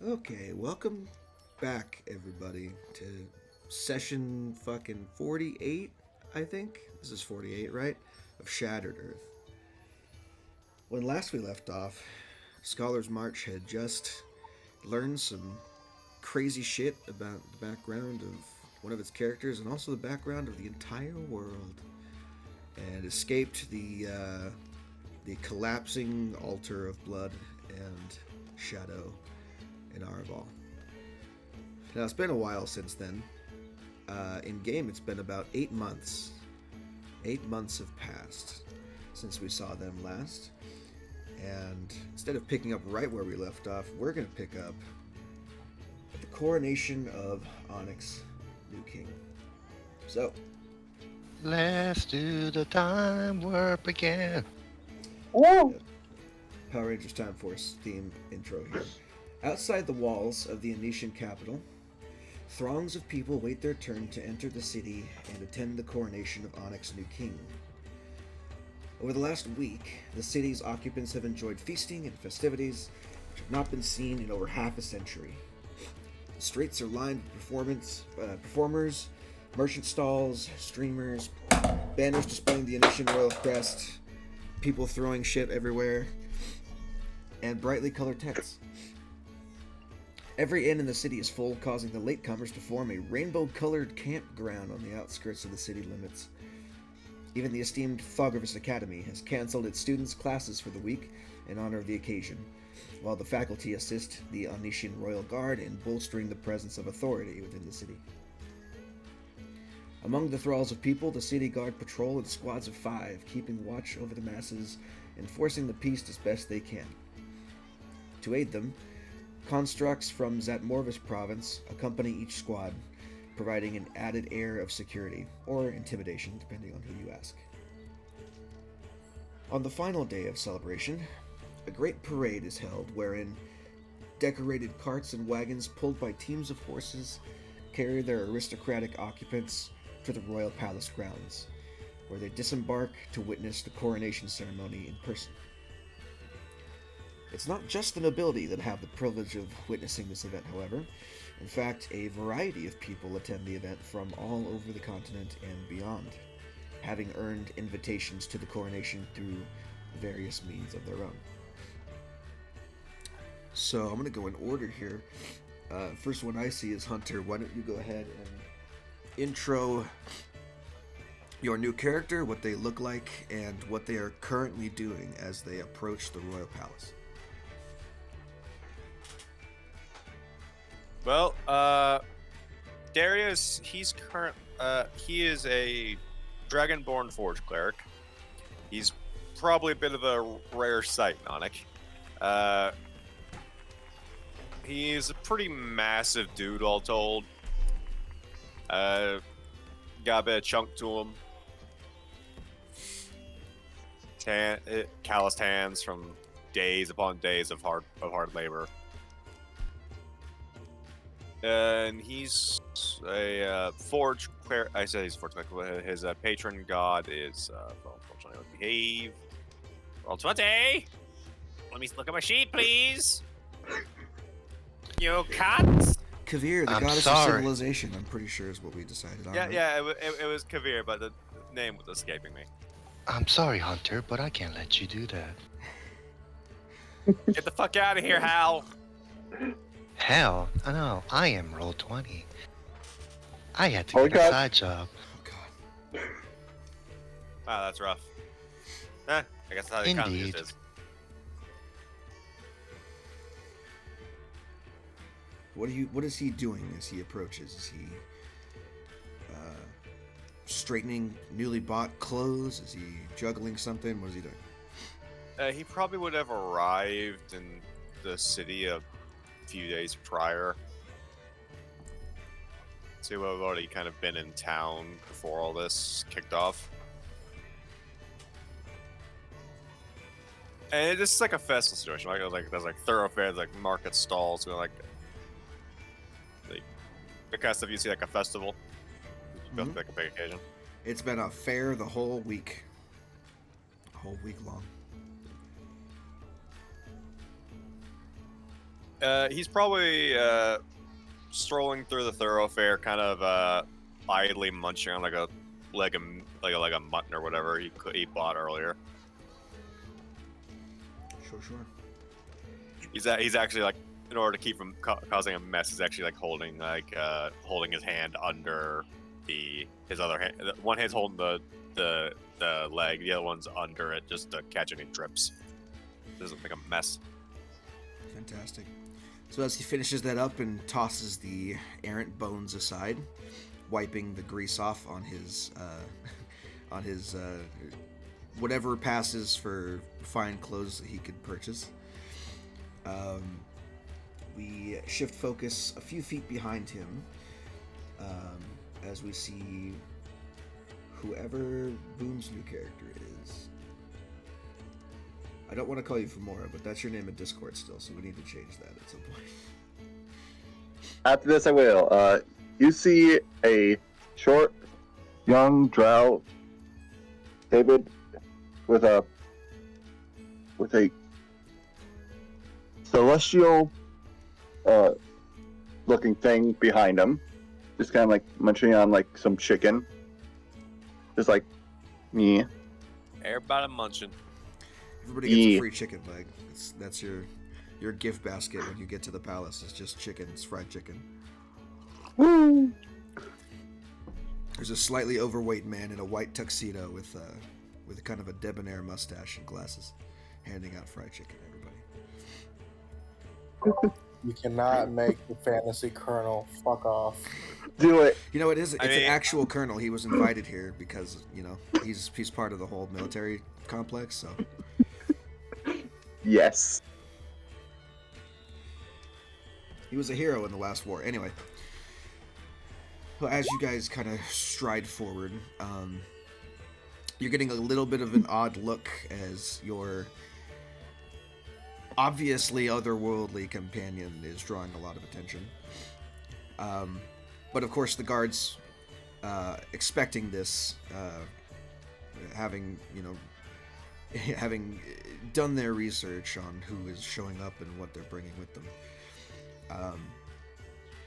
Okay, welcome back, everybody, to session fucking 48, I think. This is 48, right? Of Shattered Earth. When last we left off, Scholar's March had just learned some crazy shit about the background of one of its characters and also the background of the entire world, and escaped the collapsing altar of blood and shadow in Araval. Now, it's been a while since then. In game, it's been about 8 months. 8 months have passed since we saw them last. And instead of picking up right where we left off, we're going to pick up at the coronation of Onyx, new king. So, Let's do the time warp again. Oh, Power Rangers Time Force theme intro here. Outside the walls of the Onician capital, throngs of people wait their turn to enter the city and attend the coronation of Onyx's new king. Over the last week, the city's occupants have enjoyed feasting and festivities which have not been seen in over half a century. The streets are lined with performers, merchant stalls, streamers, banners displaying the Onician royal crest, people throwing shit everywhere, and brightly colored tents. Every inn in the city is full, causing the latecomers to form a rainbow-colored campground on the outskirts of the city limits. Even the esteemed Foggervis Academy has cancelled its students' classes for the week in honor of the occasion, while the faculty assist the Onician Royal Guard in bolstering the presence of authority within the city. Among the thralls of people, the city guard patrol in squads of 5, keeping watch over the masses, enforcing the peace as best they can. To aid them, constructs from Zatmorvis province accompany each squad, providing an added air of security, or intimidation, depending on who you ask. On the final day of celebration, a great parade is held wherein decorated carts and wagons pulled by teams of horses carry their aristocratic occupants to the royal palace grounds, where they disembark to witness the coronation ceremony in person. It's not just the nobility that have the privilege of witnessing this event, however. In fact, a variety of people attend the event from all over the continent and beyond, having earned invitations to the coronation through various means of their own. So I'm going to go in order here. First one I see is Hunter. Why don't you go ahead and intro your new character, what they look like, and what they are currently doing as they approach the royal palace. Well, Darius, he is a Dragonborn Forge Cleric. He's probably a bit of a rare sight, Onick. He's a pretty massive dude, all told. Got a bit of chunk to him. Calloused hands from days upon days of hard labor. And he's a forge cleric. I said he's a forge cleric. His patron god is, unfortunately, I behave. Roll 20. Let me look at my sheet, please. You cunt. Kavir, the I'm goddess sorry. of civilization, I'm pretty sure is what we decided on. Yeah, right? yeah, it was Kavir, but the name was escaping me. I'm sorry, Hunter, but I can't let you do that. Get the fuck out of here, Hal. Hell, I know. I am roll 20. I had to Oh, get a God. side job. Oh, God. Wow, that's rough. I guess that's how the economy Indeed. is. What is he doing as he approaches? Is he straightening newly bought clothes? Is he juggling something? What is he doing? He probably would have arrived in the city a few days prior. So he would have already kind of been in town before all this kicked off. And it's like a festival situation. Like there's like thoroughfares, like market stalls, like the kind of stuff you see like a festival. Feels like a big occasion. It's been a fair the whole week. A whole week long. He's probably strolling through the thoroughfare, kind of idly munching on like a like a mutton or whatever he bought earlier. Sure. He's actually like, in order to keep from causing a mess, he's actually like holding his hand under his other hand. One hand's holding the leg, the other one's under it just to catch any drips. Doesn't make a mess. Fantastic. So as he finishes that up and tosses the errant bones aside, wiping the grease off on his whatever passes for fine clothes that he could purchase. We shift focus a few feet behind him as we see whoever Boom's new character is. I don't want to call you Femora, but that's your name in Discord still, so we need to change that at some point. After this, I will. You see a short, young drow, David, with a celestial looking thing behind him, just kind of like munching on like some chicken, just like me. Everybody munching. Everybody gets a free chicken leg. That's your gift basket when you get to the palace. It's just chicken. It's fried chicken. Woo! There's a slightly overweight man in a white tuxedo with kind of a debonair mustache and glasses, handing out fried chicken to everybody. You cannot make the fantasy colonel. Fuck off. Do it. You know, it's an actual colonel. He was invited here because, you know, he's part of the whole military complex, so. Yes. He was a hero in the last war. Anyway. Well, as you guys kind of stride forward, you're getting a little bit of an odd look as your obviously otherworldly companion is drawing a lot of attention. But of course the guards, expecting this, having done their research on who is showing up and what they're bringing with them,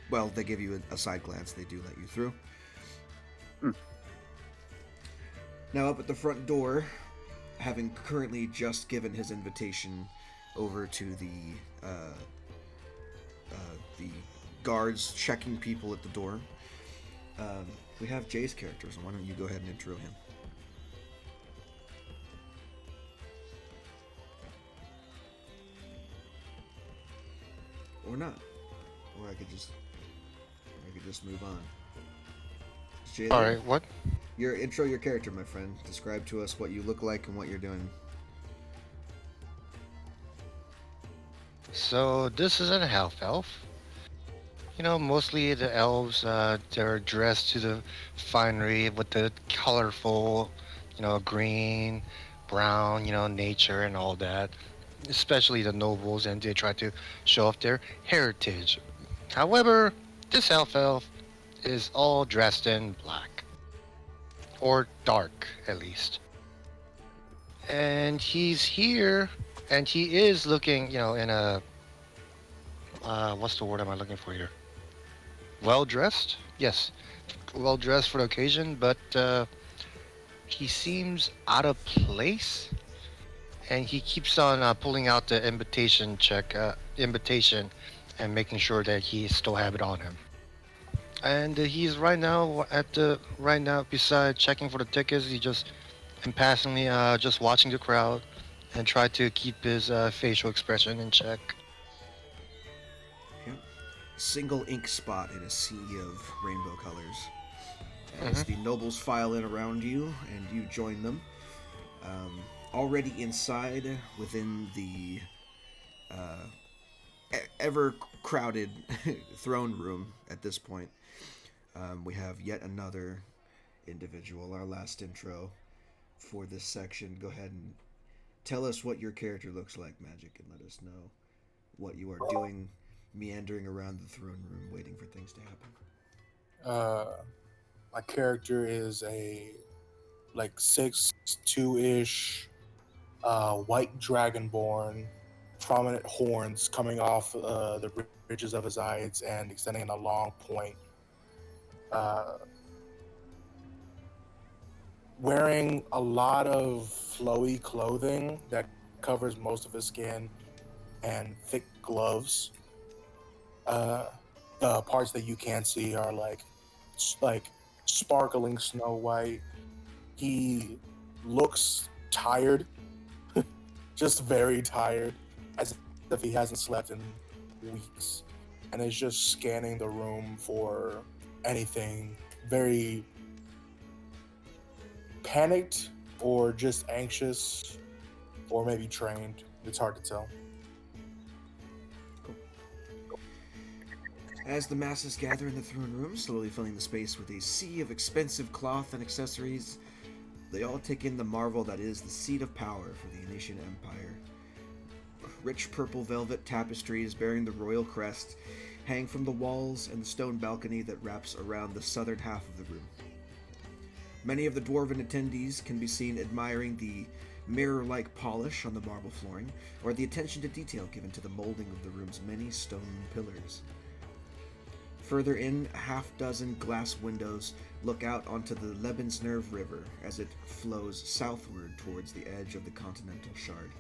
well, they give you a side glance. They do let you through. Now up at the front door, having currently just given his invitation over to the guards checking people at the door, we have Jay's character, so why don't you go ahead and intro him? Or not. Or I could just move on. Is Jay there? Alright, what? Intro your character, my friend. Describe to us what you look like and what you're doing. So this is a half elf. You know, mostly the elves, they're dressed to the finery with the colorful, green, brown, nature and all that. Especially the nobles, and they try to show off their heritage. However, this elf is all dressed in black. Or dark, at least. And he's here, and he is looking, in a... what's the word am I looking for here? Well-dressed? Yes. Well-dressed for the occasion, but he seems out of place. And he keeps on pulling out the invitation and making sure that he still have it on him. And he's right now beside checking for the tickets. He just impassively just watching the crowd and try to keep his facial expression in check. Yep. Single ink spot in a sea of rainbow colors. As the nobles file in around you and you join them. Already inside, within the ever-crowded throne room at this point, we have yet another individual, our last intro for this section. Go ahead and tell us what your character looks like, Magic, and let us know what you are doing, meandering around the throne room, waiting for things to happen. My character is a 6'2" ish white dragonborn prominent horns coming off the ridges of his eyes and extending in a long point. Uh, Wearing a lot of flowy clothing that covers most of his skin and thick gloves. Uh, the parts that you can't see are like sparkling snow white. He looks tired, just very tired, as if he hasn't slept in weeks, and is just scanning the room for anything, very panicked or just anxious or maybe trained. It's hard to tell. As the masses gather in the throne room, slowly filling the space with a sea of expensive cloth and accessories, they all take in the marvel that is the seat of power for the Onish Empire. Rich purple velvet tapestries bearing the royal crest hang from the walls and the stone balcony that wraps around the southern half of the room. Many of the dwarven attendees can be seen admiring the mirror-like polish on the marble flooring, or the attention to detail given to the molding of the room's many stone pillars. Further in, a half-dozen glass windows look out onto the Lebensnerv River as it flows southward towards the edge of the continental shard,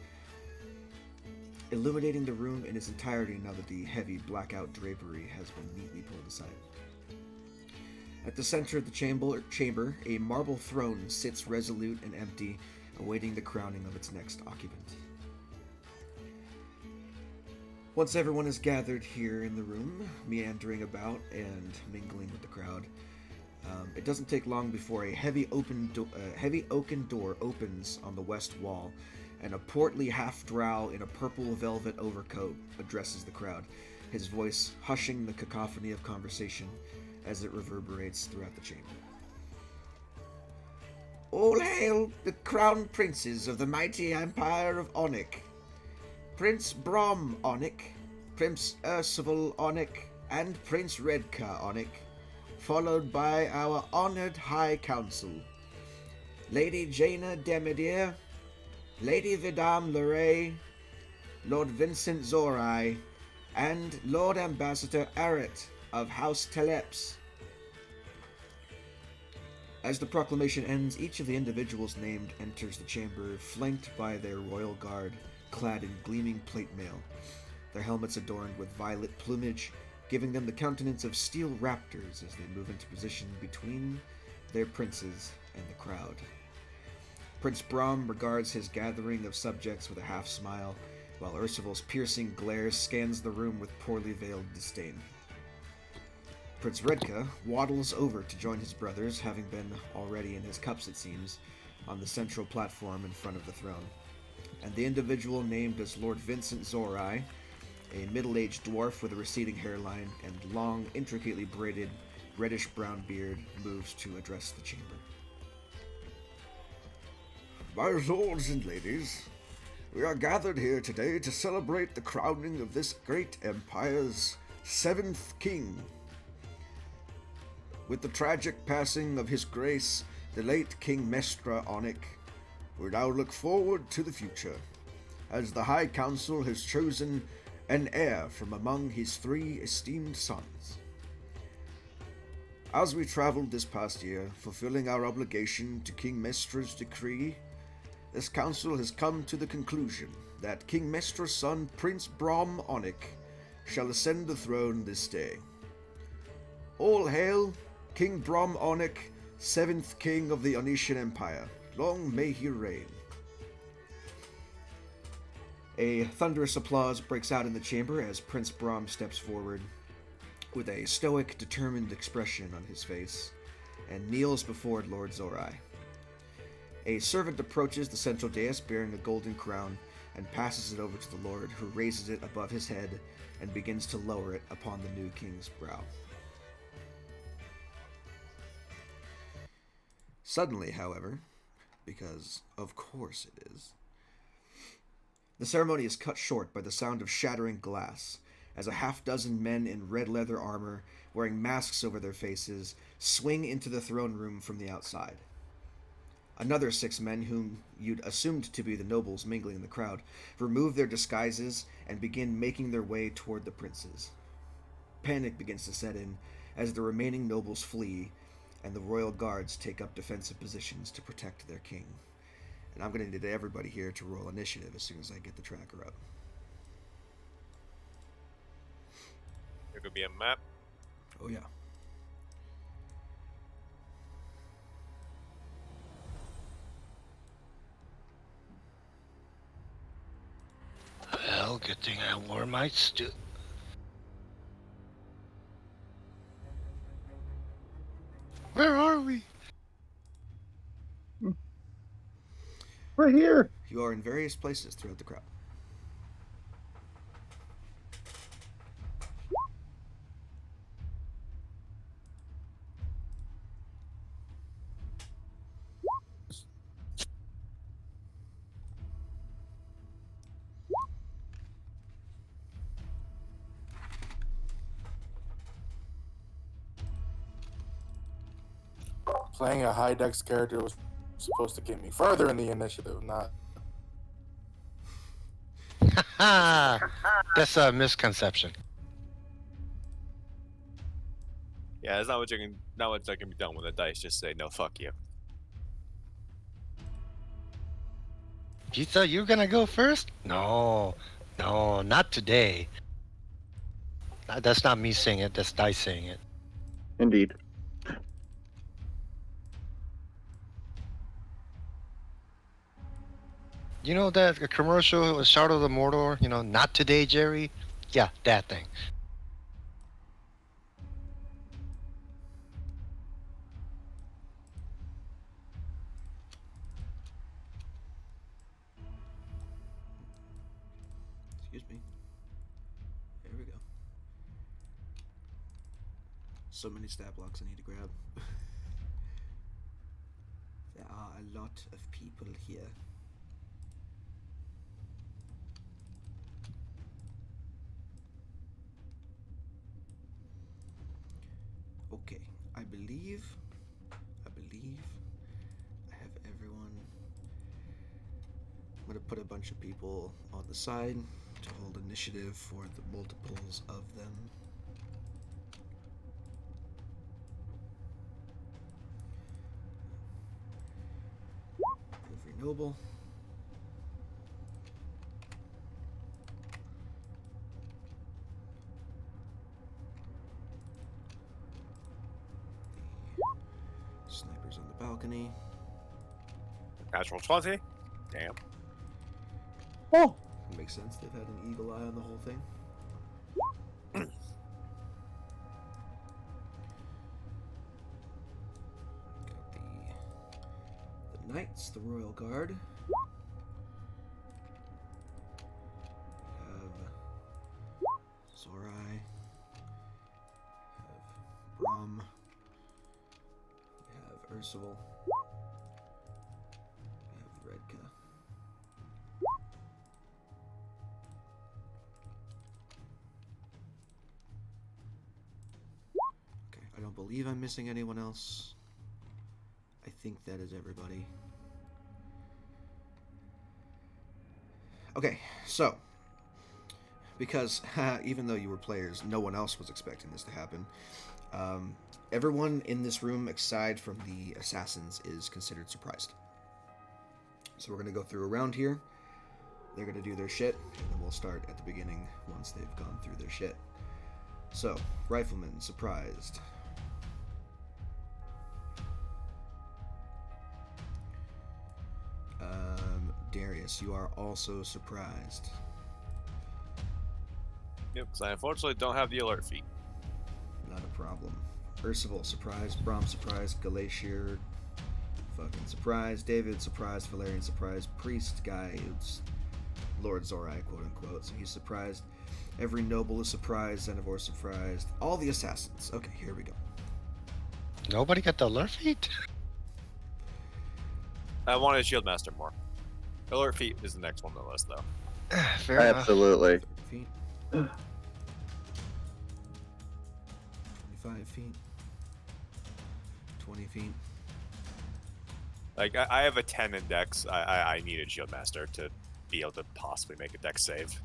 illuminating the room in its entirety now that the heavy blackout drapery has been neatly pulled aside. At the center of the chamber, a marble throne sits resolute and empty, awaiting the crowning of its next occupant. Once everyone is gathered here in the room, meandering about and mingling with the crowd, it doesn't take long before a heavy oaken door opens on the west wall, and a portly half-drow in a purple velvet overcoat addresses the crowd, his voice hushing the cacophony of conversation as it reverberates throughout the chamber. All hail the crown princes of the mighty empire of Onick. Prince Brom Onick, Prince Ursula Onick, and Prince Redka Onick, followed by our honored High Council, Lady Jaina Demidere, Lady Vidam Luray, Lord Vincent Zorai, and Lord Ambassador Aret of House Teleps. As the proclamation ends, each of the individuals named enters the chamber, flanked by their royal guard, clad in gleaming plate mail, their helmets adorned with violet plumage, giving them the countenance of steel raptors as they move into position between their princes and the crowd. Prince Brom regards his gathering of subjects with a half-smile, while Ursula's piercing glare scans the room with poorly veiled disdain. Prince Redka waddles over to join his brothers, having been already in his cups, it seems, on the central platform in front of the throne. And the individual named as Lord Vincent Zorai, a middle-aged dwarf with a receding hairline and long, intricately braided, reddish-brown beard, moves to address the chamber. My lords and ladies, we are gathered here today to celebrate the crowning of this great empire's 7th king. With the tragic passing of His Grace, the late King Mestra Onick, we now look forward to the future, as the High Council has chosen an heir from among his 3 esteemed sons. As we traveled this past year, fulfilling our obligation to King Mestra's decree, this council has come to the conclusion that King Mestra's son, Prince Brom Onick, shall ascend the throne this day. All hail King Brom Onick, 7th King of the Onishan Empire. Long may he reign. A thunderous applause breaks out in the chamber as Prince Brom steps forward with a stoic, determined expression on his face and kneels before Lord Zorai. A servant approaches the central dais bearing a golden crown and passes it over to the Lord, who raises it above his head and begins to lower it upon the new king's brow. Suddenly, however, because of course it is, the ceremony is cut short by the sound of shattering glass, as a half-dozen men in red leather armor, wearing masks over their faces, swing into the throne room from the outside. Another 6 men, whom you'd assumed to be the nobles mingling in the crowd, remove their disguises and begin making their way toward the princes. Panic begins to set in as the remaining nobles flee and the royal guards take up defensive positions to protect their king. And I'm going to need everybody here to roll initiative as soon as I get the tracker up. There could be a map. Oh, yeah. Well, good thing I wore my suit. Where are we? Right here. You are in various places throughout the crowd. Playing a high dex character was supposed to get me further in the initiative, not. That's a misconception. Yeah, it's not what you can. Not what that can be done with a dice. Just say no, fuck you. You thought you were gonna go first? No, not today. That's not me saying it. That's dice saying it. Indeed. You know that commercial with Shadow of the Mordor? You know, not today, Jerry. Yeah, that thing. Excuse me. There we go. So many stat blocks I need to grab. There are a lot of people here. Okay, I believe I have everyone. I'm gonna put a bunch of people on the side to hold initiative for the multiples of them. Every noble. The snipers on the balcony. Natural 20. Damn. Oh. It makes sense. They've had an eagle eye on the whole thing. Got the knights, the royal guard. We have Zorai. We have Brom. We have Ursula. We have Redka. Okay, I don't believe I'm missing anyone else. I think that is everybody. Okay, so because even though you were players, no one else was expecting this to happen. Everyone in this room, aside from the assassins, is considered surprised. So we're going to go through a round here. They're going to do their shit, and then we'll start at the beginning once they've gone through their shit. So, Rifleman, surprised. Darius, you are also surprised. Yep, because I unfortunately don't have the alert feat. Not a problem. Ursula, surprised. Brom, surprised. Glacier, fucking surprised. David, surprised. Valerian, surprised. Priest guy, it's Lord Zorai, quote unquote, so he's surprised. Every noble is surprised. Xenivore surprised. All the assassins. Okay, here we go. Nobody got the alert feat? I wanted Shield Master more. Alert feat is the next one on the list, though. Fair enough. Absolutely. 30 feet. 25 feet. 20 feet. Like I have a 10 in Dex. I needed Shield Master to be able to possibly make a Dex save.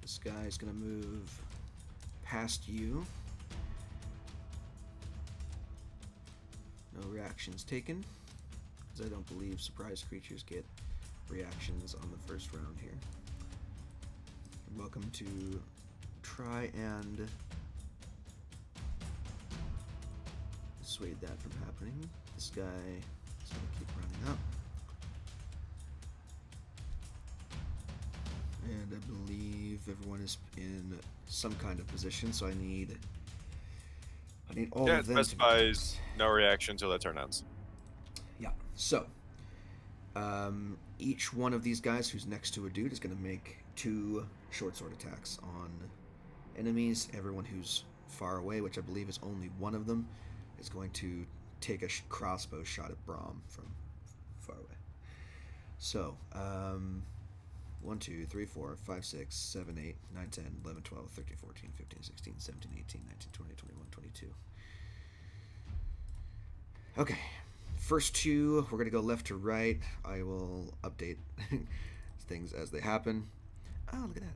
This guy's gonna move past you. No reactions taken, because I don't believe surprise creatures get reactions on the first round here. You're welcome to try and dissuade that from happening. This guy is gonna keep running up. And I believe everyone is in some kind of position, so I need all Yeah, of it them. specifies no reaction until that turn ends. Yeah. So, each one of these guys who's next to a dude is going to make 2 short sword attacks on enemies. Everyone who's far away, which I believe is only one of them, is going to take a crossbow shot at Brahm from far away. So, 1, 2, 3, 4, 5, 6, 7, 8, 9, 10, 11, 12, 13, 14, 15, 16, 17, 18, 19, 20, 21, 22. Okay. First 2, we're going to go left to right. I will update things as they happen. Oh, look at that.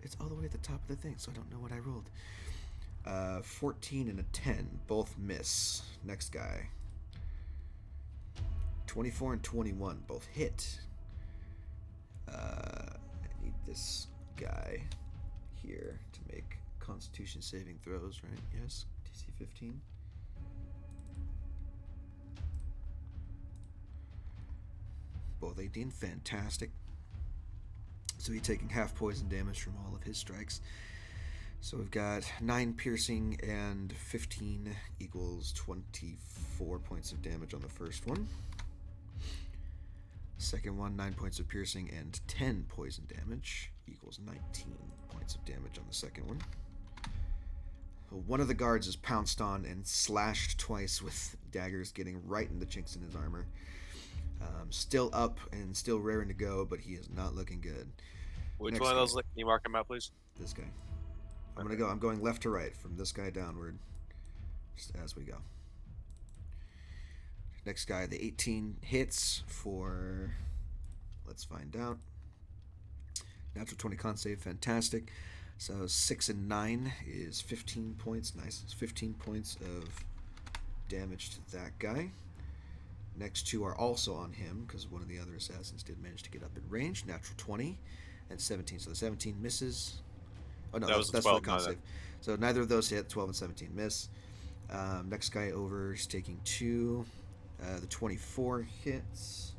It's all the way at the top of the thing, so I don't know what I rolled. 14 and a 10. Both miss. Next guy. 24 and 21. Both hit. I need this guy here to make Constitution saving throws, right? Yes, DC 15. Both 18, fantastic. So he's taking half poison damage from all of his strikes. So we've got 9 piercing and 15 equals 24 points of damage on the first one. Second one, 9 points of piercing and 10 poison damage equals 19 points of damage on the second one. One of the guards is pounced on and slashed twice with daggers, getting right in the chinks in his armor. Still up and still raring to go, but he is not looking good. Which Next one of those? guy. Can you mark him out, please? This guy. Okay. I'm going left to right from this guy downward, just as we go. Next guy, the 18 hits for. Let's find out. Natural 20 con save, fantastic. So 6 and 9 is 15 points. Nice. It's 15 points of damage to that guy. Next 2 are also on him because one of the other assassins did manage to get up in range. Natural 20 and 17. So the 17 misses. Oh no, that's for the con save. So neither of those hit. 12 and 17 miss. Next guy over is taking 2. The 24 hits.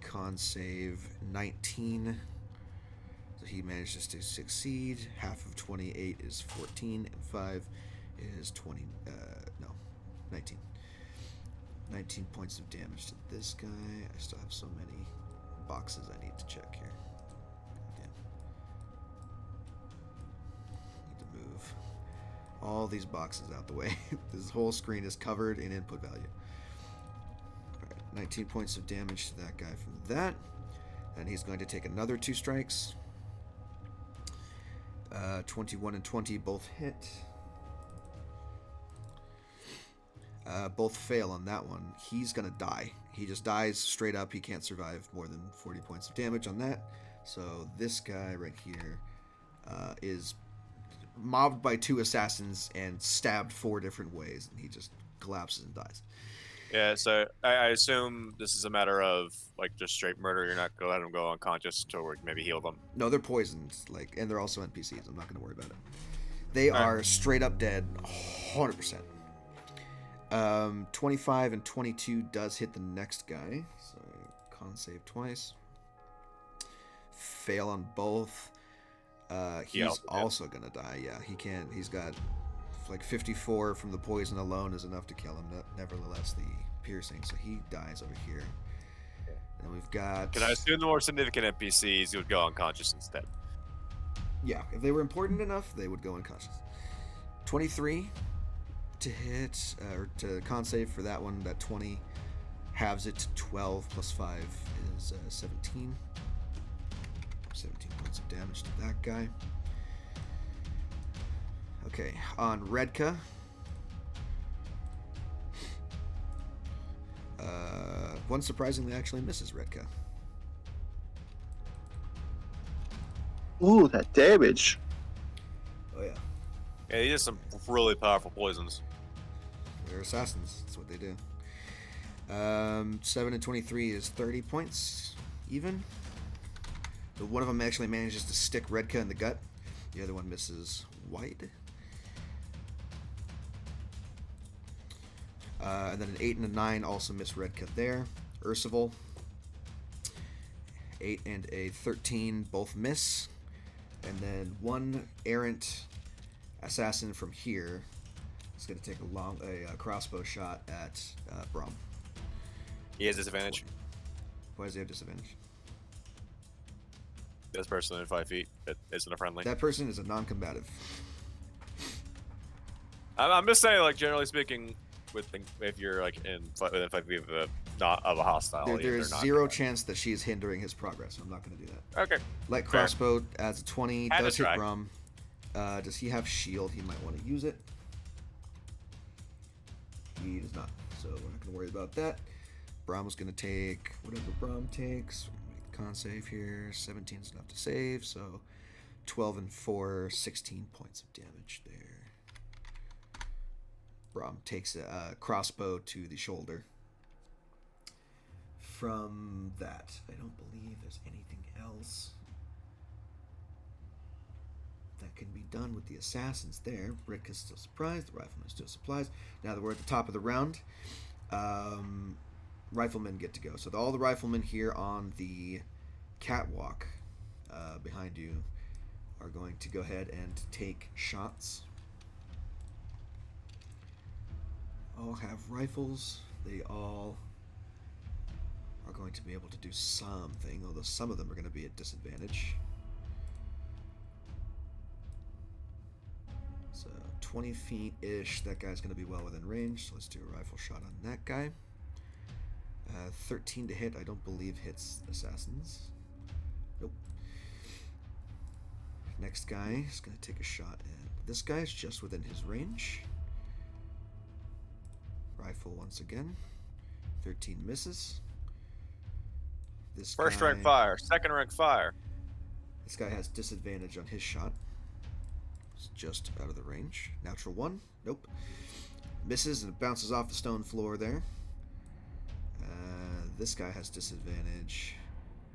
Con save 19. So he manages to succeed. Half of 28 is 14, and 5 is 20. 19. 19 points of damage to this guy. I still have so many boxes I need to check here. Damn. Need to move all these boxes out the way. This whole screen is covered in input value. Alright, 19 points of damage to that guy from that. And he's going to take another 2 strikes. 21 and 20 both hit. Both fail on that one. He's gonna die. He just dies straight up. He can't survive more than 40 points of damage on that. So this guy right here is mobbed by 2 assassins and stabbed 4 different ways, and he just collapses and dies. Yeah, so I assume this is a matter of like just straight murder. You're not gonna let them go unconscious to maybe heal them. No, they're poisoned, and they're also NPCs. I'm not gonna worry about it. They are straight up dead, 100%. 25 and 22 does hit the next guy, so con save twice. Fail on both. He's also gonna die. Yeah, he can't. He's got like 54 from the poison alone is enough to kill him. Nevertheless, the piercing, so he dies over here. And we've got. Can I assume the more significant NPCs would go unconscious instead? Yeah, if they were important enough, they would go unconscious. 23 to hit or to con save for that one. That 20 halves it to 12 plus 5 is 17. 17 points of damage to that guy. Okay, on Redka. One surprisingly actually misses Redka. Ooh, that damage. Oh yeah, Yeah, he does some really powerful poisons. they're assassins. That's what they do. 7 and 23 is 30 points even. So one of them actually manages to stick Redka in the gut. The other one misses wide. And then an 8 and a 9 also miss Redka there. Ursival. 8 and a 13 both miss. And then one errant assassin from here is going to take a crossbow shot at Brom. He has disadvantage. Why does he have disadvantage? This person in 5 feet that isn't a friendly. That person is a non-combative. I'm just saying, like generally speaking, if you're like within 5 feet of not of a hostile, There they're is not zero gonna- chance that she is hindering his progress. I'm not going to do that. Okay. Light Fair. crossbow adds a 20. Had to Does hit try. Brom. Does he have shield? He might want to use it. He does not. So we're not going to worry about that. Brom is going to take whatever Brom takes. Make the con save here. 17 is enough to save. So 12 and 4, 16 points of damage there. Brom takes a crossbow to the shoulder. From that, I don't believe there's anything else that can be done with the assassins there. Rick is still surprised. The rifleman is still surprised. Now that we're at the top of the round, riflemen get to go. So all the riflemen here on the catwalk behind you are going to go ahead and take shots. All have rifles. They all are going to be able to do something, although some of them are going to be at disadvantage. So 20 feet-ish, that guy's going to be well within range, so let's do a rifle shot on that guy. 13 to hit, I don't believe hits assassins. Nope. Next guy is going to take a shot at this guy's just within his range. Rifle once again. 13 misses. This First guy, rank fire, second rank fire. This guy has disadvantage on his shot. It's just out of the range. Natural 1. Nope. Misses and it bounces off the stone floor there. This guy has disadvantage.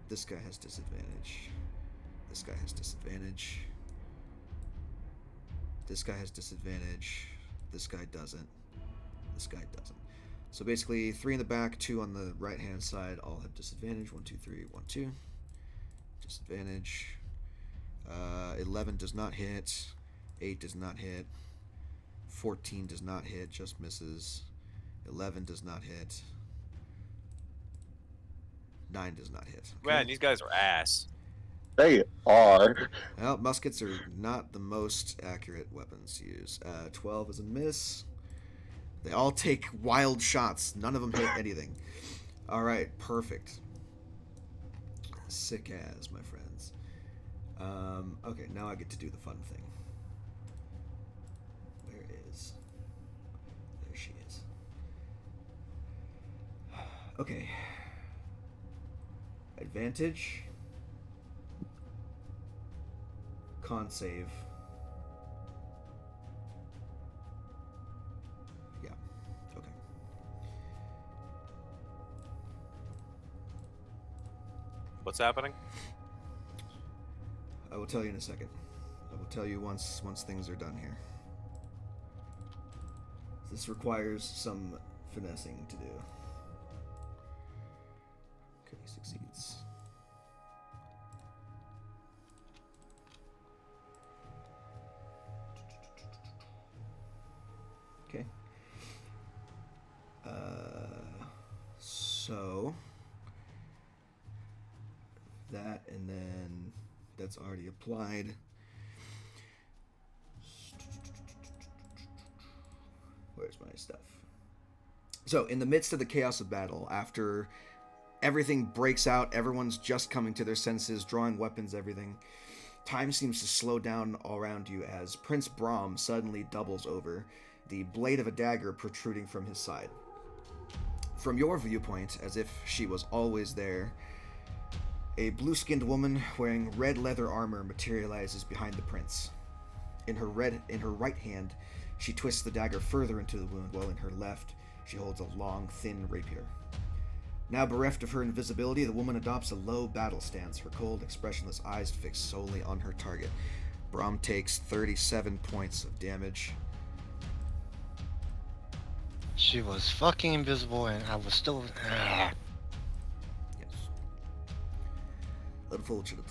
This guy has disadvantage. This guy has disadvantage. This guy has disadvantage. This guy doesn't. This guy doesn't. So basically, 3 in the back, 2 on the right-hand side, all have disadvantage. 1, 2, 3, 1, 2. Disadvantage. 11 does not hit. 8 does not hit. 14 does not hit, just misses. 11 does not hit. 9 does not hit. Okay. Man, these guys are ass. They are. Well, muskets are not the most accurate weapons to use. 12 is a miss. They all take wild shots. None of them hit anything. All right, perfect. Sick as, my friends. Okay, now I get to do the fun thing. Where is... There she is. Okay. Advantage. Con save. Yeah. Okay. What's happening? I will tell you in a second. I will tell you once things are done here. This requires some finessing to do. Okay, he succeeds. Okay. So that, and then that's already applied. Where's my stuff? So, in the midst of the chaos of battle, after everything breaks out, everyone's just coming to their senses, drawing weapons, everything. Time seems to slow down all around you as Prince Brahm suddenly doubles over, the blade of a dagger protruding from his side. From your viewpoint, as if she was always there, a blue-skinned woman wearing red leather armor materializes behind the prince. In her right hand, she twists the dagger further into the wound, while in her left, she holds a long, thin rapier. Now bereft of her invisibility, the woman adopts a low battle stance, her cold, expressionless eyes fixed solely on her target. Brahm takes 37 points of damage. She was fucking invisible and I was still... Yes. Unfortunate.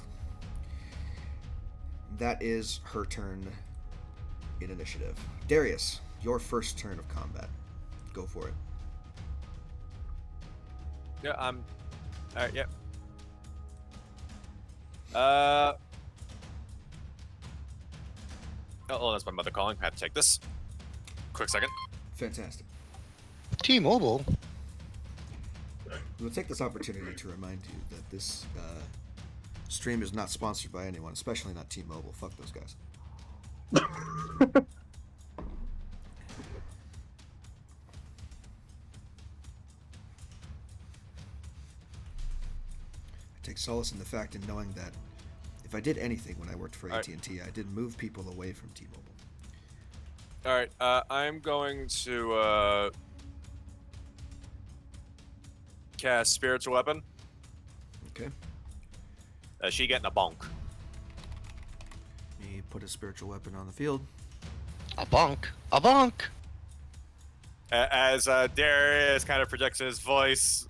That is her turn in initiative. Darius, your first turn of combat. Go for it. Yeah, I'm. All right. Yep. Oh, that's my mother calling. I have to take this. Quick second. Fantastic. T-Mobile? We'll take this opportunity to remind you that this stream is not sponsored by anyone, especially not T-Mobile. Fuck those guys. I take solace in the fact in knowing that if I did anything when I worked for AT&T, I did move people away from T-Mobile. All right. I'm going to cast spiritual weapon. Okay. She getting a bonk. Me put a spiritual weapon on the field. A bonk. A bonk! As Darius kind of projects his voice.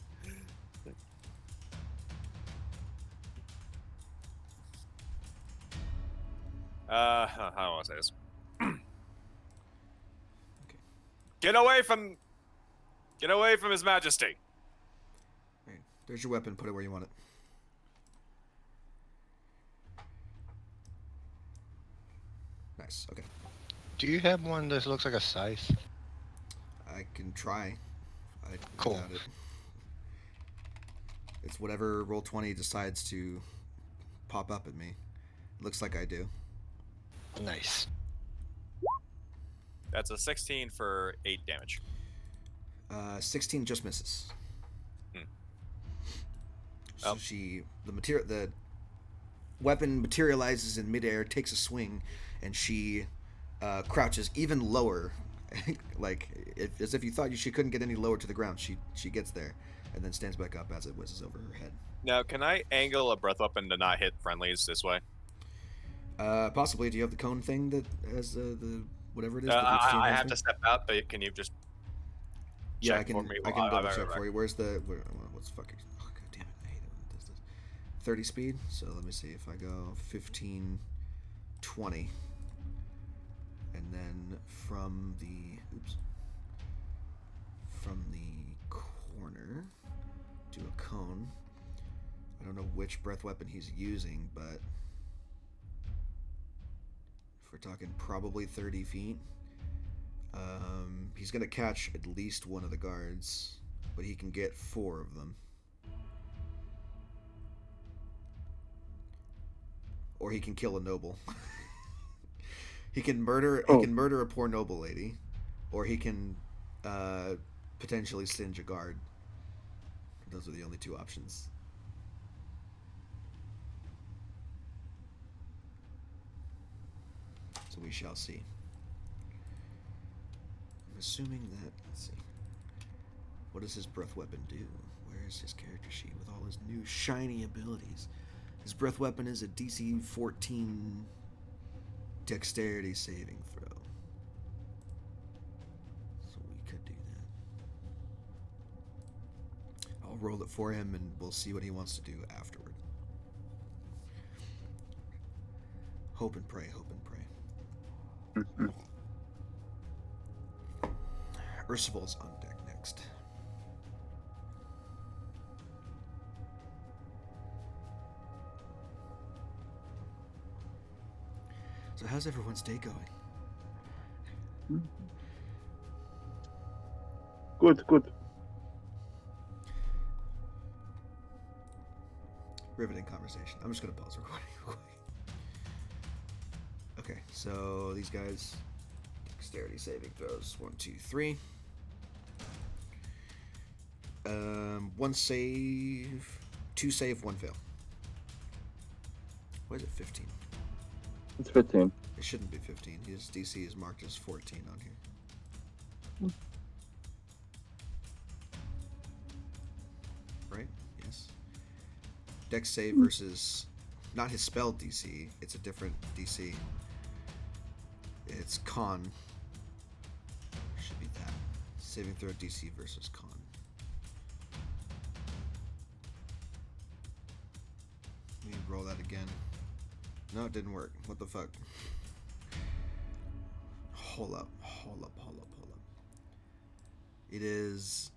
How do I want to say this? Okay. Get away from His Majesty. All right. There's your weapon. Put it where you want it. Nice. Okay. Do you have one that looks like a scythe? I can try. I Cool. doubt it. It's whatever Roll20 decides to pop up at me. Looks like I do. Nice. That's a 16 for 8 damage. 16 just misses. Hmm. So Oh. the weapon materializes in midair, takes a swing, and she crouches even lower, as if you thought she couldn't get any lower to the ground. She gets there, and then stands back up as it whizzes over her head. Now, can I angle a breath weapon to not hit friendlies this way? Possibly. Do you have the cone thing that has the whatever it is? I have to step out, but can you just Yeah, check I can. for me? I can while double check I- for you. What's fucking? Oh, God damn it! I hate it when it does this. 30 speed. So let me see if I go 15, 20, and then from the corner do a cone. I don't know which breath weapon he's using, but if we're talking probably 30 feet. He's gonna catch at least one of the guards, but he can get 4 of them. Or he can kill a noble. He can murder a poor noble lady, or he can potentially singe a guard. Those are the only 2 options. So we shall see. I'm assuming that, let's see. What does his breath weapon do? Where is his character sheet with all his new shiny abilities? His breath weapon is a DC 14 dexterity saving throw. So we could do that. I'll roll it for him and we'll see what he wants to do afterward. Hope and pray, hope and pray. Mhm. Ursula's on deck next. So how's everyone's day going? Good, good. Riveting conversation. I'm just gonna pause recording real quick. Okay, so these guys, dexterity saving throws. 1, 2, 3. One save, 2 save, 1 fail. Why is it 15? It's 15. It shouldn't be 15. His DC is marked as 14 on here. Right? Yes. Dex save versus not his spell DC. It's a different DC. It's con. Should be that. Saving throw DC versus con. Let me roll that again. No, it didn't work. What the fuck? Hold up. It is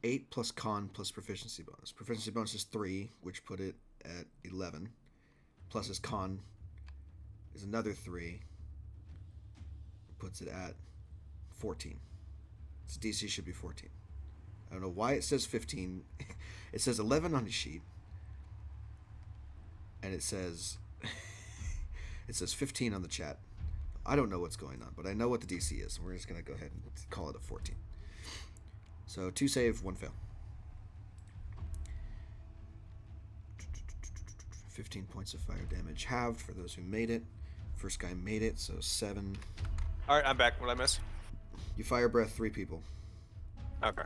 8 plus con plus proficiency bonus. Proficiency bonus is 3, which put it at 11. Plus his con is another 3. Puts it at 14. Its DC should be 14. I don't know why it says 15. It says 11 on his sheet. And it says 15 on the chat. I don't know what's going on, but I know what the DC is. We're just going to go ahead and call it a 14. So 2 save, 1 fail. 15 points of fire damage halved for those who made it. First guy made it, so 7. All right, I'm back. What did I miss? You fire breath 3 people. Okay.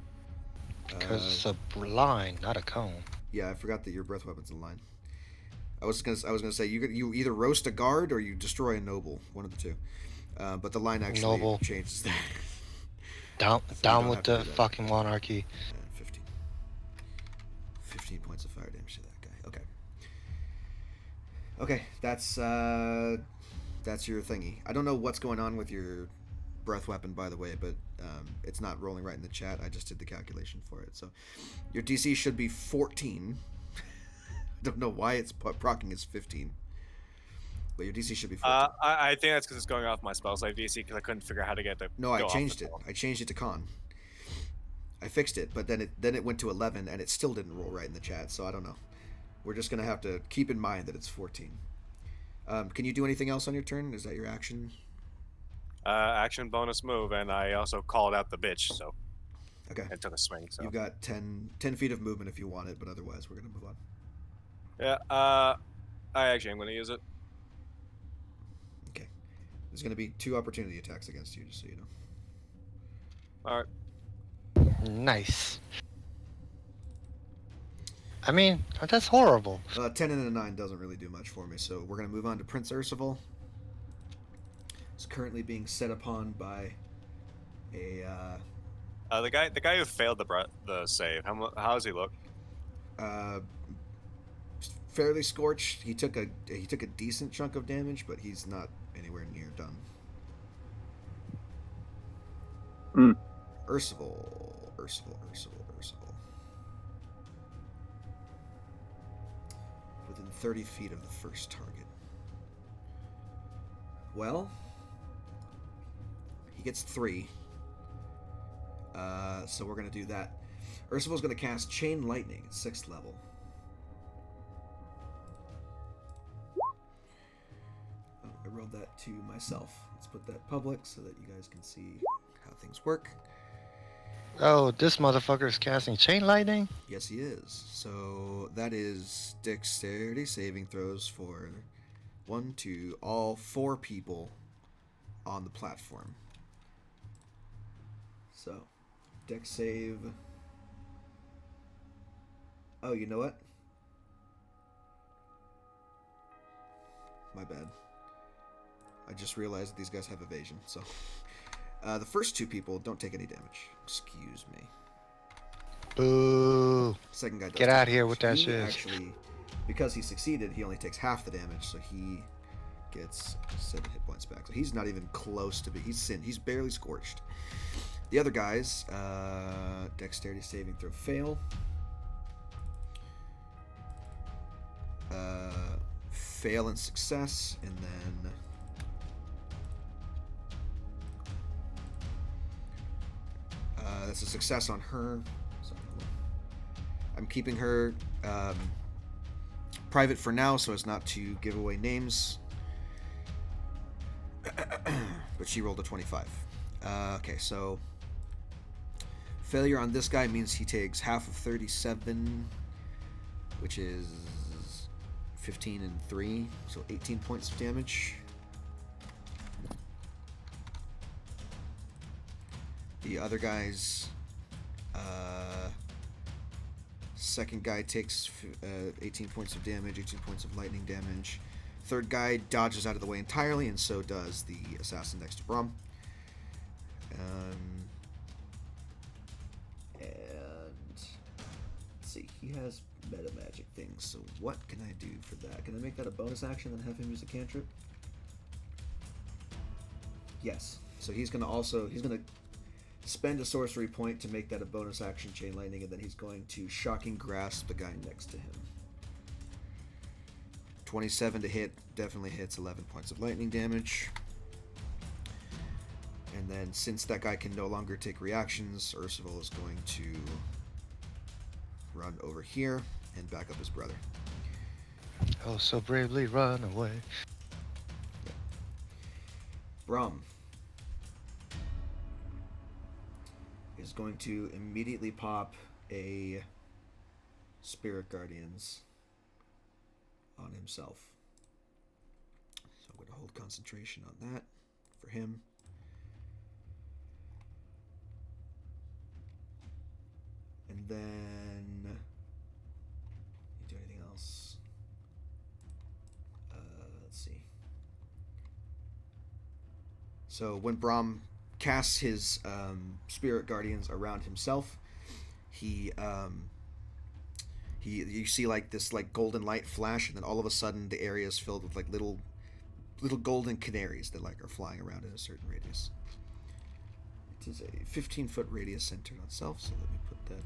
Because it's a line, not a cone. Yeah, I forgot that your breath weapon's a line. I was gonna say you either roast a guard or you destroy a noble, one of the two. But the line actually Noble. changes that. Down So you down don't with have to the do that. fucking monarchy. And 15. 15 points of fire damage to that guy. Okay. Okay, that's your thingy. I don't know what's going on with your breath weapon, by the way, but it's not rolling right in the chat. I just did the calculation for it. So your DC should be 14. I don't know why it's procking as 15. But your DC should be 14. I think that's because it's going off my spell save DC because I couldn't figure out how to get the. No, I changed it. I changed it to con. I fixed it, but then it went to 11, and it still didn't roll right in the chat. So I don't know. We're just gonna have to keep in mind that it's 14. Can you do anything else on your turn? Is that your action? Action bonus move, and I also called out the bitch, so Okay. I took a swing. So You've got 10 feet of movement if you want it, but otherwise we're gonna move on. yeah, I actually am gonna use it. Okay. There's gonna be 2 opportunity attacks against you, just so you know. All right. Nice. I mean, that's horrible. 10 and a 9 doesn't really do much for me, so we're gonna move on to Prince Ursival. It's currently being set upon by a The guy who failed the save. How does he look? fairly scorched. He took a decent chunk of damage, but he's not anywhere near done. Ursival. Within 30 feet of the first target. Well, he gets 3. So we're going to do that. Ursival's going to cast Chain Lightning at 6th level. Oh, I rolled that to myself. Let's put that public so that you guys can see how things work. Oh, this motherfucker is casting chain lightning? Yes, he is. So that is dexterity saving throws for 1, 2, all 4 people on the platform. So, dex save. Oh, you know what? My bad. I just realized that these guys have evasion, so... the first 2 people don't take any damage. Excuse me. Boo. Second guy does Get take out here damage. with that He shit. Actually, because he succeeded, he only takes half the damage, so he gets 7 hit points back. So he's not even close to be. He's barely scorched. The other guys, dexterity saving throw fail. Fail and success, and then that's a success on her. Sorry, I'm keeping her private for now so as not to give away names. But she rolled a 25. Okay, so failure on this guy means he takes half of 37, which is 15 and 3, so 18 points of damage. The other guy's second guy takes 18 points of damage, 18 points of lightning damage. Third guy dodges out of the way entirely, and so does the assassin next to Brom. And let's see, he has meta magic things, so what can I do for that? Can I make that a bonus action and have him use a cantrip? Yes. So he's gonna spend a sorcery point to make that a bonus action chain lightning, and then he's going to shocking grasp the guy next to him. 27 to hit, definitely hits, 11 points of lightning damage. And then since that guy can no longer take reactions, Ursula is going to run over here and back up his brother. Oh, so bravely run away. Brum is going to immediately pop a Spirit Guardians on himself. So I'm going to hold concentration on that for him. And then do anything else? Let's see. So when Brom casts his Spirit Guardians around himself, you see like this like golden light flash, and then all of a sudden the area is filled with like little golden canaries that like are flying around in a certain radius. It is a 15-foot radius centered on self, so let me put that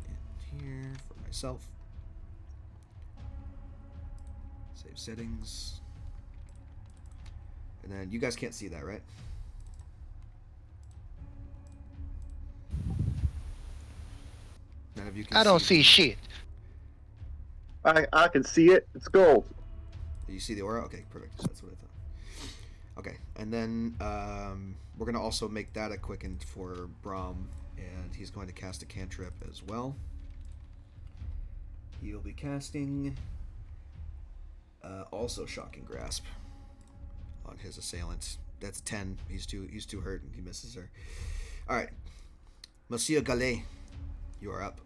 in here for myself. Save settings. And then you guys can't see that, right? None of you can I don't see the- shit. I can see it. It's gold. You see the aura? Okay, perfect. That's what I thought. Okay, and then we're going to also make that a quicken for Brom, and he's going to cast a cantrip as well. He'll be casting also Shocking Grasp on his assailant. That's 10. He's too hurt, and he misses her. All right, Monsieur Gallet, you are up.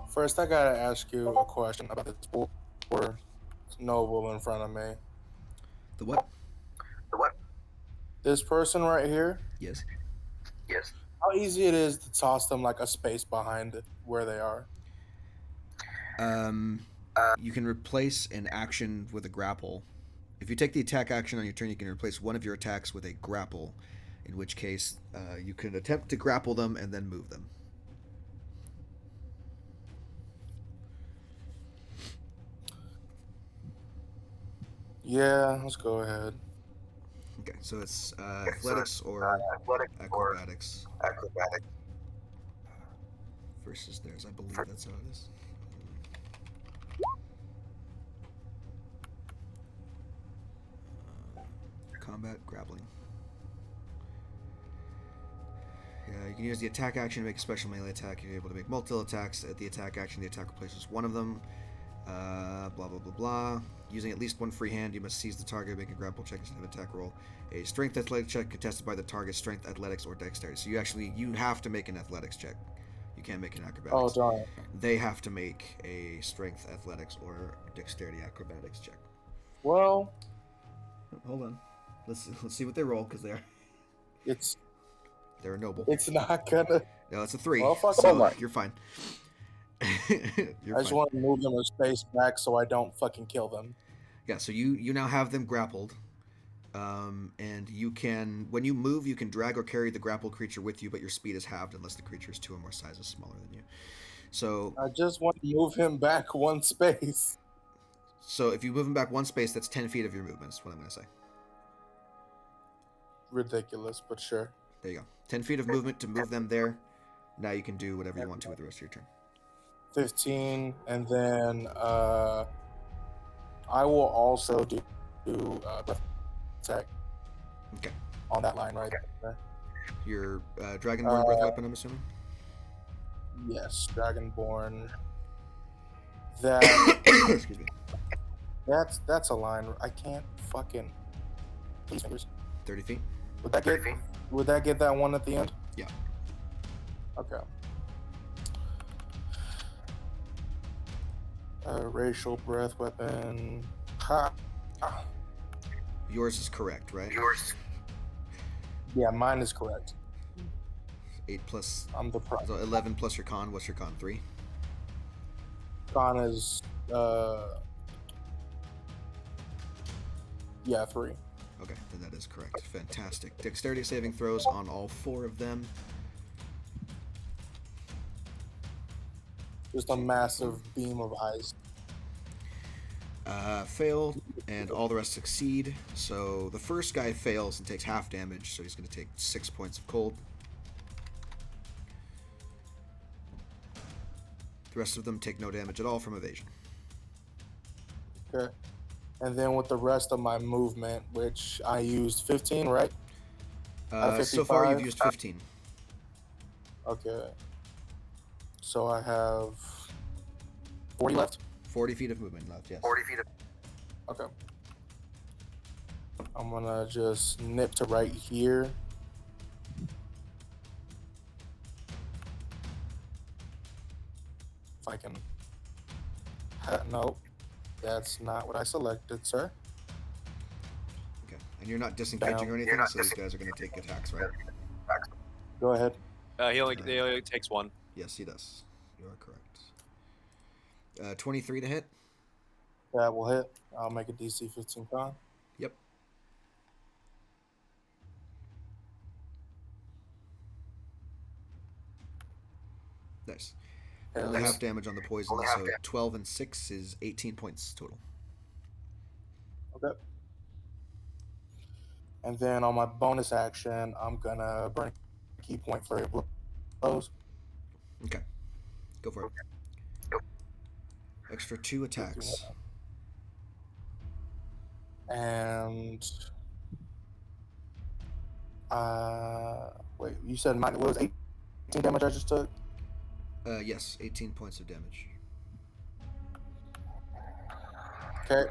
First, I gotta ask you a question about this poor noble in front of me. The what? This person right here. Yes. How easy it is to toss them like a space behind where they are. You can replace an action with a grapple. If you take the attack action on your turn, you can replace one of your attacks with a grapple, in which case you can attempt to grapple them and then move them. Yeah, let's go ahead. Okay, so it's athletics or acrobatics versus theirs. I believe that's how it is. Combat grappling. Yeah, you can use the attack action to make a special melee attack. You're able to make multiple attacks. At the attack action, the attack replaces one of them. Blah, blah, blah, blah. Using at least one free hand, you must seize the target, make a grapple check instead of attack roll. A strength athletic check contested by the target's strength, athletics, or dexterity. So you have to make an athletics check. You can't make an acrobatics. Oh, darn. They have to make a strength, athletics, or dexterity acrobatics check. Well, Hold on. Let's see what they roll, because they're a noble. it's not gonna. No, it's a 3. Well, fuck so it. you're fine. You're I just fine. want to move them a space back so I don't fucking kill them. Yeah, so you now have them grappled. And you can, when you move, you can drag or carry the grappled creature with you, but your speed is halved unless the creature is 2 or more sizes smaller than you. So I just want to move him back one space. if you move him back 1 space, that's 10 feet of your movement, is what I'm going to say. Ridiculous, but sure. There you go. 10 feet of movement to move them there. Now you can do whatever you want to with the rest of your turn. 15, and then I will also do breath attack Okay. on that line right there. Your Dragonborn breath weapon, I'm assuming? Yes, Dragonborn. That Excuse me. that's a line. I can't fucking. Please, fingers. 30 feet? Would that get that one at the end? Yeah. Okay. Racial breath weapon. Ha. Yours is correct, right? Yeah, mine is correct. 8 plus. I'm the pro. So 11 plus your con. What's your con? 3? Con is 3. Okay, then that is correct. Fantastic. Dexterity saving throws on all 4 of them. Just a massive beam of ice. Fail, and all the rest succeed. So the first guy fails and takes half damage, so he's going to take 6 points of cold. The rest of them take no damage at all from evasion. Okay. And then with the rest of my movement, which I used 15, right? So far, you've 55? used 15. Okay. So I have 40 left? 40 feet of movement left, yes. Okay. I'm gonna just nip to right here. If I can. No, that's not what I selected, sir. Okay. And you're not disengaging or anything, so these guys are going to take attacks, right? Go ahead. He only takes one. Yes, he does. You are correct. 23 to hit? That will hit. I'll make a DC 15 con. Yep. Nice. Yeah, Only that's- half damage on the poison, so 12 and 6 is 18 points total. Okay. And then on my bonus action, I'm gonna burn a key point for blows. Okay. Go for it. Extra 2 attacks. And wait, you said mine was 18 damage I just took? Yes, 18 points of damage. Okay.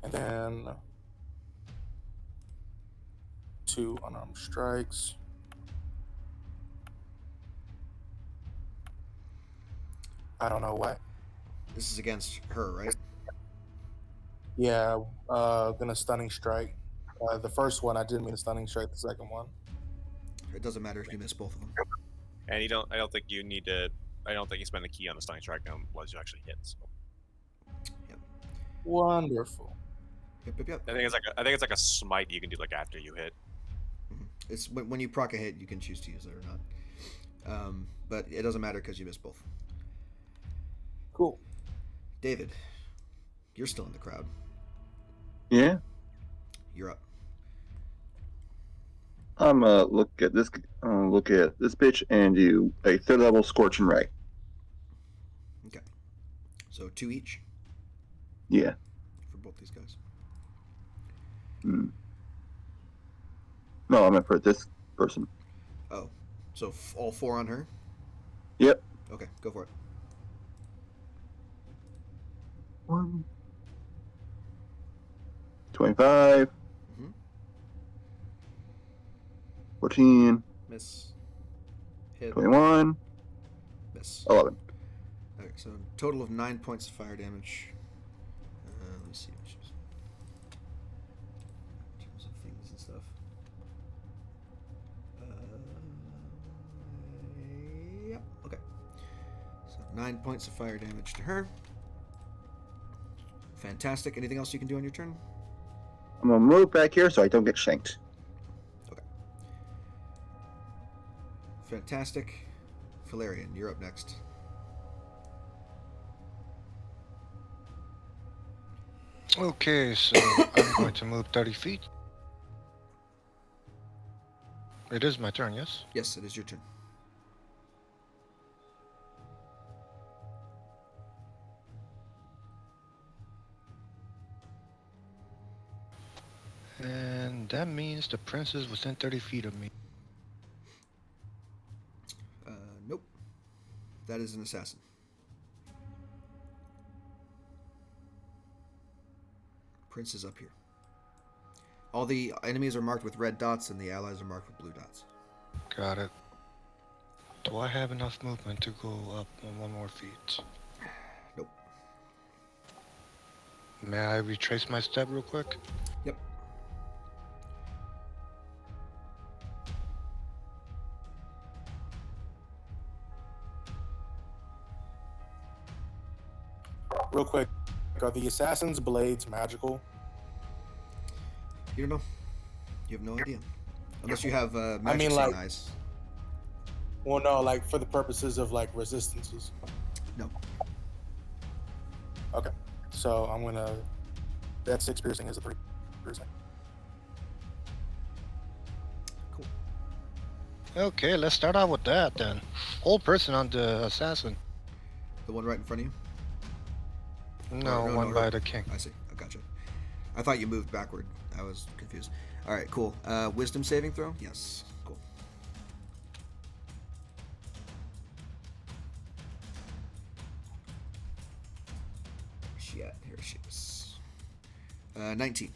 And then 2 unarmed strikes. I don't know what. This is against her, right? Yeah, gonna stunning strike. The first one I didn't mean to stunning strike. The second one. It doesn't matter if you miss both of them. And I don't think you need to. I don't think you spend the key on the stunning strike unless you actually hit. So. Wonderful. Yep. I think it's like a smite you can do like after you hit. Mm-hmm. It's when you proc a hit, you can choose to use it or not. But it doesn't matter because you missed both. Cool. David, you're still in the crowd. Yeah. You're up. I'm look at this bitch and do a 3rd level scorching ray. Okay. So 2 each Yeah. for both these guys. No, I meant for this person. Oh, so all 4 on her? Yep. Okay, go for it. 1, 25, Mhm. 14, Miss. Hit. 21, Miss. 11. Okay, so total of 9 points of fire damage. Let me see what she was. In terms of things and stuff. Yep. Okay. So 9 points of fire damage to her. Fantastic. Anything else you can do on your turn? I'm gonna move back here so I don't get shanked. Okay. Fantastic. Valerian, you're up next. Okay, so I'm going to move 30 feet. It is my turn, yes? Yes, it is your turn. And that means the prince is within 30 feet of me. Nope. That is an assassin. Prince is up here. All the enemies are marked with red dots, and the allies are marked with blue dots. Got it. Do I have enough movement to go up 1 more feet? Nope. May I retrace my step real quick? Yep. Real quick, are the assassin's blades magical? You don't know. You have no idea. Unless you have magic I mean, seeing like- eyes. Well, no, like for the purposes of like resistances. No. Okay, so I'm gonna. That 6 piercing is a 3 piercing. Cool. Okay, let's start out with that then. Old person on the assassin. The one right in front of you? No, no, one no, by her. the king. I see. I gotcha. I thought you moved backward. I was confused. All right, cool. Wisdom saving throw? Yes. Cool. Shit. Here she is. 19.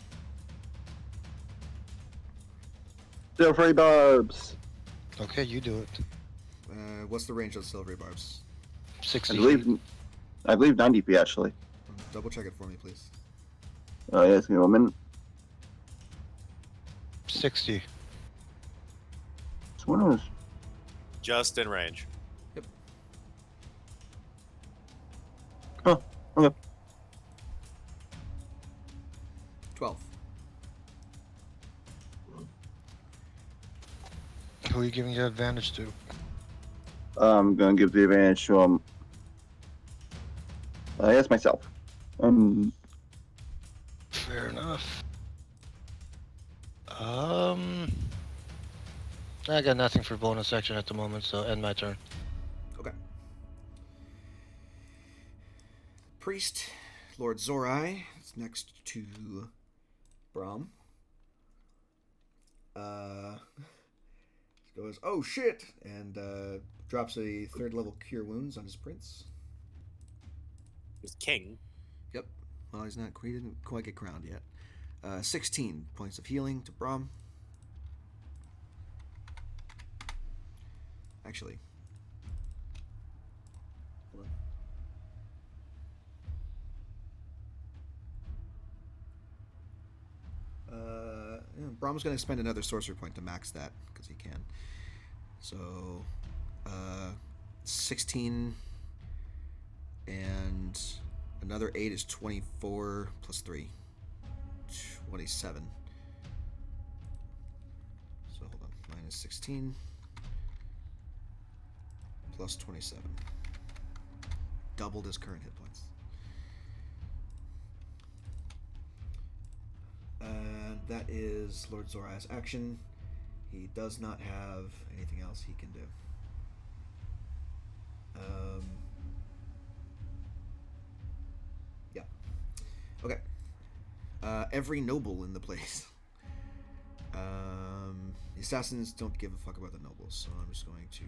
Silvery barbs. Okay, you do it. What's the range of the silvery barbs? 60 I feet. believe 90 feet actually. Double check it for me, please. Oh yes, give me a minute. 60. This one was Just in range. oh okay. 12. Who are you giving the advantage to? I'm gonna give the advantage to yes, myself. Fair enough. I got nothing for bonus action at the moment, so end my turn. Okay. Priest, Lord Zorai, is next to Brahm. Goes, oh shit, and drops a 3rd level cure wounds on his prince. He's king. Yep. Well, he didn't quite get crowned yet. 16 points of healing to Brahm. Actually, hold on. Brahm's going to spend another sorcery point to max that because he can. So, 16 and another 8 is 24 plus 3. 27. So hold on. Minus 16 plus 27. Doubled his current hit points. That is Lord Zorai's action. He does not have anything else he can do. Yeah. Okay. Every noble in the place. The assassins don't give a fuck about the nobles, so I'm just going to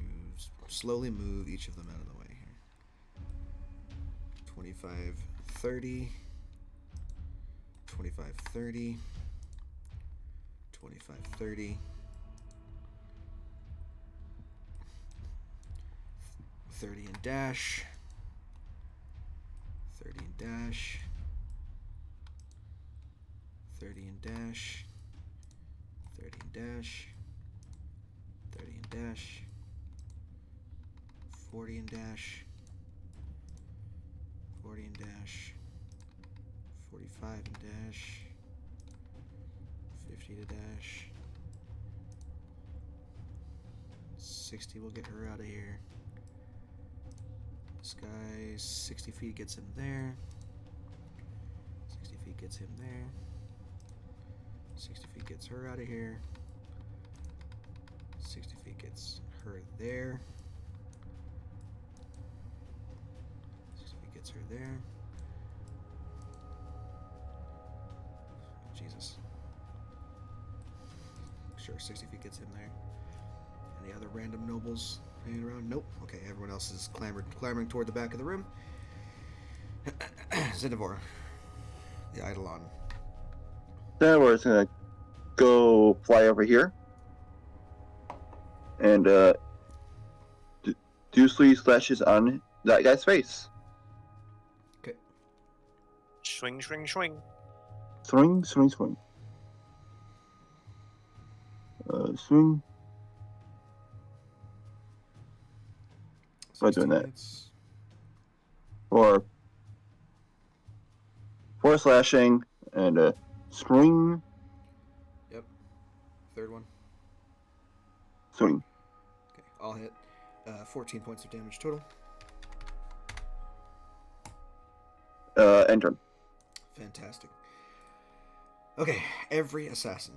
slowly move each of them out of the way here. 25, 30. 25, 30. 25, 30. 30 and dash. 30 and dash. 30 and dash. 30 and dash. 30 and dash. 40 and dash. 40 and dash. 45 and dash. 50 to dash. 60 will get her out of here. This guy, 60 feet gets him there. 60 feet gets him there. 60 feet gets her out of here. 60 feet gets her there. 60 feet gets her there. Jesus. Sure, 60 feet gets him there. Any other random nobles hanging around? Nope. Okay, everyone else is clamoring toward the back of the room. Zinivor, the Eidolon. Then we're just gonna go fly over here and do 3 slashes on that guy's face. Okay. Swing, swing, swing. Swing, swing, swing. Swing. By doing that. Hits. Or 4 slashing and swing, Yep. Third one. swing. Okay, all hit. 14 points of damage total. End turn. Fantastic. Okay, every assassin.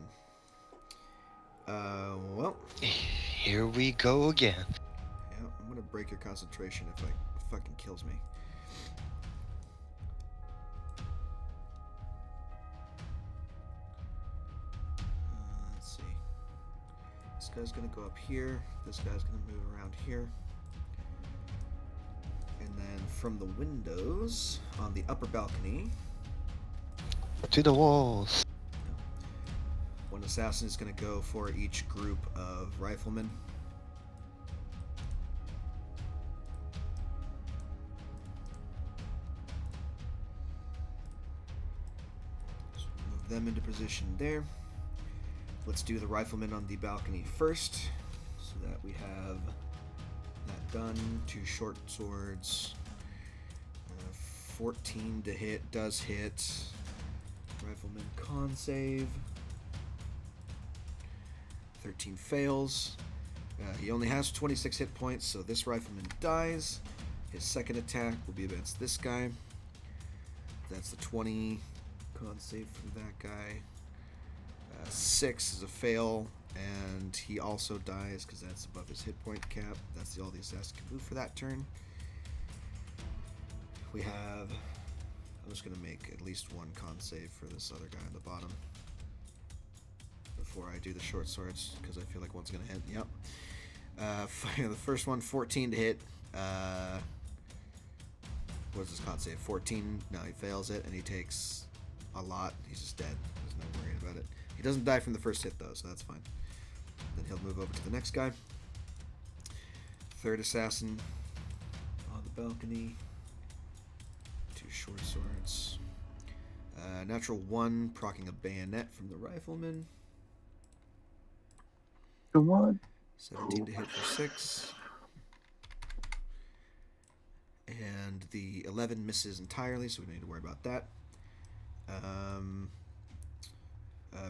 Well, Here we go again. yeah, I'm gonna break your concentration if it fucking kills me. Let's see. This guy's gonna go up here. This guy's gonna move around here. And then from the windows on the upper balcony, To the walls. one assassin is going to go for each group of riflemen. So move them into position there. Let's do the riflemen on the balcony first, so that we have that done. 2 short swords. 14 to hit, does hit. Rifleman con save. 13 fails. He only has 26 hit points, so this rifleman dies. His second attack will be against this guy. That's the 20 con save from that guy. 6 is a fail, and he also dies because that's above his hit point cap. That's all the assassin can move for that turn. We have... I'm just going to make at least 1 con save for this other guy on the bottom before I do the short swords, because I feel like one's going to hit. Yep. The first one, 14 to hit. What's his con save? 14. No, he fails it, and he takes a lot. He's just dead. There's no worry about it. He doesn't die from the first hit, though, so that's fine. Then he'll move over to the next guy. Third assassin on the balcony. 2 short swords. Natural 1, proccing a bayonet from the rifleman. Come on. 17 to hit for 6. And the 11 misses entirely, so we don't need to worry about that.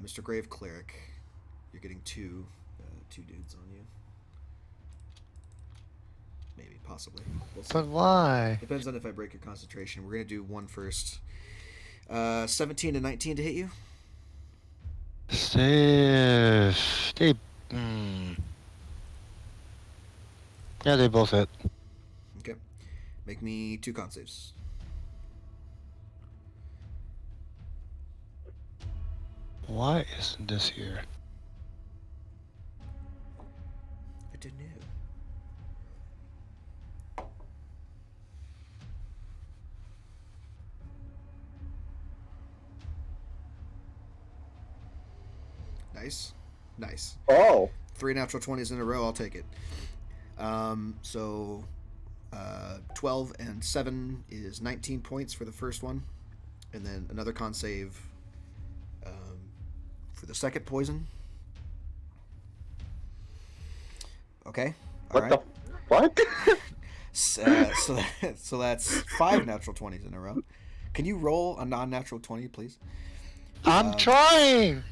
Mr. Grave Cleric, you're getting 2 dudes on you. Maybe, possibly. We'll see. But why? Depends on if I break your concentration. We're going to do 1 first. 17 to 19 to hit you. Safe. They. Yeah, they both hit. Okay. Make me 2 con saves. Why isn't this here? I don't know. Nice. Nice. Oh. 3 natural 20s in a row, I'll take it. So 12 and 7 is 19 points for the first one. And then another con save for the second poison. Okay. All What right. the fuck? So that's 5 natural 20s in a row. Can you roll a non-natural 20, please? I'm trying.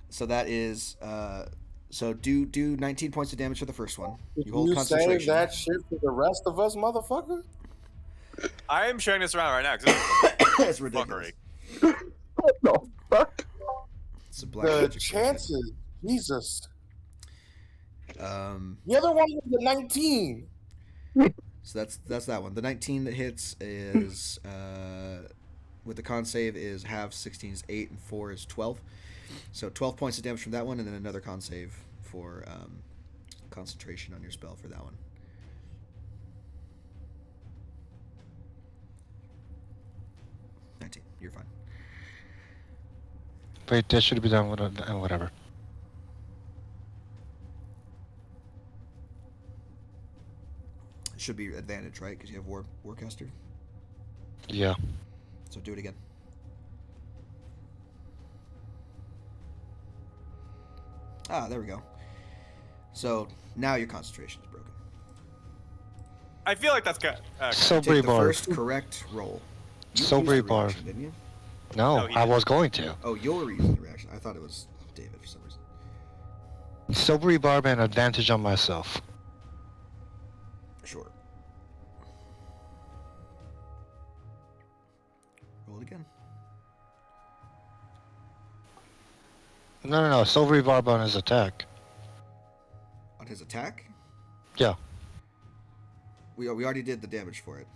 So that is so do 19 points of damage for the first one. You hold You concentration. save that shit for the rest of us, motherfucker? I am sharing this around right now because That's ridiculous. fuckery. What the fuck? It's a black The magic potion. chances, Jesus. The other one was the 19. So that's that one. The 19 that hits is with the con save is half. 16 is 8 and 4 is 12. So 12 points of damage from that one, and then another con save for concentration on your spell for that one. You're fine. Wait, that should be done with whatever. It should be advantage, right? Because you have Warcaster. Yeah. So do it again. Ah, there we go. So now your concentration is broken. I feel like that's good. Sobri Take the bar. first correct roll. You Sobri used the bar. reaction, didn't you? No, No, he I didn't. was going to. Oh, you're using the reaction. I thought it was David for some reason. Sobri barb and advantage on myself. Sure. Roll it again. No. Sobri barb on his attack. On his attack? Yeah. We already did the damage for it.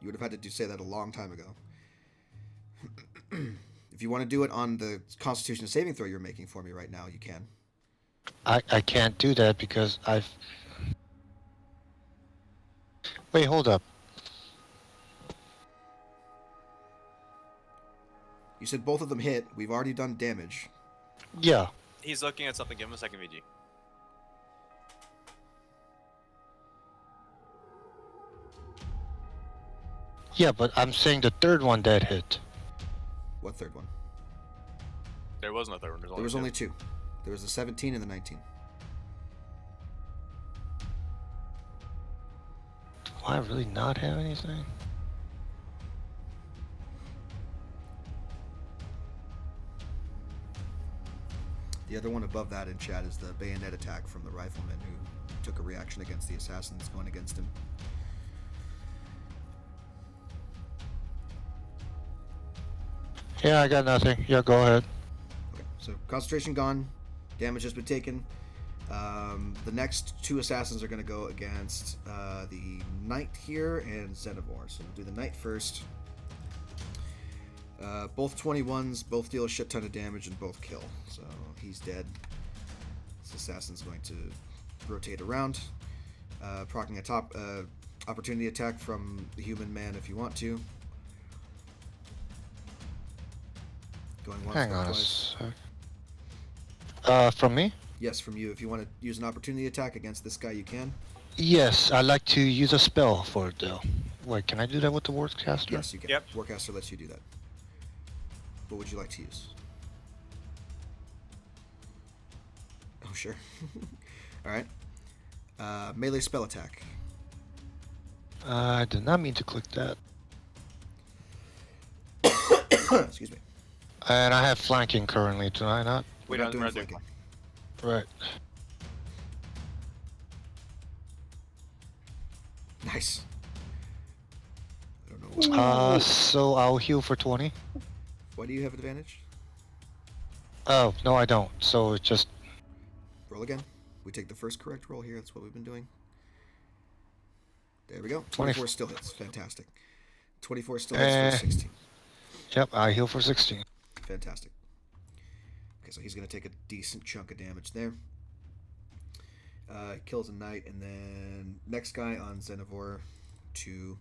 You would have had to say that a long time ago. If you want to do it on the Constitution saving throw you're making for me right now, you can. I can't do that because I've... Wait, hold up. You said both of them hit. We've already done damage. Yeah. He's looking at something. Give him a second, VG. Yeah, but I'm saying the third one that hit. What third one? There was no third one. There was only two. There was the 17 and the 19. Do I really not have anything? The other one above that in chat is the bayonet attack from the rifleman who took a reaction against the assassins going against him. Yeah, I got nothing. Yeah, go ahead. Okay, so concentration gone, damage has been taken. The next two assassins are going to go against the knight here and Xenovor. So we'll do the knight first. Both 21s, both deal a shit ton of damage and both kill. So he's dead. This assassin's going to rotate around, proccing a top opportunity attack from the human man if you want to. Going once, Hang going on a twice. sec. From me? Yes, from you. If you want to use an opportunity attack against this guy, you can. Yes, I'd like to use a spell for it though. Wait, can I do that with the Wardcaster? Yes, you can. Yep. Warcaster lets you do that. What would you like to use? Oh, sure. Alright. Melee spell attack. I did not mean to click that. Excuse me. And I have flanking currently, do I not? We We're not don't doing do flanking. Right. Nice. I don't know. So I'll heal for 20. Why do you have advantage? Oh, no I don't. So it's just... Roll again. We take the first correct roll here. That's what we've been doing. There we go. 20. 24 still hits. Fantastic. 24 still hits for 16. Yep, I heal for 16. Fantastic. Okay, so he's going to take a decent chunk of damage there. Kills a knight, and then next guy on Xenovor to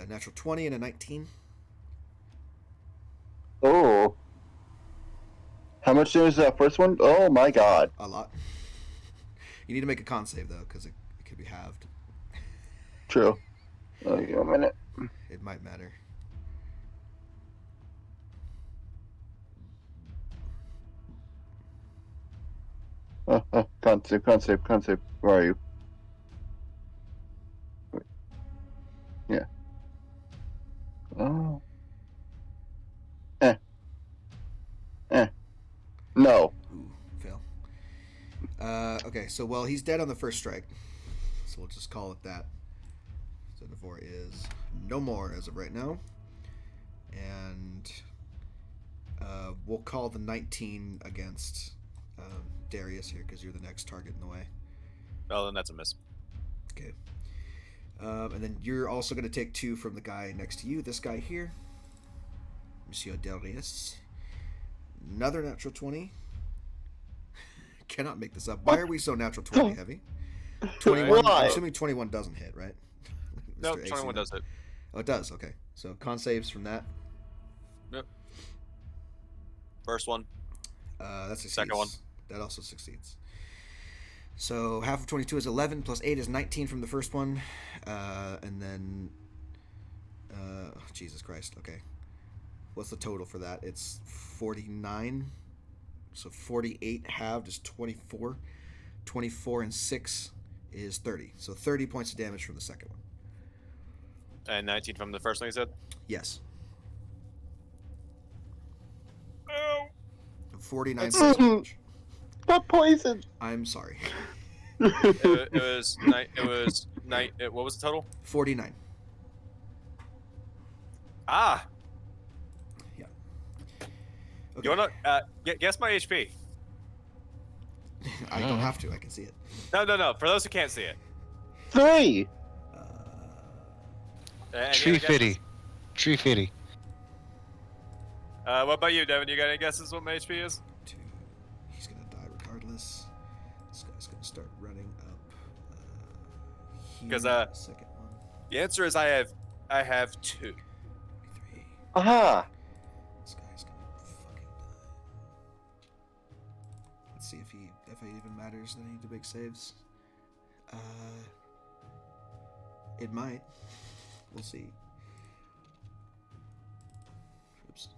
natural 20 and a 19. Oh. How much damage is that first one? Oh my god. A lot. You need to make a con save, though, because it could be halved. True. I'll give you a minute. It might matter. Con save. Where are you? Wait. Yeah. Oh. No. Ooh, fail. Okay, so, well, he's dead on the first strike. So we'll just call it that. Xenovor is no more as of right now. And we'll call the 19 against Darius here because you're the next target in the way. Oh, then that's a miss. Okay. And then you're also going to take 2 from the guy next to you. This guy here, Monsieur Delrius. Another natural 20. Cannot make this up. Why are we so natural 20 heavy? 21. Why? I'm assuming 21 doesn't hit, right? No, Mr. AC 21 does it. Oh, it does. Okay. So con saves from that. Yep. First one. That succeeds. Second one. That also succeeds. So half of 22 is 11, plus 8 is 19 from the first one. And then... Jesus Christ. Okay. What's the total for that? It's 49. So 48 halved is 24. 24 and 6 is 30. So 30 points of damage from the second one. And 19 from the first one you said? Yes. Oh. 49 points of damage. What poison? I'm sorry. It was what was the total? 49. Ah. Yeah. Okay. You wanna guess my HP? I don't have to. I can see it. No. For those who can't see it. 3. Any Tree other guesses? fitty. Tree fitty. What about you, Devin? You got any guesses what my HP is? 2. He's gonna die regardless. This guy's gonna start running up. Here, 'Cause, second one. The answer is I have 2. 3. Aha. This guy's gonna fucking die. Let's see if it even matters that I need to make saves. It might. We'll see. Oops.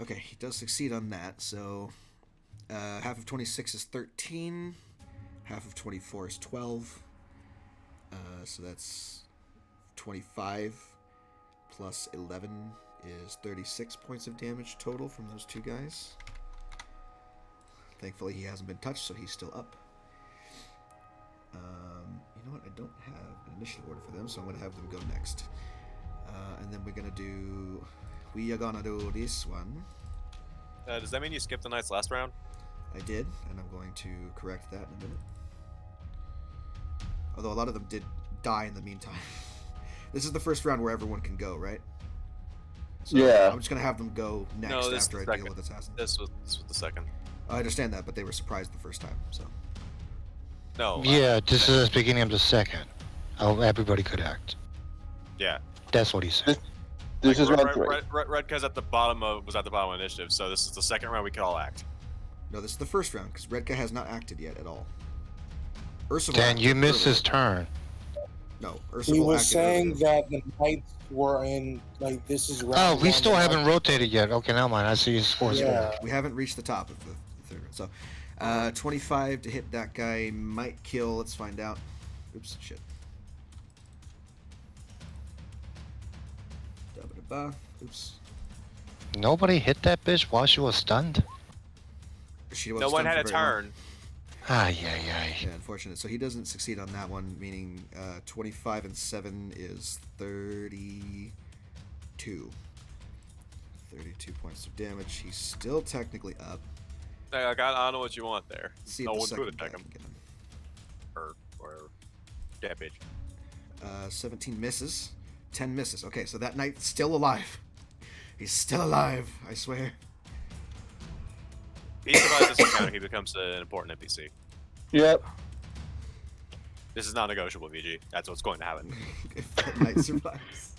Okay, he does succeed on that. So half of 26 is 13. Half of 24 is 12. So that's 25 plus 11 is 36 points of damage total from those two guys. Thankfully, he hasn't been touched, so he's still up. You know what? I don't have an initiative order for them, so I'm going to have them go next. And then we're going to do... We are going to do this one. Does that mean you skipped the night's last round? I did, and I'm going to correct that in a minute. Although a lot of them did die in the meantime. This is the first round where everyone can go, right? So Yeah. I'm just going to have them go next No, this after is I second. deal with assassins. This was the second. I understand that, but they were surprised the first time, so... No. Yeah, this is the beginning of the second. How everybody could act. Yeah. That's what he said. This is Like, round 3. Redca's at the bottom was at the bottom of initiative, so this is the second round we could all act. No, this is the first round, because Redka has not acted yet at all. Ursula Dan, you acted missed earlier. his turn. No, He Ursula was acted saying earlier. that the knights were in, like, this is round Oh, we one, still the haven't knights- rotated yet. Okay, never mind. I see his scores. Yeah. We haven't reached the top of the third round. So, 25 to hit that guy might kill. Let's find out. Oops, shit. Da-ba-da-ba. Oops. Nobody hit that bitch while she was stunned? She No wasn't one stunned had a for very long. turn. Ay. Yeah, unfortunate. So he doesn't succeed on that one, meaning 25 and 7 is 32. 32 points of damage. He's still technically up. I don't know what you want there. Let's see No if the one could second guy attack him. can get him. Or yeah, bitch. 17 misses. 10 misses. Okay, so that knight's still alive. He's still alive, I swear. If he survives this encounter, he becomes an important NPC. Yep. This is not negotiable, VG. That's what's going to happen. If that knight survives.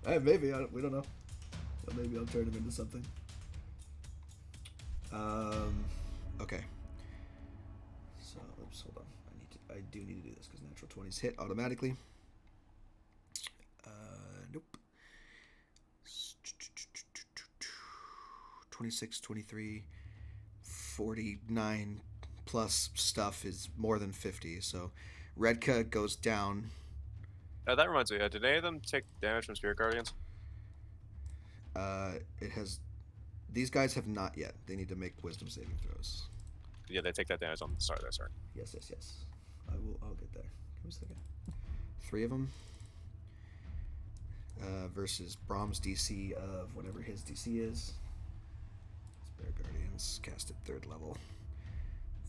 Maybe, we don't know. But maybe I'll turn him into something. Okay. So, oops, hold on. I do need to do this because natural 20s hit automatically. Nope. 26, 23, 49 plus stuff is more than 50. So, Redka goes down. That reminds me. Did any of them take damage from Spirit Guardians? It has. These guys have not yet. They need to make wisdom saving throws. Yeah, they take that damage on the start of their turn. Yes. I'll get there. Give me a second. 3 of them. Versus Brahm's DC of whatever his DC is. Spirit Guardians. weapons cast at 3rd level.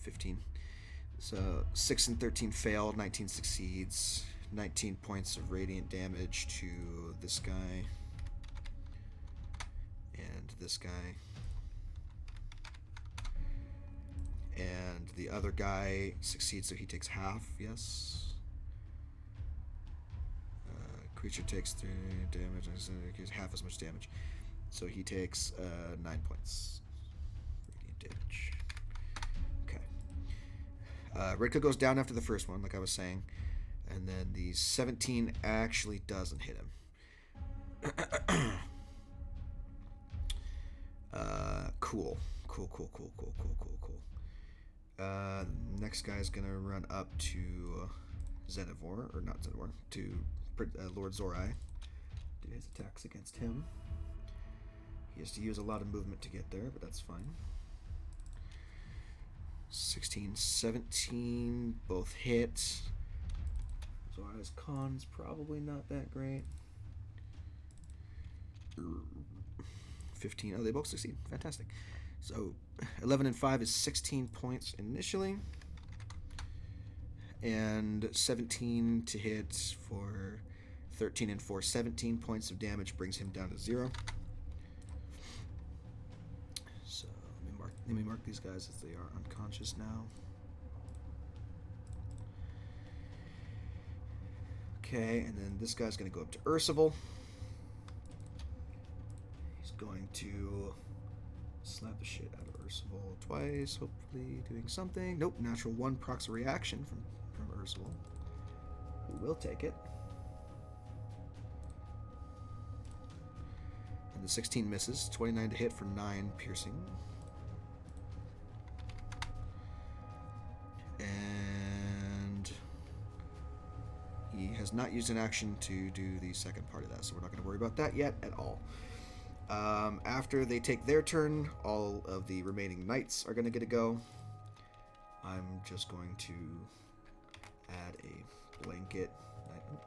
15. So 6 and 13 fail, 19 succeeds. 19 points of radiant damage to this guy. And this guy. And the other guy succeeds, so he takes half, yes. Creature takes 3 damage, half as much damage. So he takes 9 points. Radiant damage. Okay. Redka goes down after the first one, like I was saying. And then the 17 actually doesn't hit him. Cool. Next guy's gonna run up to Zenivor, or not Zenivor, to Lord Zorai. Do his attacks against him. He has to use a lot of movement to get there, but that's fine. 16, 17, both hit. Zorai's con's probably not that great. 15. Oh, they both succeed. Fantastic. So 11 and 5 is 16 points initially. And 17 to hit for 13 and 4. 17 points of damage brings him down to 0. So let me mark these guys as they are unconscious now. Okay, and then this guy's going to go up to Ursival. He's going to slap the shit out of Ursival twice, hopefully doing something. Nope, natural 1 procs a reaction from Ursival, who will take it. And the 16 misses, 29 to hit for 9 piercing. And he has not used an action to do the second part of that, so we're not going to worry about that yet at all. After they take their turn, all of the remaining knights are going to get a go. I'm just going to add a blanket.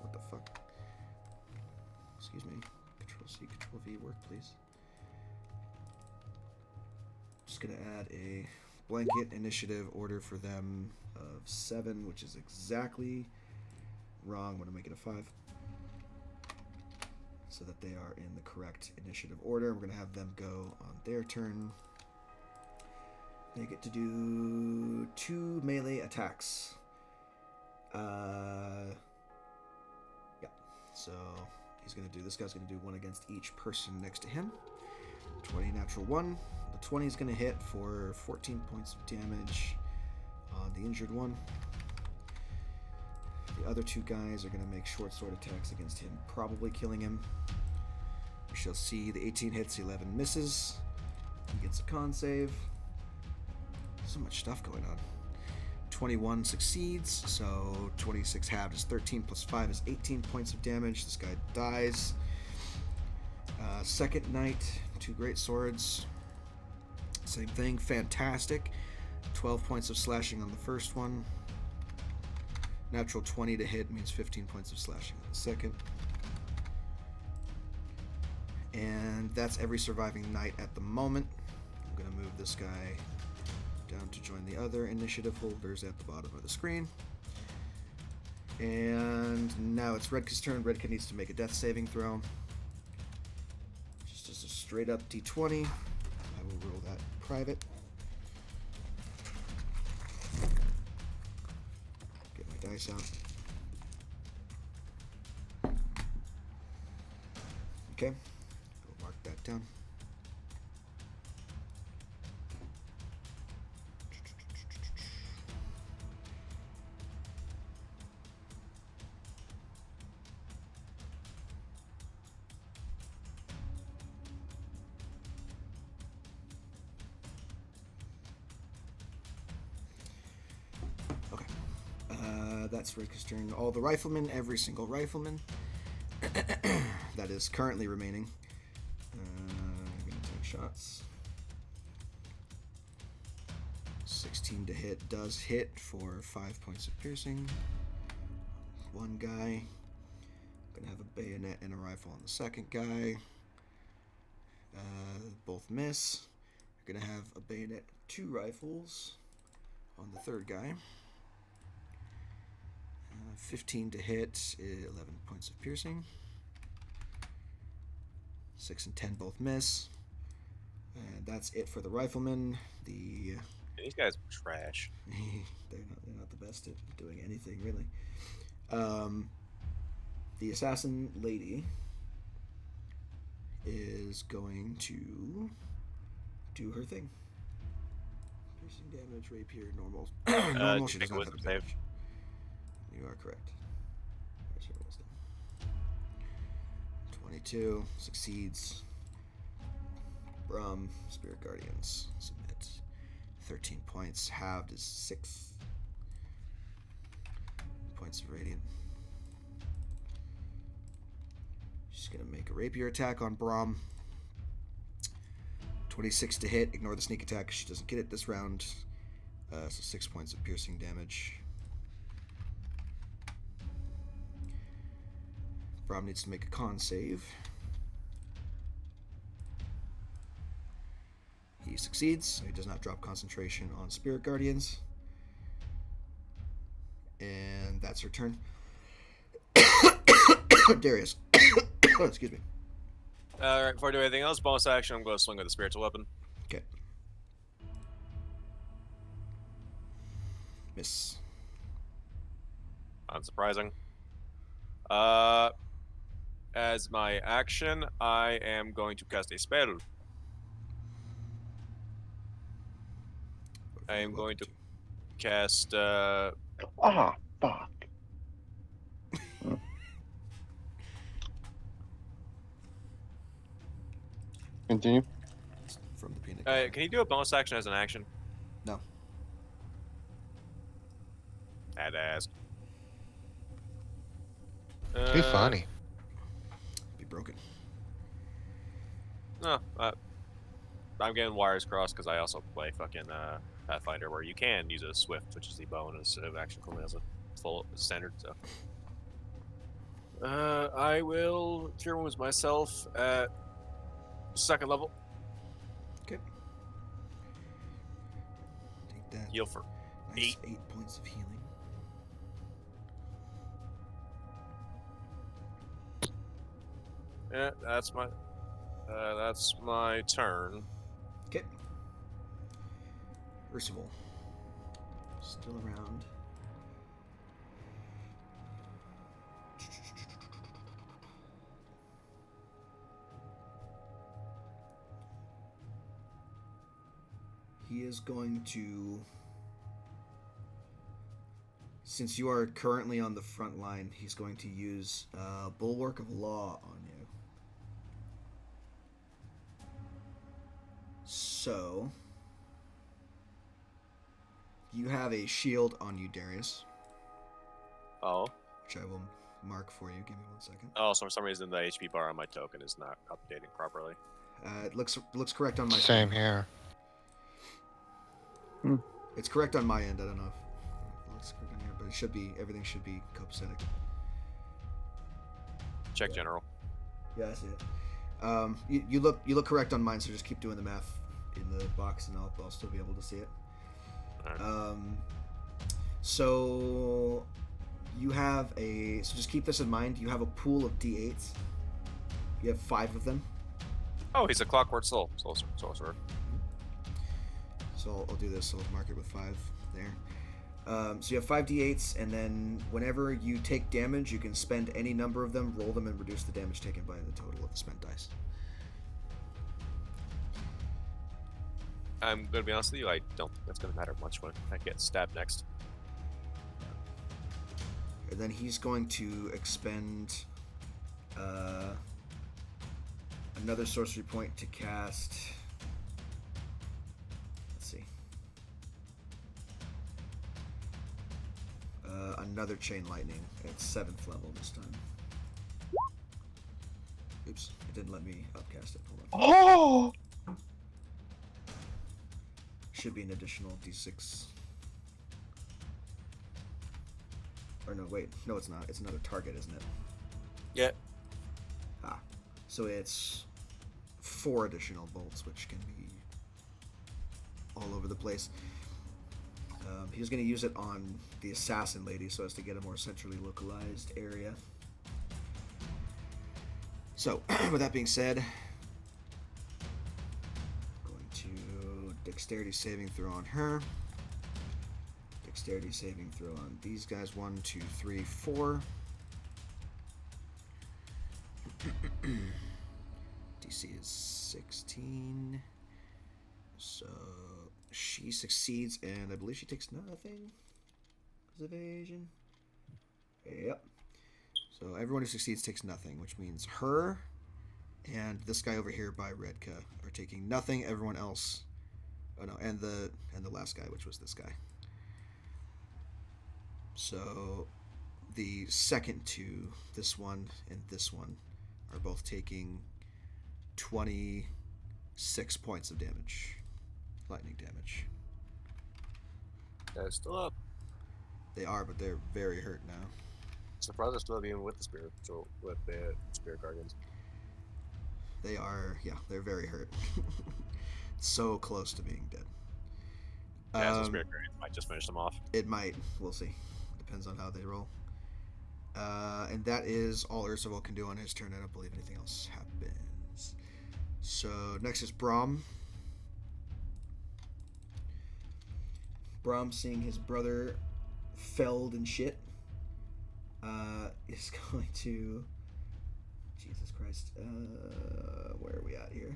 What the fuck? Excuse me. Control-C, Control-V, work, please. Just going to add a blanket initiative order for them of 7, which is exactly wrong. I'm going to make it a 5. So that they are in the correct initiative order. We're going to have them go on their turn. They get to do 2 melee attacks. Yeah. So this guy's going to do 1 against each person next to him. 20 natural 1. The 20 is going to hit for 14 points of damage on the injured one. The other 2 guys are going to make short sword attacks against him, probably killing him. We shall see. The 18 hits, 11 misses. He gets a con save. So much stuff going on. 21 succeeds, so 26 halved is 13 plus 5 is 18 points of damage. This guy dies. Second knight, 2 great swords. Same thing, fantastic. 12 points of slashing on the first one. Natural 20 to hit means 15 points of slashing on the second. And that's every surviving knight at the moment. I'm going to move this guy down to join the other initiative holders at the bottom of the screen. And now it's Redka's turn. Redka needs to make a death saving throw. Just a straight up d20. I will roll that private. Get my dice out. Okay, I'll mark that down. That's Redka's turn. All the riflemen, every single rifleman that is currently remaining. I'm going to take shots. 16 to hit does hit for 5 points of piercing. One guy. I'm going to have a bayonet and a rifle on the second guy. Both miss. You're gonna have a bayonet, 2 rifles on the third guy. 15 to hit, 11 points of piercing. 6 and 10 both miss. And that's it for the rifleman. The These guys are trash. they're not the best at doing anything really. The assassin lady is going to do her thing. Piercing damage, rapier, normal. Normal. She make does a not have wisdom save. advantage. You are correct. Where's her wisdom? 22 succeeds. Brum, Spirit Guardians submit. 13 points. Halved is 6 points of radiant. She's gonna make a rapier attack on Brom. 26 to hit. Ignore the sneak attack. She doesn't get it this round. So 6 points of piercing damage. Brom needs to make a con save. He succeeds, so he does not drop concentration on Spirit Guardians. And that's her turn. Darius. Excuse me. Alright, before I do anything else, bonus action, I'm going to swing with a spiritual weapon. Okay. Miss. Unsurprising. As my action, I am going to cast a spell. I am going to cast, Fuck. Continue. From the peanut gallery. can you do a bonus action as an action? No. Had to ask. Be funny. Be broken. No, I'm getting wires crossed because I also play fucking Pathfinder, where you can use a Swift, which is the bonus of action equivalent as a full standard. So, I will cure wounds myself at 2nd level. Okay. Take that. Heal for Nice 8. 8 points of healing. Yeah, that's my turn. Okay. Percival. Still around. He is going to, since you are currently on the front line, he's going to use Bulwark of Law on you. So, you have a shield on you, Darius, Oh. which I will mark for you. Give me 1 second. Oh, so for some reason the HP bar on my token is not updating properly. It looks correct on my Same screen. here. It's correct on my end. I don't know if it looks correct on here, but it should be. Everything should be copacetic. Check general. Yeah, I see it. You look correct on mine, so just keep doing the math in the box, and I'll still be able to see it. Alright. So you have so just keep this in mind. You have a pool of D8s. You have 5 of them. Oh, he's a clockwork sorcerer. So I'll do this. I'll mark it with 5 there. So you have 5 D8s, and then whenever you take damage, you can spend any number of them, roll them, and reduce the damage taken by the total of the spent dice. I'm gonna be honest with you, I don't think that's gonna matter much when I get stabbed next. And then he's going to expend another sorcery point to cast. Let's see. Another chain lightning at 7th level this time. Oops, it didn't let me upcast it. Hold on. Oh! Should be an additional d6. Or no, wait. No, it's not. It's another target, isn't it? Yeah. So it's 4 additional bolts, which can be all over the place. He was going to use it on the assassin lady so as to get a more centrally localized area. So, with that being said, going to dexterity saving throw on her. Dexterity saving throw on these guys. 1, 2, 3, 4. DC is 16. So she succeeds, and I believe she takes nothing. Is evasion? Yep. So everyone who succeeds takes nothing, which means her and this guy over here by Redka are taking nothing. Everyone else, oh no, and the last guy, which was this guy. So the second two, this one and this one, are both taking 26 points of damage. Lightning damage. They're still up. They are, but they're very hurt now. Surprised they're still up even with the spirit guardians. They are, yeah, they're very hurt. So close to being dead. Yeah, so spirit guardians might just finish them off. It might. We'll see. Depends on how they roll. And that is all Ursula can do on his turn. I don't believe anything else happens. So next is Brahm. Brahm, seeing his brother felled and shit, is going to... Jesus Christ. Where are we at here?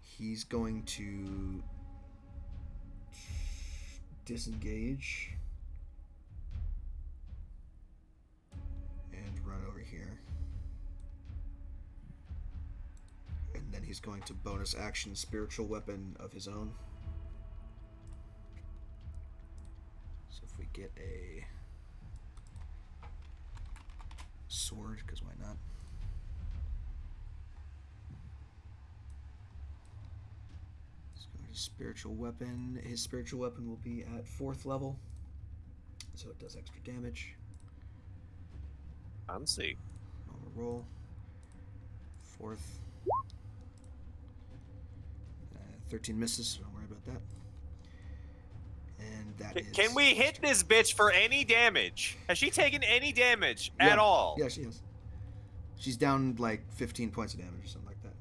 He's going to disengage and run over here. And then he's going to bonus action spiritual weapon of his own. So if we get a sword, because why not? Let's go to spiritual weapon. His spiritual weapon will be at 4th level, so it does extra damage. Fancy. Normal roll. 4th. 13 misses, so don't worry about that. And that is... Can we hit this bitch for any damage? Has she taken any damage at all? Yeah, she has. She's down like 15 points of damage or something like that.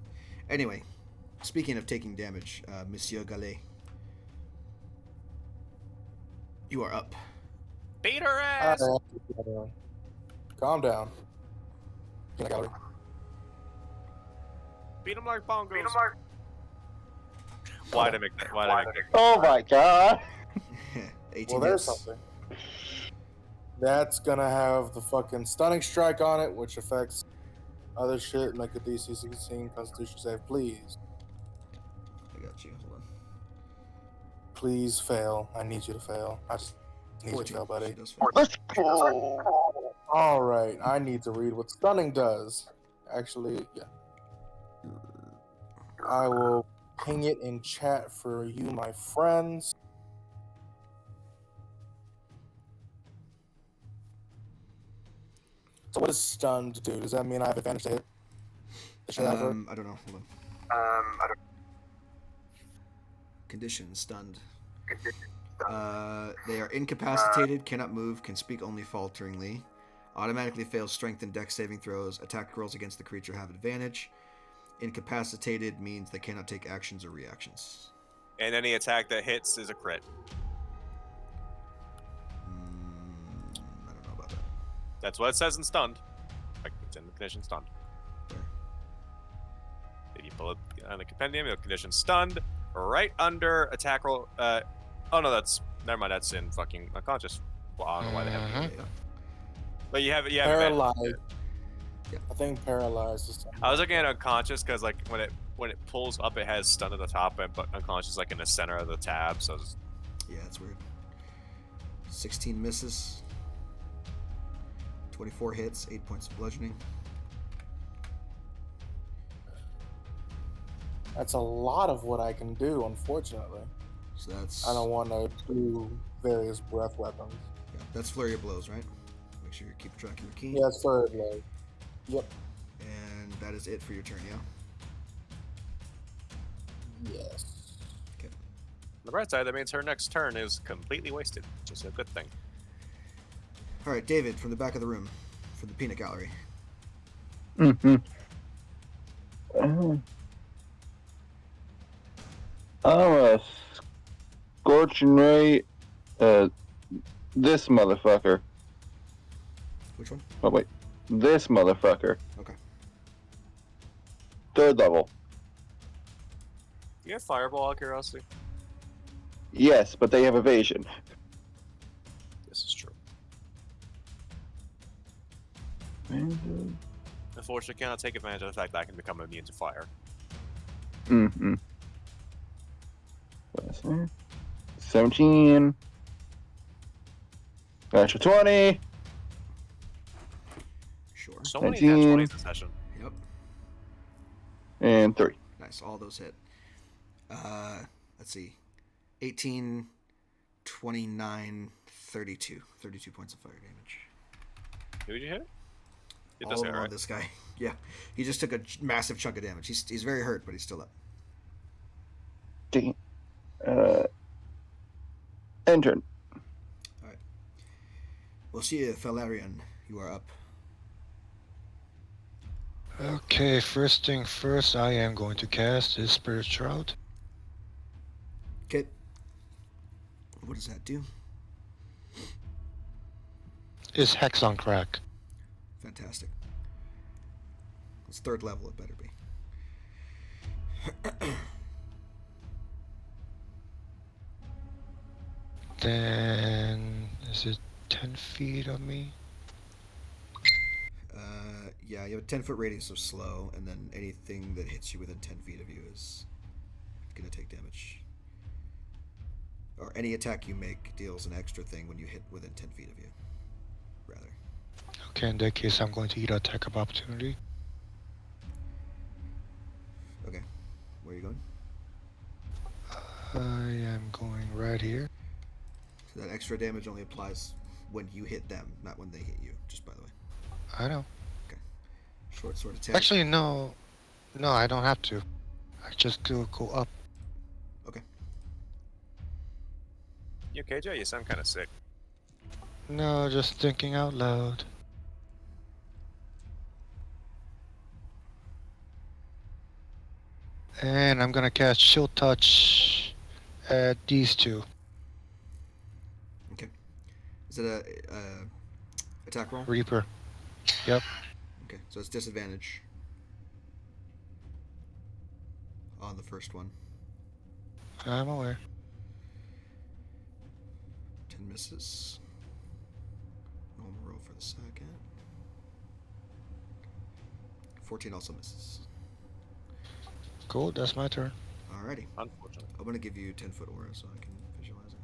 Anyway, speaking of taking damage, Monsieur Gallet, you are up. Beat her ass! Calm down. Beat him like bongos. Why'd I make that? Oh my god! 18 Well, there's hits. something. That's gonna have the fucking stunning strike on it, which affects other shit like a DC 16 Constitution save. Please, I got you. Hold on. please fail. I need you to fail. I just need you to fail, buddy. She does fail. Let's go! All right, I need to read what stunning does. Actually, yeah. I will ping it in chat for you, my friends. So what does stunned do? Does that mean I have advantage to hit the shit out of her? I don't know. Hold on. I don't. Condition stunned. They are incapacitated, cannot move, can speak only falteringly, automatically fails strength and dex saving throws, attack rolls against the creature have advantage. Incapacitated means they cannot take actions or reactions. And any attack that hits is a crit. I don't know about that. That's what it says in stunned. Like, it's in the condition stunned. There. If you pull it on the compendium, you'll condition stunned right under attack roll. Oh no, never mind. That's in fucking unconscious. Well, I don't know why they have it. Yeah. But you have Paralyzed. Yeah. I think paralyzed is something. I was looking at unconscious because like when it pulls up, it has stun at the top, but unconscious like in the center of the tab. So it's, Yeah, that's weird. 16 misses. 24 hits, 8 points of bludgeoning. That's a lot of what I can do, unfortunately. So that's... I don't want to do various breath weapons. Yeah, that's flurry of blows, right? Make sure you keep track of your key. Yeah, it's for like, yep. And And that is it for your turn, yeah? Yes. Okay. On the bright side, that means her next turn is completely wasted, which is a good thing. All right, David, from the back of the room, from the peanut gallery. Mm-hmm. I'm a scorching ray. This motherfucker. Which one? Oh wait, this motherfucker. Okay. 3rd level. You have Fireball, out of curiosity? Yes, but they have evasion. This is true. Unfortunately, cannot take advantage of the fact that I can become immune to fire. Mm-hmm. 17. Natural 20. Sure. So many 19. nat 20s this session. Yep. And 3. Nice. All those hit. Let's see. 18, 29, 32. 32 points of fire damage. Who did you hit? It All does of hit, them on right? this guy. Yeah. He just took a massive chunk of damage. He's very hurt, but he's still up. Damn. Enter. We'll see you, Felarian. You are up. Okay, first thing first, I am going to cast his Spirit Shroud. Okay. What does that do? Is Hex on crack. Fantastic. It's 3rd level, it better be. Then, is it 10 feet of me? Yeah, you have a 10-foot radius of slow, and then anything that hits you within 10 feet of you is going to take damage. Or any attack you make deals an extra thing when you hit within 10 feet of you. Rather. Okay, in that case, I'm going to eat an attack of opportunity. Okay. Where are you going? I am going right here. So that extra damage only applies when you hit them, not when they hit you, just by the way. I know. Short sword attack. Actually, no. No, I don't have to. I just go up. Okay. You okay, Jay? You sound kind of sick. No, just thinking out loud. And I'm gonna cast Shield Touch at these two. Okay. Is it a attack roll? Reaper. Yep. Okay, so it's disadvantage on the first one. I'm aware. 10 misses. Normal roll for the second. 14 also misses. Cool, that's my turn. Alrighty. Unfortunately. I'm going to give you 10-foot aura so I can visualize it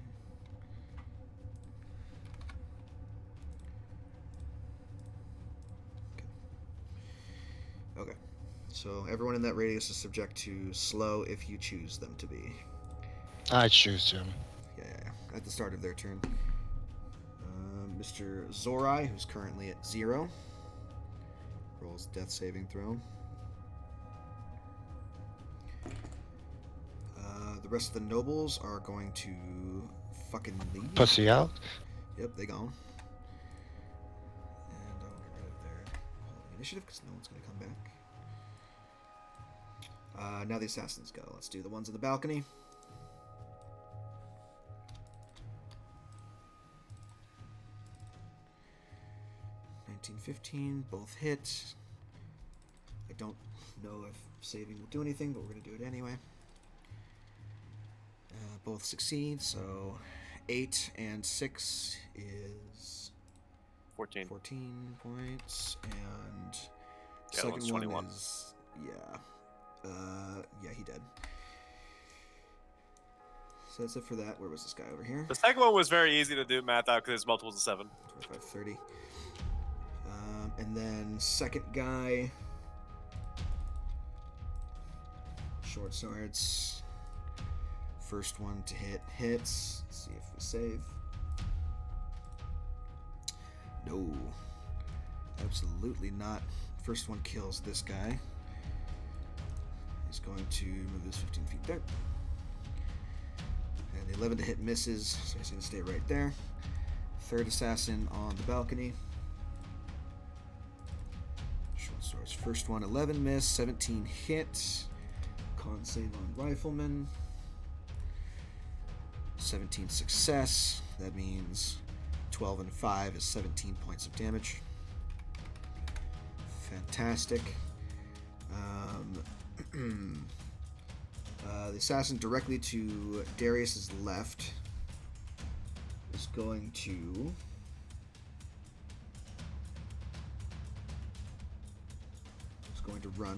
here. Okay. So everyone in that radius is subject to slow if you choose them to be. I choose him. Yeah. At the start of their turn. Mr. Zorai, who's currently at 0, rolls death saving throw. The rest of the nobles are going to fucking leave. Pussy out. Yep, they gone. And I will get rid of their holding initiative because no one's going to come back. Now the assassins go. Let's do the ones in the balcony. $19-15, both hit. I don't know if saving will do anything, but we're going to do it anyway. Both succeed, so 8 and 6 is 14. 14 points, and Yeah, that second one's one 21. is he dead. So that's it for that. Where was this guy over here? The second one was very easy to do math out because it's multiples of 7. 25, 30. And then second guy, short swords. First one to hit hits. Let's see if we save. No. Absolutely not first one kills this guy. He's going to move this 15 feet there. And the 11 to hit misses, so he's going to stay right there. Third assassin on the balcony. Short swords. First one, 11 miss, 17 hit. Con save on rifleman. 17 success. That means 12 and 5 is 17 points of damage. Fantastic. The assassin directly to Darius's left is going to run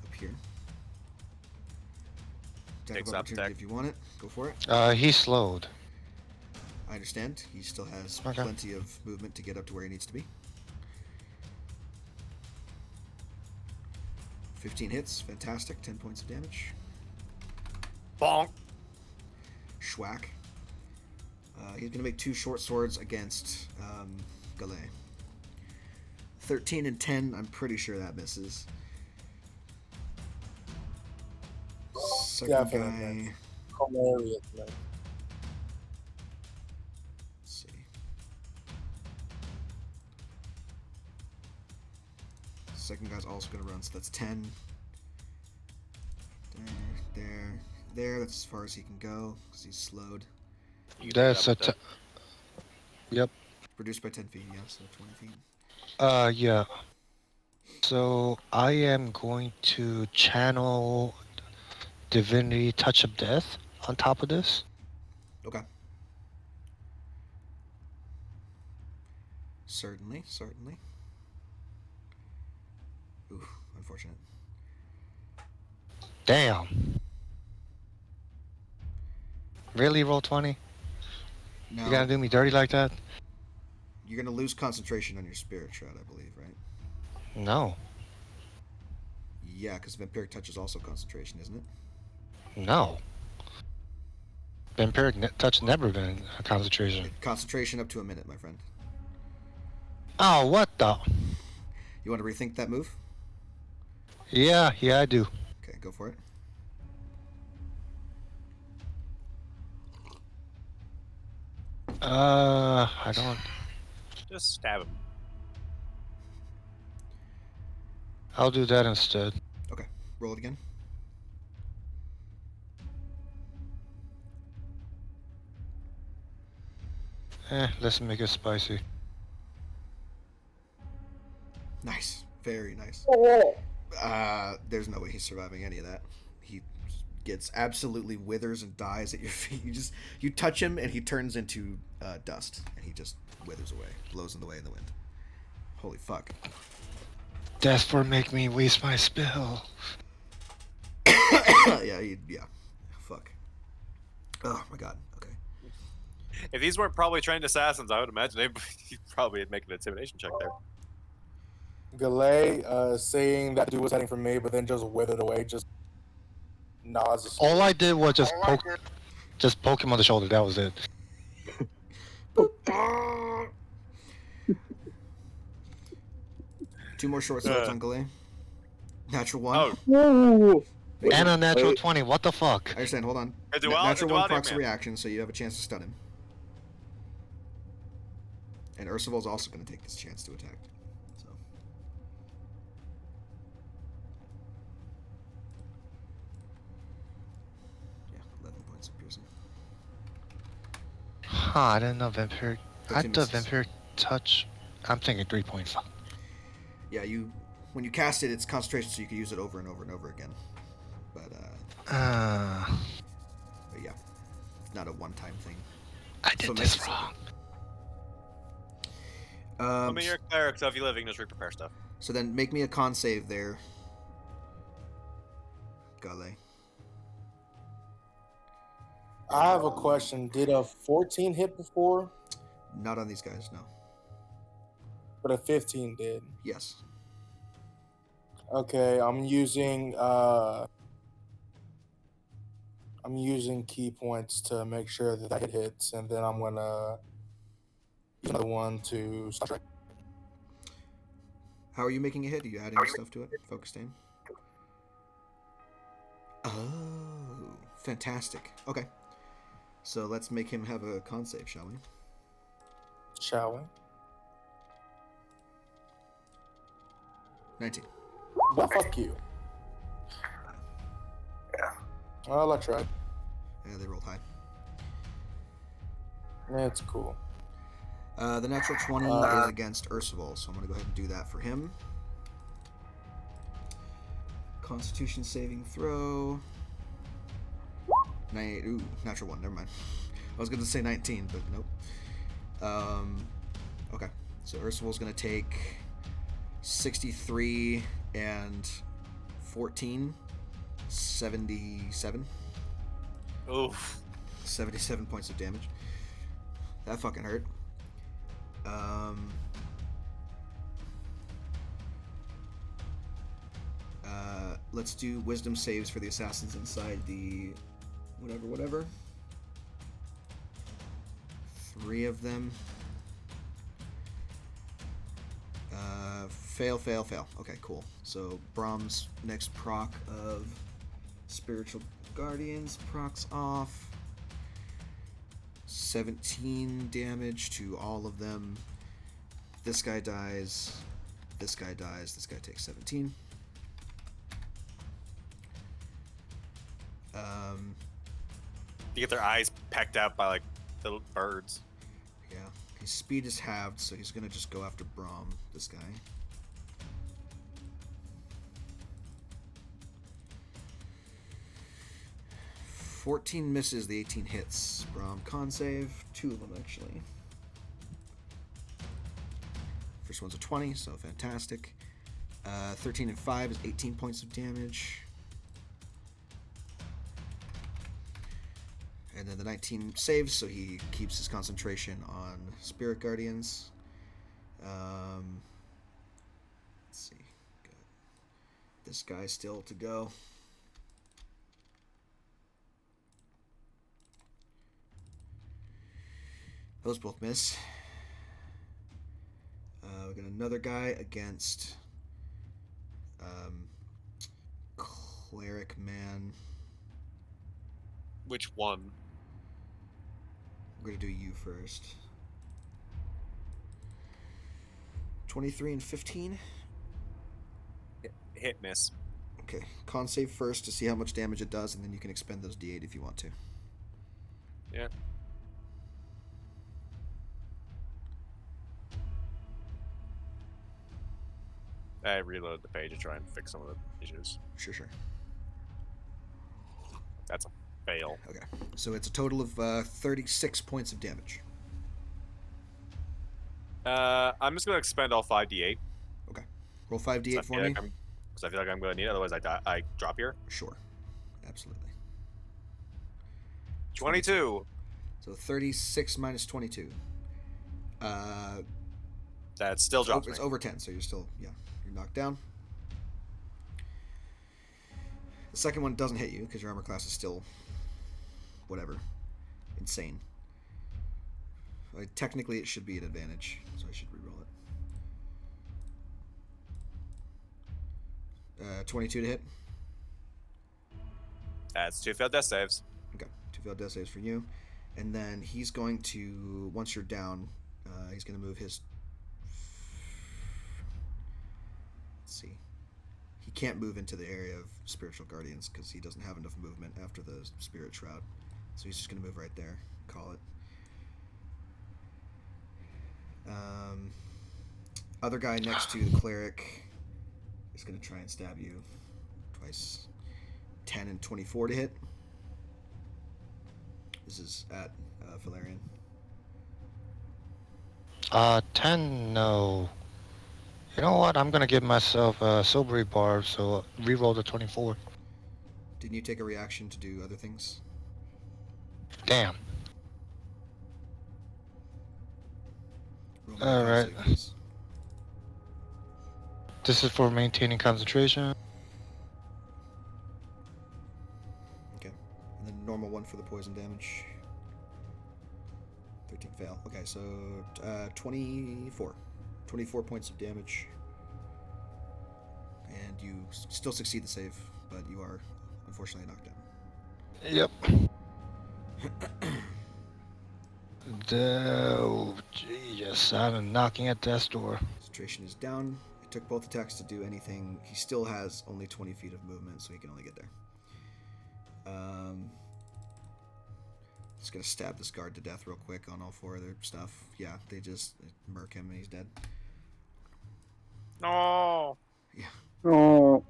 up here. Attack Takes of up opportunity attack. if you want it. Go for it. He's slowed. I understand. He still has Okay. plenty of movement to get up to where he needs to be. 15 hits. Fantastic. 10 points of damage. Bonk. Schwack. He's going to make 2 short swords against Gallet. 13 and 10. I'm pretty sure that misses. Second Definitely. guy. Hilarious. Man. Let's see. Second guy's also going to run, so that's 10. There. That's as far as he can go, because he's slowed. You can That's double a. attack. Yep. Reduced by 10 feet, yeah, so 20 feet. Yeah. So I am going to channel Divinity Touch of Death on top of this. Okay. Certainly. Ooh, unfortunate. Damn. Really, roll 20? Now, You gotta do me dirty like that? you're going to lose concentration on your spirit shroud, I believe, right? No. Yeah, because vampiric touch is also concentration, isn't it? No. Vampiric touch never been a concentration. Concentration up to a minute, my friend. Oh, what the? You want to rethink that move? Yeah, I do. Okay, go for it. I don't. Just stab him. I'll do that instead. Okay, roll it again. Let's make it spicy. Nice. Very nice. There's no way he's surviving any of that. He gets absolutely withers and dies at your feet. You touch him and he turns into dust and he just withers away, blows in the way in the wind. Holy fuck. Death for make me waste my spell. yeah. Fuck. Oh my god. Okay. If these weren't probably trained assassins, I would imagine he'd probably make an intimidation check there. Gallet saying that dude was heading for me, but then just withered away. Just nods. All I did was just poke him on the shoulder. That was it. 2 more short swords on Gallet. Natural 1. Oh, Whoa. And a natural Wait. 20. What the fuck? I understand, hold on. A duality- Natural 1 duality procs a man. reaction, so you have a chance to stun him. And Ursula's also going to take this chance to attack. So. Yeah, 11 points of piercing. Huh, I didn't know vampiric. I 13 thought misses. vampiric touch. I'm thinking 3.5. Yeah, when you cast it, it's concentration, so you can use it over and over and over again. But yeah, it's not a one-time thing. I did So this misses. wrong. I mean, you're a cleric, so if you live, you can just re-prepare stuff. So then make me a con save there. Gallet. I have a question. Did a 14 hit before? Not on these guys, no. But a 15 did. Yes. Okay, I'm using key points to make sure that it hits, and then I'm gonna use another one to start. How are you making a hit? Are you adding stuff to it? Focused aim? Oh, fantastic. Okay. So let's make him have a con save, shall we? Shall we? 19. Well, fuck you. Well, I tried. Yeah, they rolled high. It's cool. The natural 20 is against Ursula, so I'm going to go ahead and do that for him. Constitution saving throw. Ooh, natural 1, never mind. I was going to say 19, but nope. Okay, so Ursula's going to take 63 and 14. 77. Oof. 77 points of damage. That fucking hurt. Let's do wisdom saves for the assassins inside the whatever. 3 of them. Fail. Okay, cool. So Brahm's next proc of Spiritual Guardians procs off. 17 damage to all of them. This guy dies. This guy dies. This guy takes 17. You get their eyes pecked out by like little birds. Yeah. His speed is halved, so he's gonna just go after Brahm, this guy. $14 misses, the 18 hits. Brahm con save, 2 of them actually. First one's a 20, so fantastic. 13 and 5 is 18 points of damage. And then the 19 saves, so he keeps his concentration on Spirit Guardians. Let's see. Got this guy still to go. Those both miss. We got another guy against Cleric Man. Which one? We're going to do you first. 23 and 15. Hit miss. Okay. Con save first to see how much damage it does, and then you can expend those D8 if you want to. Yeah. I reload the page to try and fix some of the issues. Sure. That's a fail. Okay. So it's a total of 36 points of damage. I'm just gonna expend all 5d8. Okay. Roll 5d8 for me. Because I feel like I'm gonna need it. Otherwise, I drop here. Sure. Absolutely. 22. So 36 minus 22. That still drops me. It's over 10, so you're still, you're knocked down. The second one doesn't hit you because your armor class is still whatever. Insane. Technically, it should be an advantage, so I should reroll it. 22 to hit. That's 2 failed death saves. Okay, 2 failed death saves for you. And then he's going to, once you're down, he's going to move his... Let's see. He can't move into the area of Spiritual Guardians because he doesn't have enough movement after the Spirit Shroud. So he's just going to move right there. Call it. Other guy next to the Cleric is going to try and stab you twice. 10 and 24 to hit. This is at Valerian. 10, no. You know what? I'm gonna give myself a Silvery Barb, so reroll the 24. Didn't you take a reaction to do other things? Damn. Roll my All con right. save, please. This is for maintaining concentration. Okay. And then normal one for the poison damage. 13 fail. Okay, so 24. 24 points of damage. and you still succeed the save, but you are unfortunately knocked down. Yep. Oh, Jesus. I'm knocking at death's door. Concentration is down. It took both attacks to do anything. He still has only 20 feet of movement, so he can only get there. Just gonna stab this guard to death real quick on all 4 of their stuff. Yeah, they just murk him and he's dead. No. Yeah. Oh.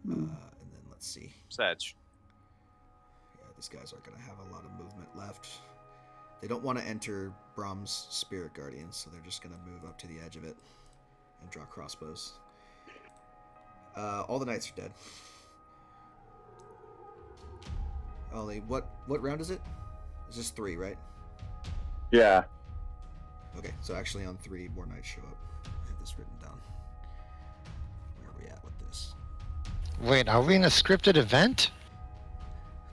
And then let's see. Sedge. Yeah, these guys aren't gonna have a lot of movement left. They don't want to enter Brahm's Spirit Guardians, so they're just gonna move up to the edge of it and draw crossbows. All the knights are dead. Ollie, what round is it? It's just 3, right? Yeah. Okay, so actually on 3, more knights show up. I have this written down. Where are we at with this? Wait, are we in a scripted event?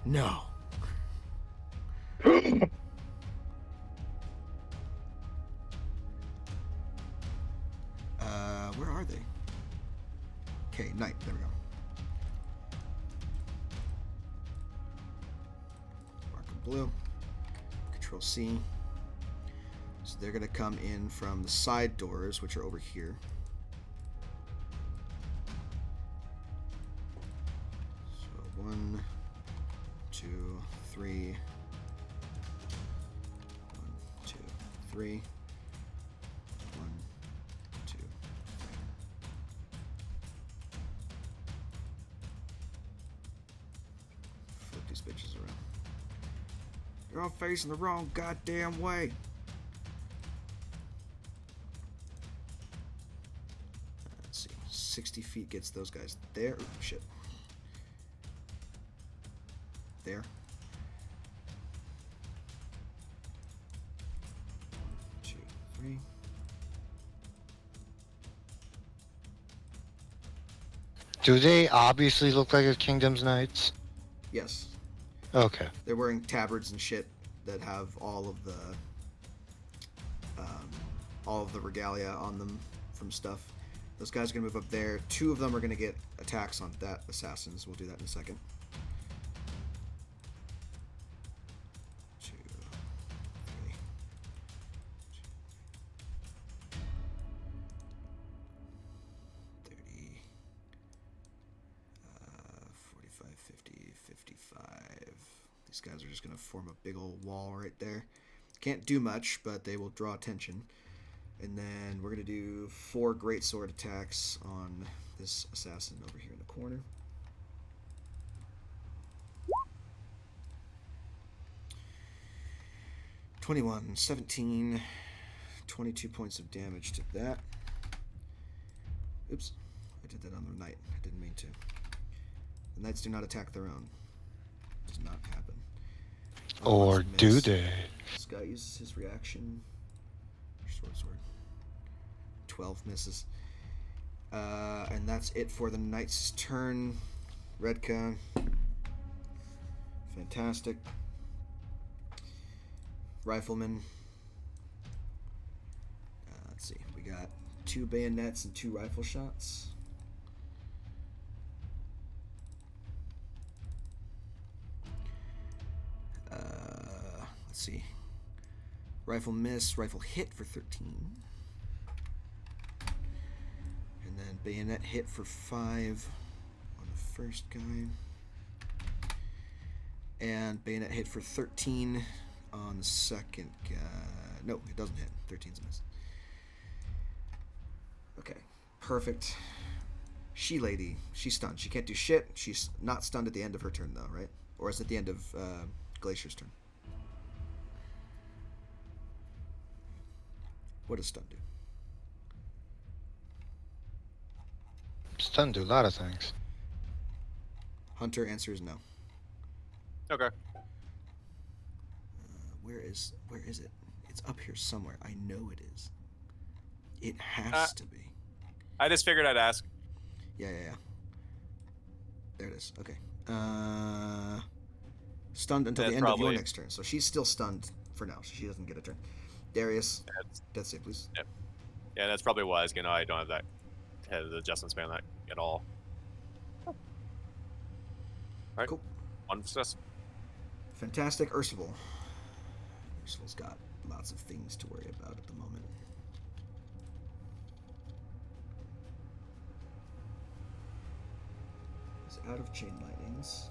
No. Where are they? Okay, knight. There we go. Mark them blue. Control C. So they're going to come in from the side doors, which are over here. So 1, 2, 3. 1, 2, 3. 1, 2. Flip these bitches around. You're all facing the wrong goddamn way. Let's see. 60 feet gets those guys there. Ooh, shit. There. 2, 3. Do they obviously look like a Kingdom's Knights? Yes. Okay. They're wearing tabards and shit that have all of the regalia on them from stuff. Those guys are gonna move up there. 2 of them are gonna get attacks on that assassins. We'll do that in a second. 2, 3. 30, 45, 50, 55. These guys are just going to form a big old wall right there. Can't do much, but they will draw attention. And then we're going to do 4 greatsword attacks on this assassin over here in the corner. (21, 17, 22 points of damage to that. Oops, I did that on the knight. I didn't mean to. The knights do not attack their own. Does not happen. Or do they? This guy uses his reaction. Sword. 12 misses. And that's it for the knight's turn. Redka. Fantastic. Rifleman. Let's see. We got 2 bayonets and 2 rifle shots. Let's see. Rifle miss, rifle hit for 13. And then bayonet hit for 5 on the first guy. And bayonet hit for 13 on the second guy. No, it doesn't hit. 13's a miss. Okay, perfect. She lady, she's stunned. She can't do shit. She's not stunned at the end of her turn though, right? Or is it the end of Glacier's turn? What does stun do? Stun do a lot of things. Hunter answers no. Okay. Where is it? It's up here somewhere. I know it is. It has to be. I just figured I'd ask. Yeah. There it is. Okay. Stunned until That's the end of your probably- next turn. So she's still stunned for now. So she doesn't get a turn. Darius, That's, death save, please. yeah, that's probably why I was gonna. I don't have that head adjustment span that at all. Alright. Cool. One success. Fantastic. Ursula. Ursula's got lots of things to worry about at the moment. He's out of chain lightnings.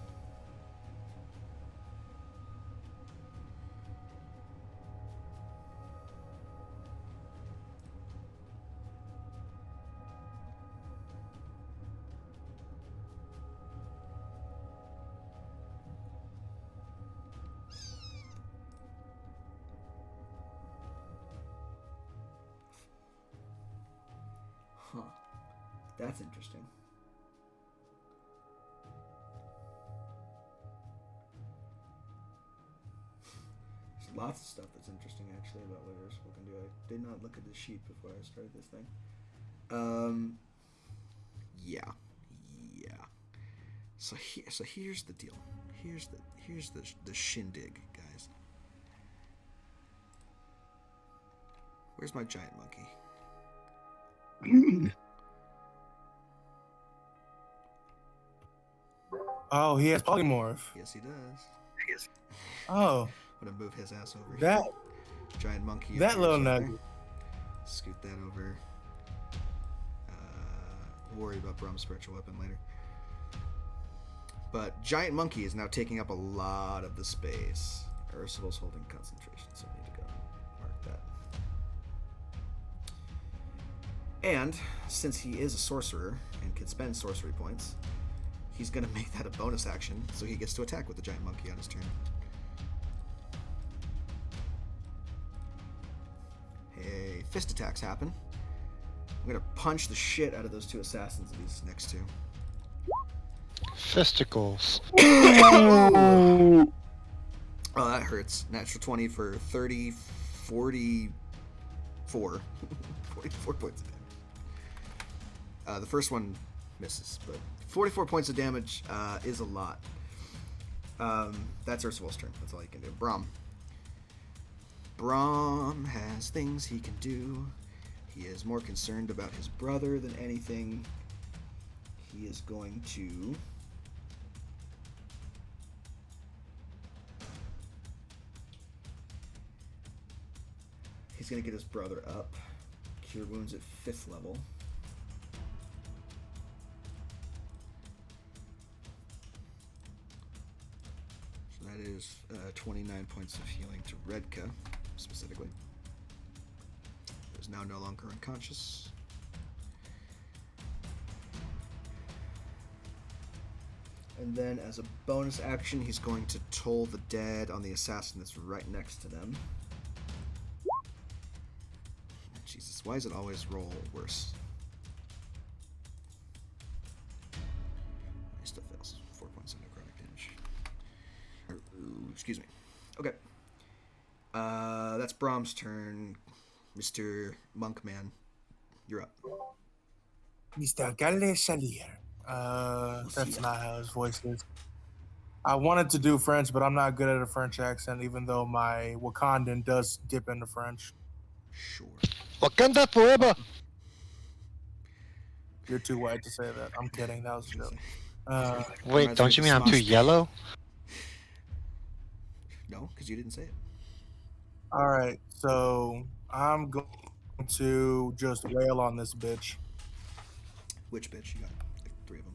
Huh. That's interesting. There's lots of stuff that's interesting actually about what Ursula can do. I did not look at the sheet before I started this thing. Yeah. So here's the deal. Here's the shindig, guys. Where's my giant monkey? Oh, he has polymorph. Yes, he does. Oh, I'm gonna move his ass over that here. Giant monkey. that little appears over nugget. there. Scoot that over. Worry about Brahm's spiritual weapon later. But giant monkey is now taking up a lot of the space. Ursula's holding concentration, so I need to go mark that. And since he is a sorcerer and can spend sorcery points, he's gonna make that a bonus action, so he gets to attack with the giant monkey on his turn. Hey, fist attacks happen. I'm gonna punch the shit out of those two assassins that he's next to. Fisticles. Oh, that hurts. Natural 20 for 30, 44. 44 points of damage. The first one misses, but 44 points of damage is a lot. That's Ursula's turn. That's all he can do. Brahm has things he can do. He is more concerned about his brother than anything. He is going to... He's going to get his brother up. Cure wounds at 5th level. So that is 29 points of healing to Redka, specifically. Who is now no longer unconscious. And then as a bonus action, he's going to toll the dead on the assassin that's right next to them. Jesus, why does it always roll worse? He still fails. 4 points of necrotic damage. Excuse me. Okay. That's Brahm's turn. Mr. Monkman, you're up. Mr. Galle Salier. That's not how his voice is. I wanted to do French, but I'm not good at a French accent, even though my Wakandan does dip into French. Sure. Wakanda forever. You're too white to say that. I'm kidding. That was a joke. Wait, Reminds don't me you of mean I'm too Smosh. yellow? No, because you didn't say it. All right, so I'm going to just wail on this bitch. Which bitch? You got like 3 of them.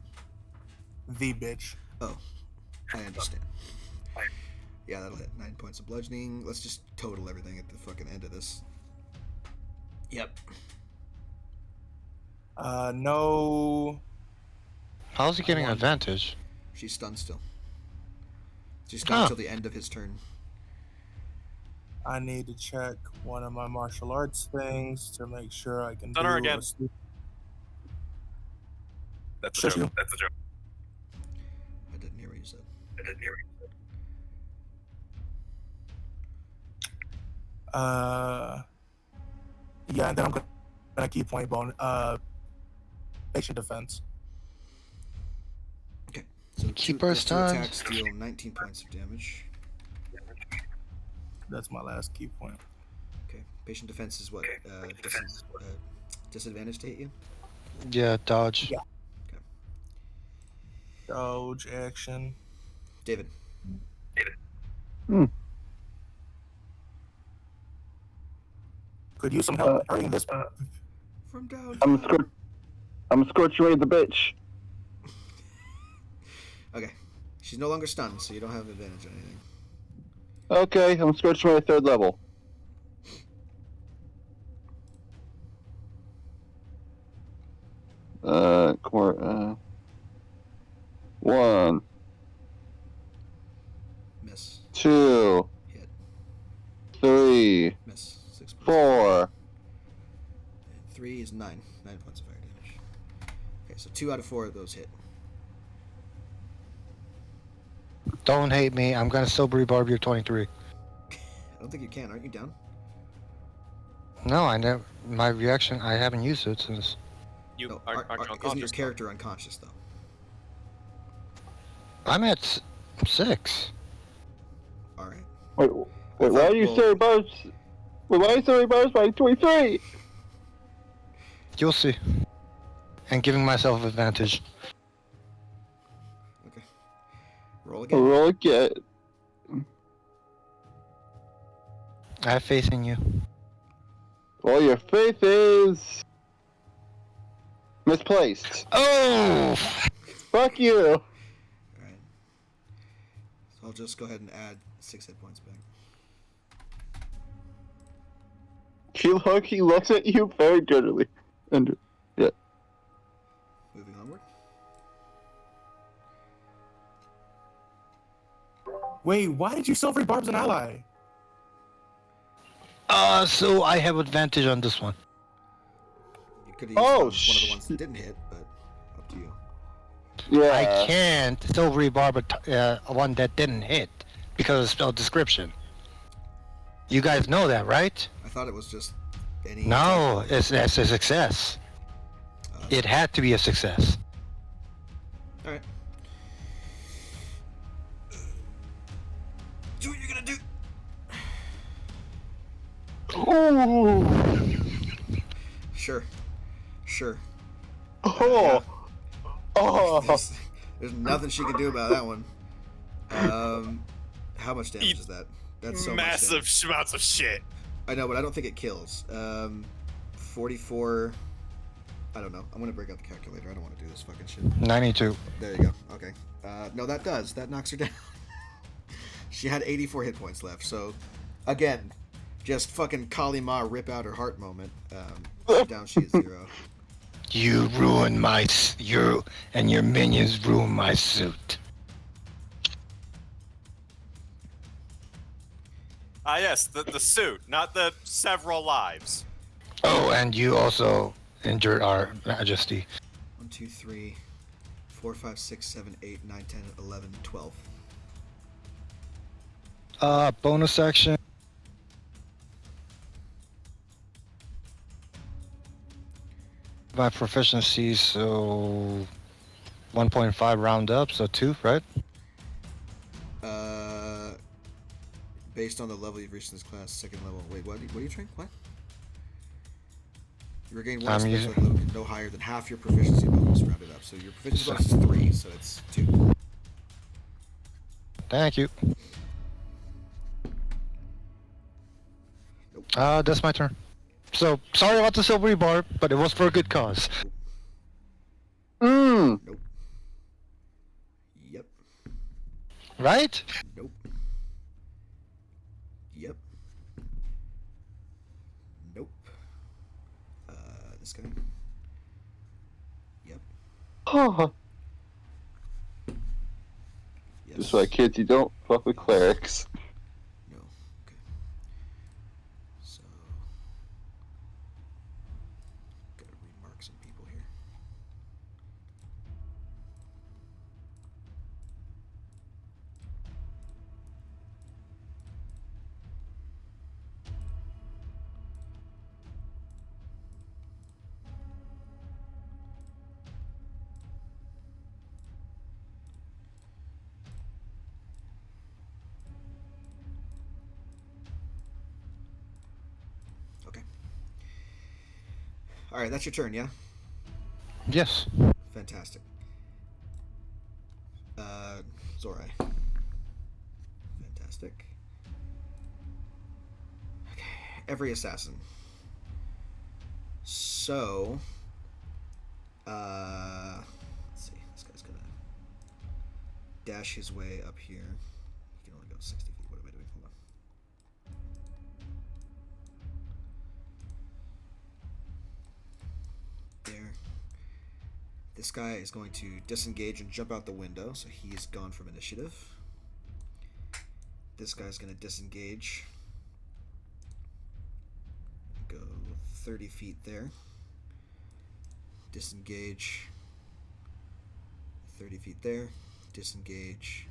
The bitch. Oh, I understand. Yeah, that'll hit. 9 points of bludgeoning. Let's just total everything at the fucking end of this. Yep. No. How's he getting won. advantage? She's stunned still. She's stunned Huh. till the end of his turn. I need to check one of my martial arts things to make sure I can Stun do her again. That's a Shush joke. you. That's a joke. I didn't hear what you said. Yeah, and then I'm gonna keep point bone. Patient defense. Okay. So Keep two, her those two stunned. attacks deal 19 points of damage. That's my last key point. Okay. Patient defense is what? Disadvantage to hit you? Yeah, dodge. Yeah. Dodge action. David. Could use some help hurting this. From I'm downtown. I'm scorching away the bitch. Okay. She's no longer stunned, so you don't have advantage on anything. Okay, I'm scorching away 3rd level. One, Miss. 2, Hit. 3, Miss. 6 points. 4. And 3 is 9. 9 points of fire damage. Okay, so 2 out of 4 of those hit. Don't hate me. I'm gonna still rebarb your 23. I don't think you can. Aren't you down? No, I never. My reaction. I haven't used it since. You No, aren't isn't your unconscious. character unconscious, though? I'm at 6. Alright. Wait, I why thought- are you well- saying bars? Wait, why are you saying bars by 23? You'll see. And giving myself advantage. Okay. Roll again. Roll again. I have faith in you. Well, your faith is misplaced. Oh! Fuck you. Alright. So I'll just go ahead and add 6 hit points back. He looks at you very dirtily. And Moving onward. Wait, why did you silvery barbs an ally? So I have advantage on this one. You could have used Oh, one of the ones that didn't hit, but up to you. yeah. I can't still rebarb a one that didn't hit because of spell description. You guys know that, right? I thought it was just any. No, it's a success. It had to be a success. Alright. Do what you're gonna do! Ooh. Sure. Sure. Oh. Oh. There's nothing she can do about that one. How much damage is that? That's so Massive much amounts of shit. damage. I know, but I don't think it kills. 44. I don't know. I'm gonna break out the calculator. I don't want to do this fucking shit. 92. There you go. Okay. No, that does. That knocks her down. She had 84 hit points left. So, again, just fucking Kali Ma rip out her heart moment. Down she is 0. You ruined you and your minions ruined my suit. Ah, yes, the suit, not the several lives. Oh, and you also injured our majesty. 1, 2, 3, 4, 5, 6, 7, 8, 9, 10, 11, 12. Bonus action. My proficiency, so 1.5 round up, so 2, right? Based on the level you've reached in this class, 2nd level. Wait, what are you trying? What? You regain one I'm special using- ability no higher than half your proficiency bonus rounded up. So your proficiency bonus is 3, so it's 2. Thank you. Nope. That's my turn. So, sorry about the silvery barb, but it was for a good cause. Mmm. Nope. Yep. Right? Nope. Yep. Nope. This guy. Yep. Oh. Yes. Just like kids, you don't fuck with clerics. No. Okay. So. Gotta remark some people here. Okay. All right, that's your turn, yeah. Yes. Fantastic. Zorai. Fantastic. Okay, every assassin. So, let's see. This guy's gonna dash his way up here. He can only go 60 feet. What am I doing? Hold on. There. This guy is going to disengage and jump out the window, so he's gone from initiative. This guy's going to disengage. Go 30 feet there. Disengage. 30 feet there. Disengage.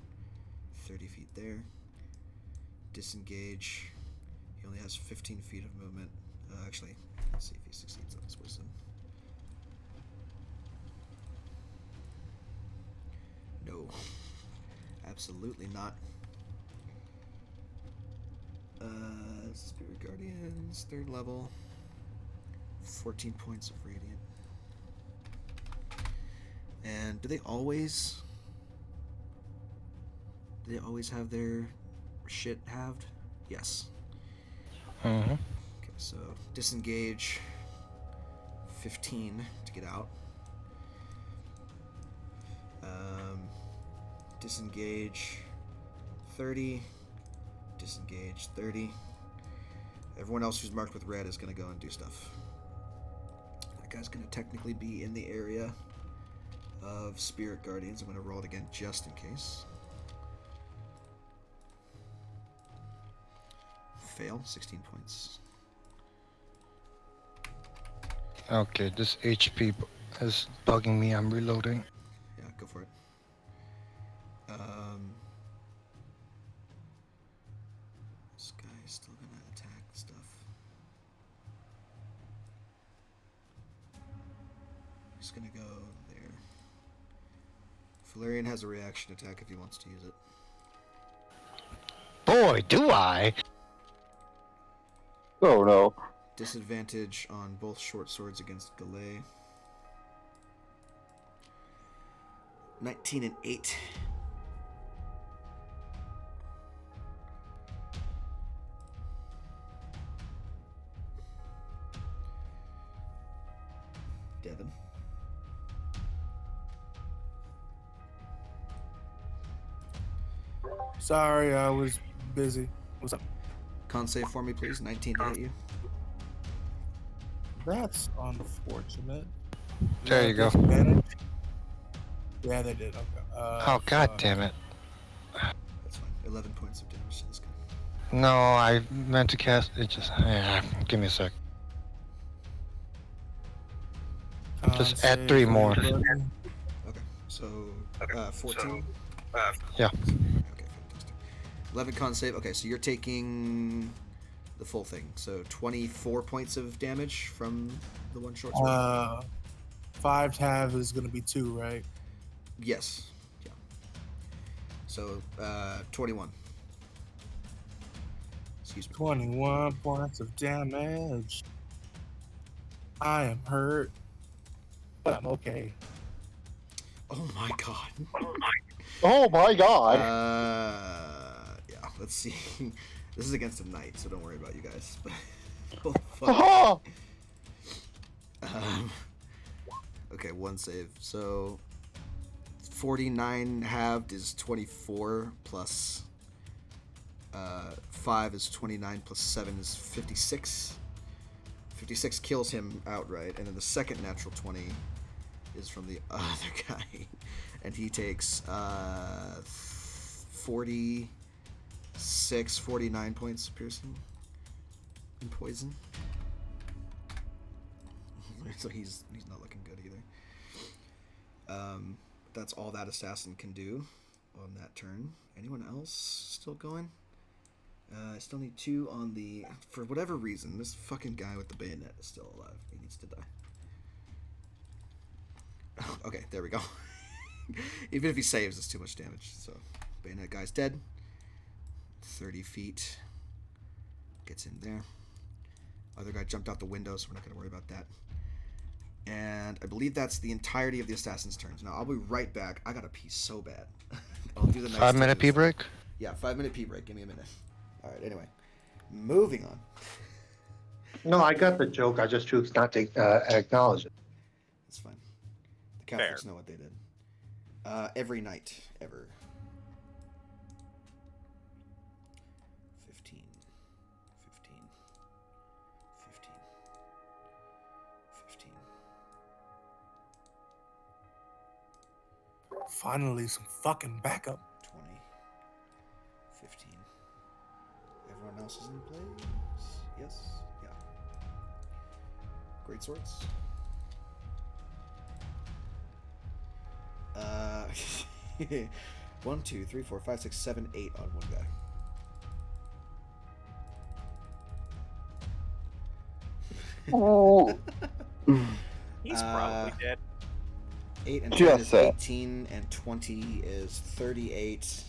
30 feet there. Disengage. He only has 15 feet of movement. Actually, let's see if he succeeds on his wisdom. No. Absolutely not. Spirit Guardians, 3rd level. 14 points of Radiant. And do they always have their shit halved? Yes. Mm-hmm. Okay, so disengage 15 to get out. Disengage 30. Disengage 30. Everyone else who's marked with red is going to go and do stuff. That guy's going to technically be in the area of Spirit Guardians. I'm going to roll it again just in case. Fail, 16 points. Okay, this HP is bugging me. I'm reloading. Yeah, go for it. This guy's still going to attack stuff. He's going to go there. Valerian has a reaction attack if he wants to use it. Boy, do I! Oh no. Disadvantage on both short swords against Galay. 19 and 8. Devin. Sorry, I was busy. What's up? Con save for me, please. 19 to hit you. That's unfortunate. There you go. Disadvantage? Yeah, they did. Okay. Oh, god damn it. That's fine. 11 points of damage to this guy. No, I meant to cast it. Just give me a sec. Just add 3 more. Okay, so 14. Yeah. Okay, fantastic. 11 con save. Okay, so you're taking the full thing. So 24 points of damage from the one short sword. 5 tab is gonna be 2, right? Yes. Yeah. So 21. Excuse me. 21 points of damage. I am hurt, but I'm okay. Oh my god. Oh my god. Yeah. Let's see. This is against a knight, so don't worry about you guys. Oh, fuck. Okay, one save. So 49 halved is 24 plus 5 is 29 plus 7 is 56. 56 kills him outright, and then the second natural 20 is from the other guy, and he takes 49 points of piercing and poison. So he's not looking good either. That's all that assassin can do on that turn. Anyone else still going? I still need 2 on the... For whatever reason, this fucking guy with the bayonet is still alive. He needs to die. Okay, there we go. Even if he saves, it's too much damage. So, bayonet guy's dead. 30 feet. Gets in there. Other guy jumped out the window, so we're not going to worry about that. And I believe that's the entirety of the assassin's turns. Now I'll be right back. I gotta pee so bad. I'll do the next 5 minute 2 pee break. Yeah, 5 minute pee break. Give me a minute. All right. Anyway, moving on. No, I got the joke. I just choose not to acknowledge it. It's fine. The Catholics know what they did. Every night, ever. 15. 15. 15. 15. Finally, some fucking backup. 20. 15. Everyone else is in place? Yes? Yeah. Great swords. 1, 2, 3, 4, 5, 6, 7, 8 on one guy. Oh. He's probably dead. 8 and 10 Just is that. 18, and 20 is 38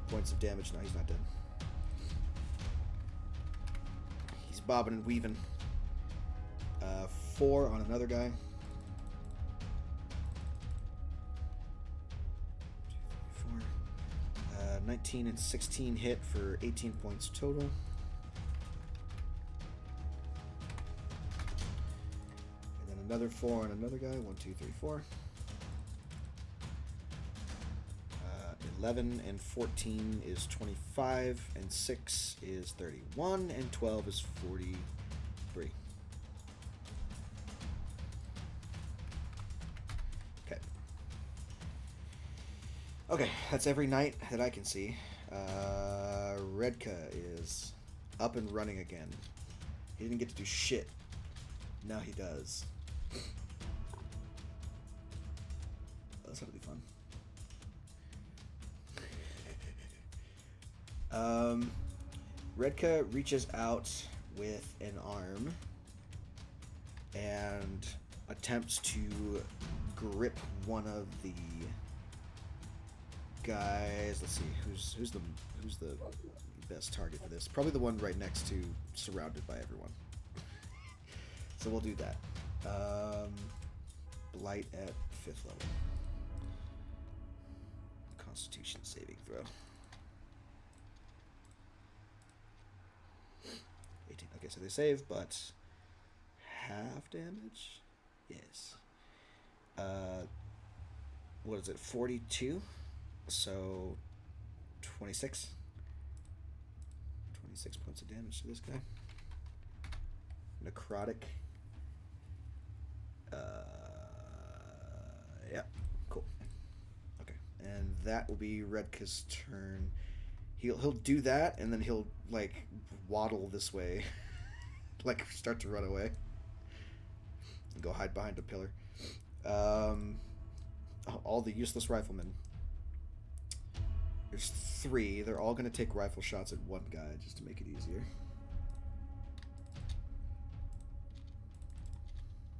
points of damage. No, he's not dead. He's bobbing and weaving. 4 on another guy. 2, 3, 4. 19 and 16 hit for 18 points total. And then another 4 on another guy. 1, 2, 3, 4. 11 and 14 is 25, and 6 is 31, and 12 is 43. Okay. Okay, that's every night that I can see. Redka is up and running again. He didn't get to do shit. Now he does. That's gonna be fun. Redka reaches out with an arm and attempts to grip one of the guys. Let's see, who's the best target for this? Probably the one right next to surrounded by everyone. So we'll do that. Blight at 5th level. Constitution saving throw. 18. Okay, so they save, but half damage? Yes. What is it? 42? So 26. 26 points of damage to this guy. Necrotic. Yeah, cool. Okay, and that will be Redka's turn. He'll do that, and then he'll like waddle this way, like start to run away, and go hide behind a pillar. All the useless riflemen. There's 3. They're all gonna take rifle shots at one guy just to make it easier.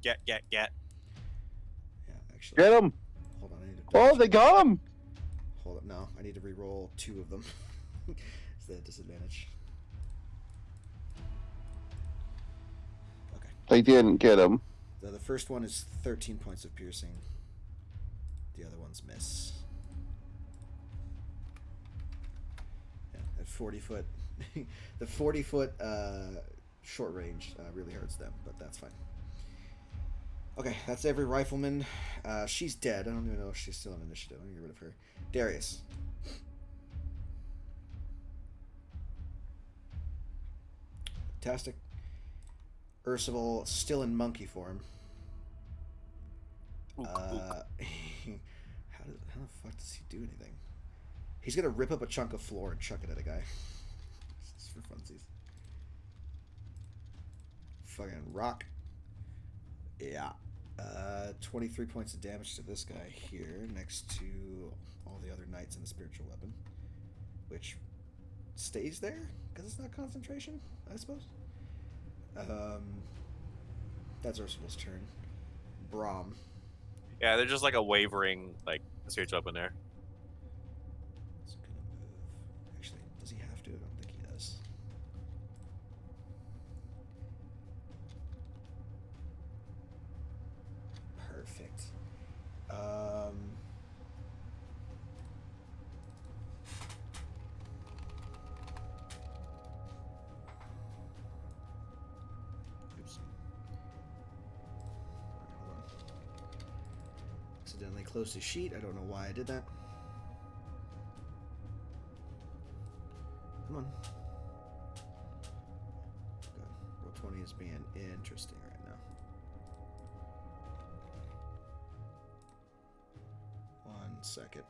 Get. Yeah, actually. Get him! Hold on, I need to. Oh, they got him! Hold up, no, I need to re-roll 2 of them. Is that a disadvantage? Okay. They didn't get him. The first one is 13 points of piercing. The other ones miss. Yeah, at 40 foot, the 40-foot short range really hurts them, but that's fine. Okay, that's every rifleman. She's dead. I don't even know if she's still on initiative. I'm gonna get rid of her. Darius. Fantastic. Ursula still in monkey form. How the fuck does he do anything? He's gonna rip up a chunk of floor and chuck it at a guy. Just for funsies. Fucking rock. Yeah. 23 points of damage to this guy here, next to all the other knights in the spiritual weapon, which stays there because it's not concentration, I suppose. That's Ursula's turn. Brahm. Yeah, they're just like a wavering, like, spiritual up in there. It's gonna move. Actually, does he have to? I don't think he does. Perfect. Oops. Hold on. Accidentally closed his sheet. I don't know why I did that. Come on. Good. Roll 20 is being interesting right now. 1 second.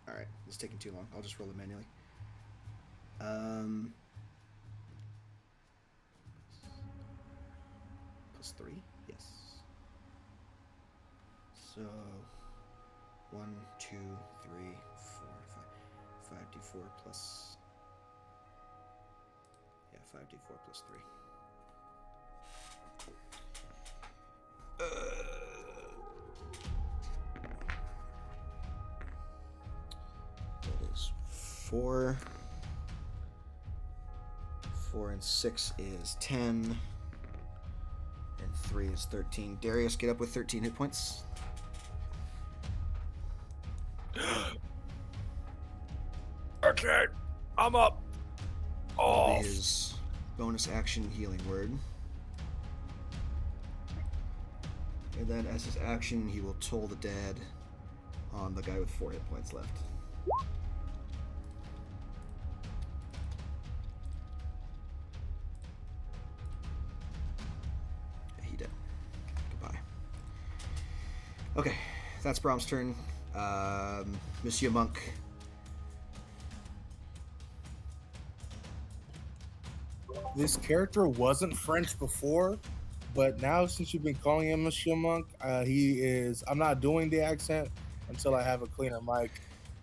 Alright, it's taking too long. I'll just roll it manually. Plus 3? Yes. So 1, 2, 3, 4, 5. 5d4 plus. Yeah, 5d4 plus 3. That is 4. 4 and 6 is 10. And 3 is 13. Darius, get up with 13 hit points. Okay, I'm up. Oh, His bonus action healing word. And then as his action, he will toll the dead on the guy with 4 hit points left. Yeah, he did. Goodbye. Okay, that's Brahm's turn. Monsieur Monk. This character wasn't French before, but now since you've been calling him Monsieur Monk, he is. I'm not doing the accent until I have a cleaner mic,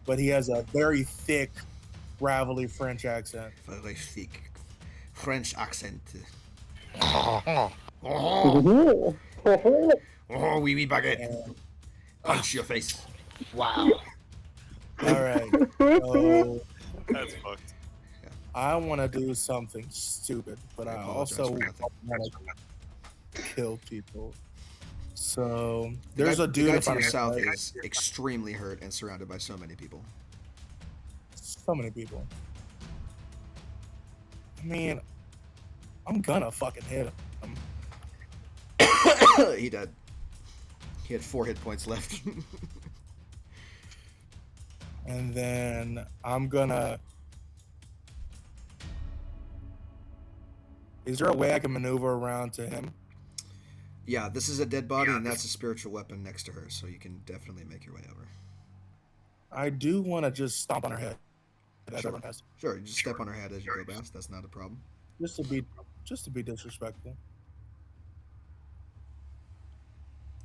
but he has a very thick, gravelly French accent. Very thick French accent. Oh, Oh, Oh. oh, oui, oui, baguette. And, Punch your face. wow. all right, so that's fucked. I want to do something stupid, but I I apologize also for nothing. want to kill people. So The there's guy, a dude the guy in to front your of south me, right? is extremely hurt and surrounded by so many people. So many people. I mean, I'm gonna fucking hit him. He died. He had 4 hit points left. And then I'm gonna. Is there a way I can maneuver around to him? Yeah, this is a dead body, and that's a spiritual weapon next to her, so you can definitely make your way over. I do want to just stomp on her head. As Sure. everyone has, Sure, you just step on her head as you go past. That's not a problem. just to be disrespectful.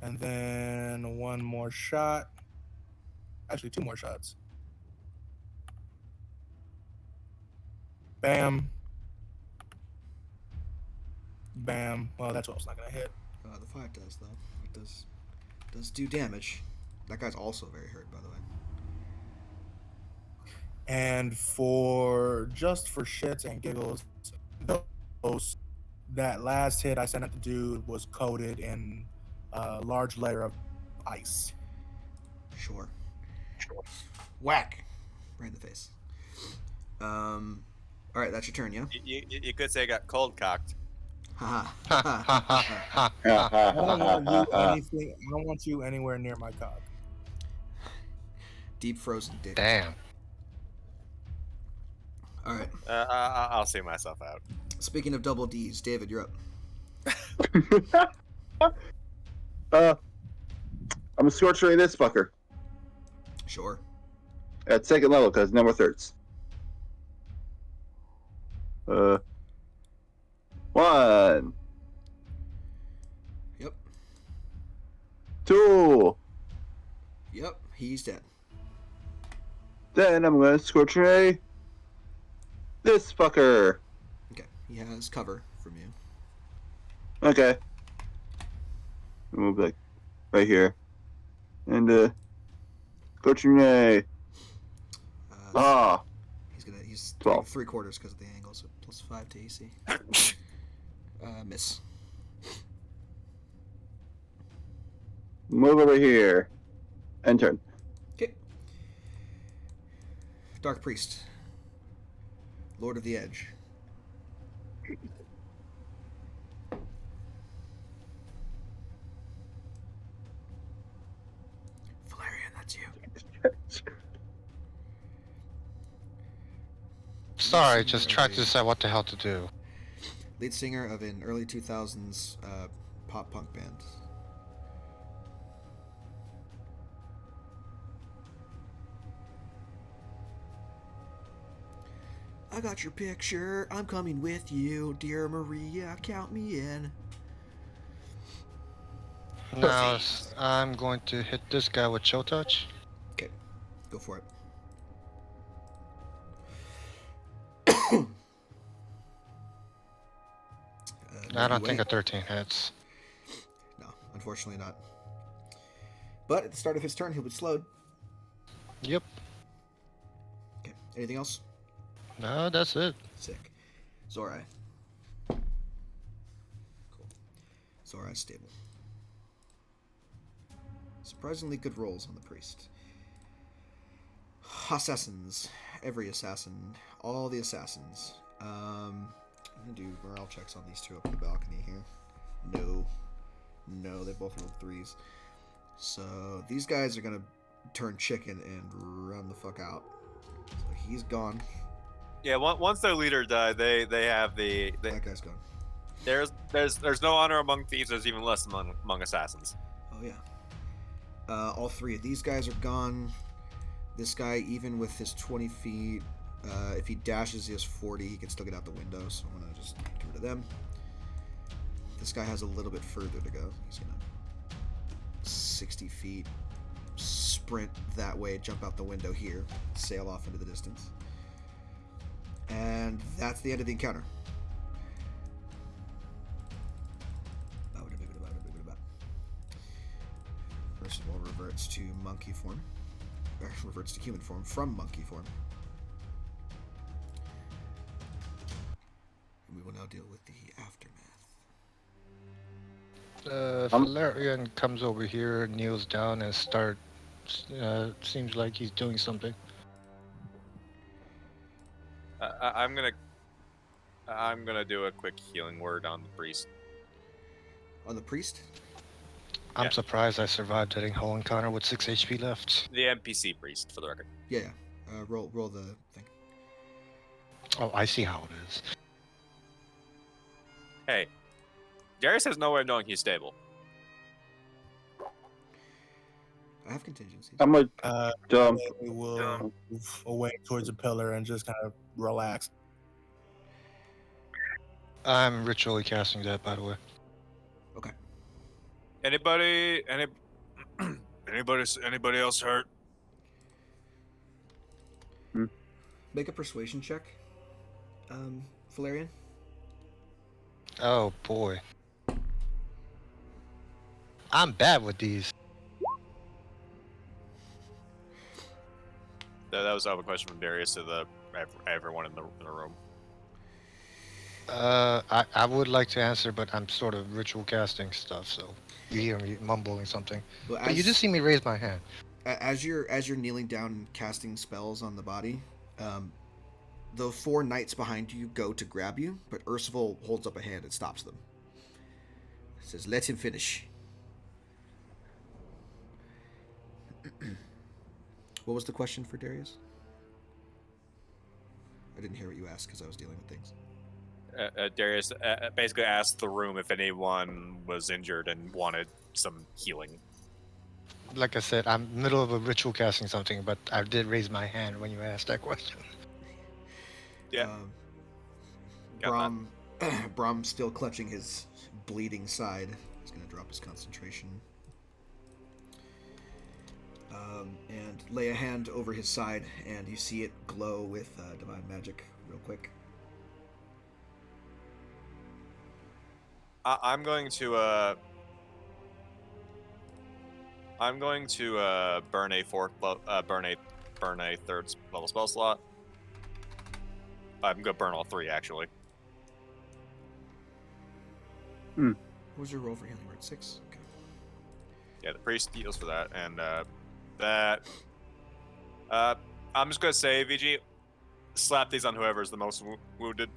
And then one more shot. Actually, 2 more shots. Bam. Bam. Well, that's what I was not gonna hit. The 5 does, though. It does do damage. That guy's also very hurt, by the way. And for shits and giggles, that last hit I sent at the dude was coated in a large layer of ice. Sure. Whack! Right in the face. Alright, that's your turn, yeah? You could say I got cold cocked. Haha. Ha ha ha ha. I don't want you anything. I don't want you anywhere near my cock. Deep frozen dick. Damn. Alright. I'll see myself out. Speaking of double D's, David, you're up. I'm gonna scorch ray this fucker Sure. at 2nd level because no more thirds. 1, Yep. 2. Yep. He's dead. Then I'm gonna scorch ray this fucker. Okay. He has cover from you. Okay. Move like right here, and Cochine. Ah, He's 12. three quarters because of the angle, so +5 to AC. Miss. Move over here. And turn. Okay. Dark Priest. Lord of the Edge. Valerian, that's you. Sorry, Lead just singer tried of to a- decide what the hell to do. Lead singer of an early 2000s pop punk band. I got your picture. I'm coming with you, dear Maria. Count me in. Now I'm going to hit this guy with Chill Touch. Okay, go for it. I don't you think wait. a 13 hits. No, unfortunately not. But at the start of his turn, he'll be slowed. Yep. Okay, anything else? No, that's it. Sick. Zorai. Cool. Zorai stable. Surprisingly good rolls on the priest. Assassins. Every assassin. All the assassins. I'm gonna do morale checks on these two up in the balcony here. No, they both rolled 3s. So these guys are gonna turn chicken and run the fuck out. So he's gone. Yeah, once their leader died, they have That guy's gone. there's no honor among thieves. There's even less among assassins. Oh yeah. All 3 of these guys are gone. This guy, even with his 20 feet, if he dashes, he has 40. He can still get out the window, so I'm gonna just get rid of them. This guy has a little bit further to go. He's gonna 60 feet, sprint that way, jump out the window here, sail off into the distance. And that's the end of the encounter. First of all, reverts to monkey form. Or reverts to human form from monkey form. And we will now deal with the aftermath. Valerian comes over here, kneels down, and seems like he's doing something. I'm gonna do a quick healing word on the priest. On the priest? I'm Yeah. surprised I survived that whole encounter with 6 HP left. The NPC priest, for the record. Yeah. Roll the thing. Oh, I see how it is. Hey, Darius has no way of knowing he's stable. I have contingencies. I'm gonna dump. We will move away towards a pillar and just kind of relax. I'm ritually casting that, by the way. Okay. Anybody else hurt? Make a persuasion check. Valerian. Oh boy. I'm bad with these. That was a question from Darius to everyone in the room. I would like to answer, but I'm sort of ritual casting stuff, so you hear me mumbling something. Well, But you did see me raise my hand. As you're kneeling down and casting spells on the body, the 4 knights behind you go to grab you, but Ursula holds up a hand and stops them. Says, "Let him finish." What was the question for Darius? I didn't hear what you asked because I was dealing with things. Darius basically asked the room if anyone was injured and wanted some healing. Like I said, I'm middle of a ritual casting something, but I did raise my hand when you asked that question. Yeah. Brom still clutching his bleeding side. He's going to drop his concentration. And lay a hand over his side, and you see it glow with divine magic real quick. I'm I'm going to I'm going to burn a burn a third level spell slot. I'm gonna burn all 3 actually. What was your roll for healing word? 6? Okay. Yeah, the priest deals for that, and that. I'm just gonna say, VG, slap these on whoever's the most wounded.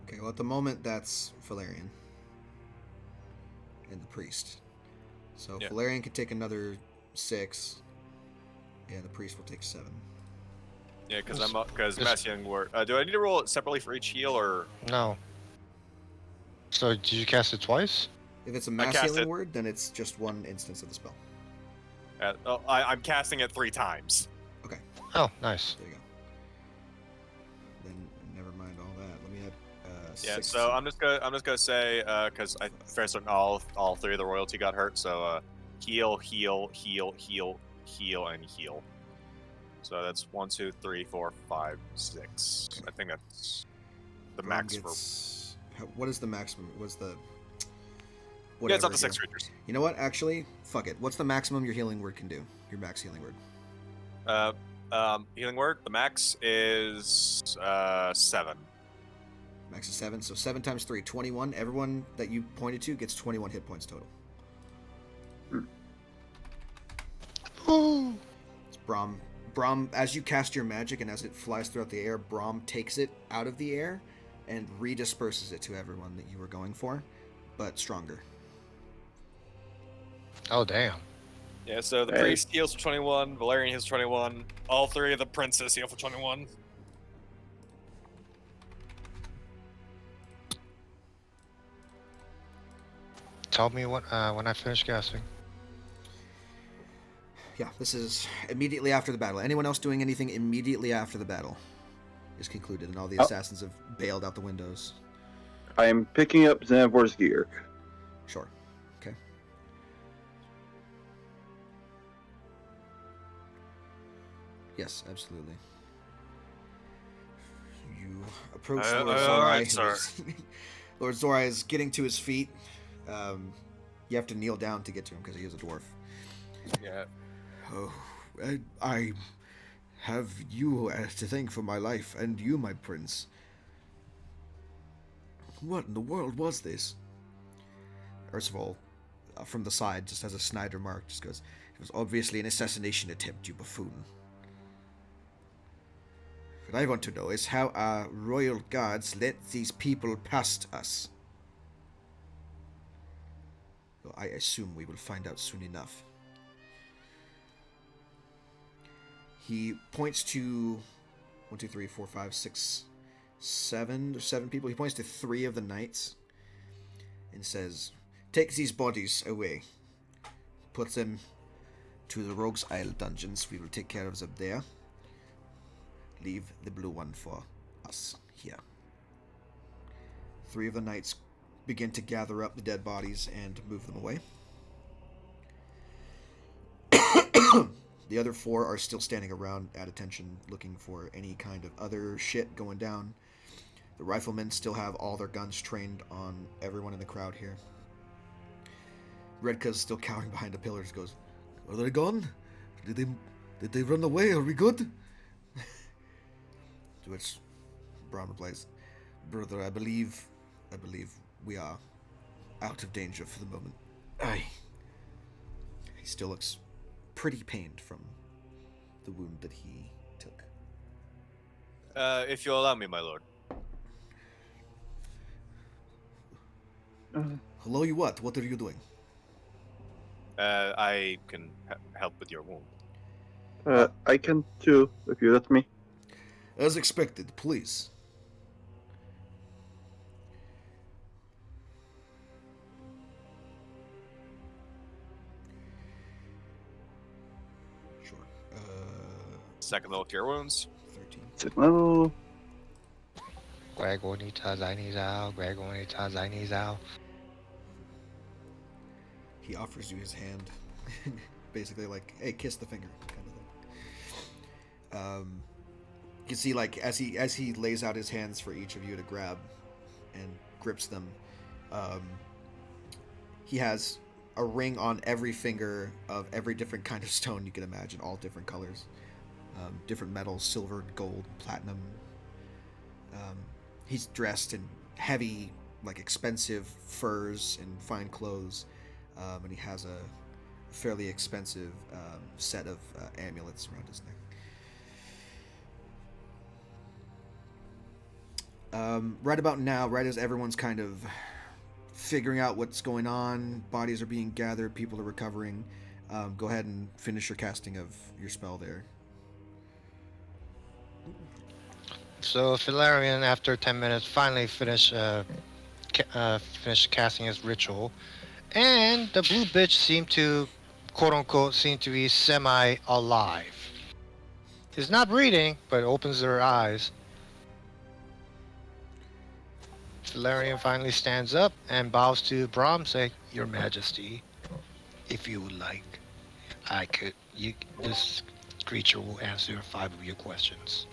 Okay, well, at the moment, that's Valerian. And the priest. So Yeah. Valerian can take another 6. And the priest will take 7. Yeah, because Yes. because Yes. mass healing word. Do I need to roll it separately for each heal, or No. So did you cast it twice? If it's a mass cast healing it. word, then it's just one instance of the spell. I'm casting it 3 times? Okay, Oh, nice. there you go. Then never mind all that. Let me add Yeah. 6. So I'm just gonna say because I fair certain all 3 of the royalty got hurt. So heal, heal, heal, heal, heal, and heal. So that's 1, 2, 3, 4, 5, 6. Okay. I think that's the Brom max for. gets... what is the maximum? What's the... Yeah, it's up whatever to 6 here. creatures. You know what? Actually, fuck it. What's the maximum your healing word can do? Your max healing word. Healing word. The max is 7. Max is 7. So 7 times 3, 21. Everyone that you pointed to gets 21 hit points total. Ooh. It's Brom. Brom, as you cast your magic and as it flies throughout the air, Brom takes it out of the air and redisperses it to everyone that you were going for, but stronger. Oh, damn. Yeah. So the Hey. priest heals for 21. Valerian heals for 21. All 3 of the princes heal for 21. Tell me when I finish casting. Yeah, this is immediately after the battle. Anyone else doing anything immediately after the battle is concluded, and all the Oh. assassins have bailed out the windows. I am picking up Xanavor's gear. Sure. Okay. Yes, absolutely. You approach Lord Zorai. alright, sir. who's- Lord Zorai is getting to his feet. You have to kneel down to get to him because he is a dwarf. Yeah. Oh, I have you to thank for my life, and you, my prince. What in the world was this? Ursula, from the side, just has a snide remark, just goes, "It was obviously an assassination attempt, you buffoon. What I want to know is how our royal guards let these people past us. Well, I assume we will find out soon enough." He points to 1, 2, 3, 4, 5, 6, 7. There's 7 people. He points to 3 of the knights and says, "Take these bodies away. Put them to the Rogue's Isle dungeons. We will take care of them there. Leave the blue one for us here." 3 of the knights begin to gather up the dead bodies and move them away. The other 4 are still standing around at attention, looking for any kind of other shit going down. The riflemen still have all their guns trained on everyone in the crowd here. Redka's still cowering behind a pillar. Just goes, "Are they gone? Did they run away? Are we good?" To which Braun replies, "Brother, I believe we are out of danger for the moment." Aye. He still looks pretty pained from the wound that he took. If you allow me, my lord. Hello, you what? What are you doing? I can help with your wound. I can too, if you let me. As expected, please. Sure. Second level cure wounds. 13. Signal. Gregorita Zainizao, Gregorita Zainizao. He offers you his hand. Basically like, "Hey, kiss the finger," kind of thing. You can see, like, as he lays out his hands for each of you to grab and grips them, he has a ring on every finger of every different kind of stone you can imagine, all different colors, different metals, silver, gold, platinum. He's dressed in heavy, like expensive furs and fine clothes, and he has a fairly expensive set of amulets around his neck. Right about now, right as everyone's kind of figuring out what's going on, bodies are being gathered, people are recovering. Go ahead and finish your casting of your spell there. So Filarion, after 10 minutes, finally finished casting his ritual, and the blue bitch seemed to, quote unquote, seem to be semi-alive. Is not breathing, but opens her eyes. Filarion finally stands up and bows to Brahm, saying, "Your Majesty, if you would like, this creature will answer 5 of your questions."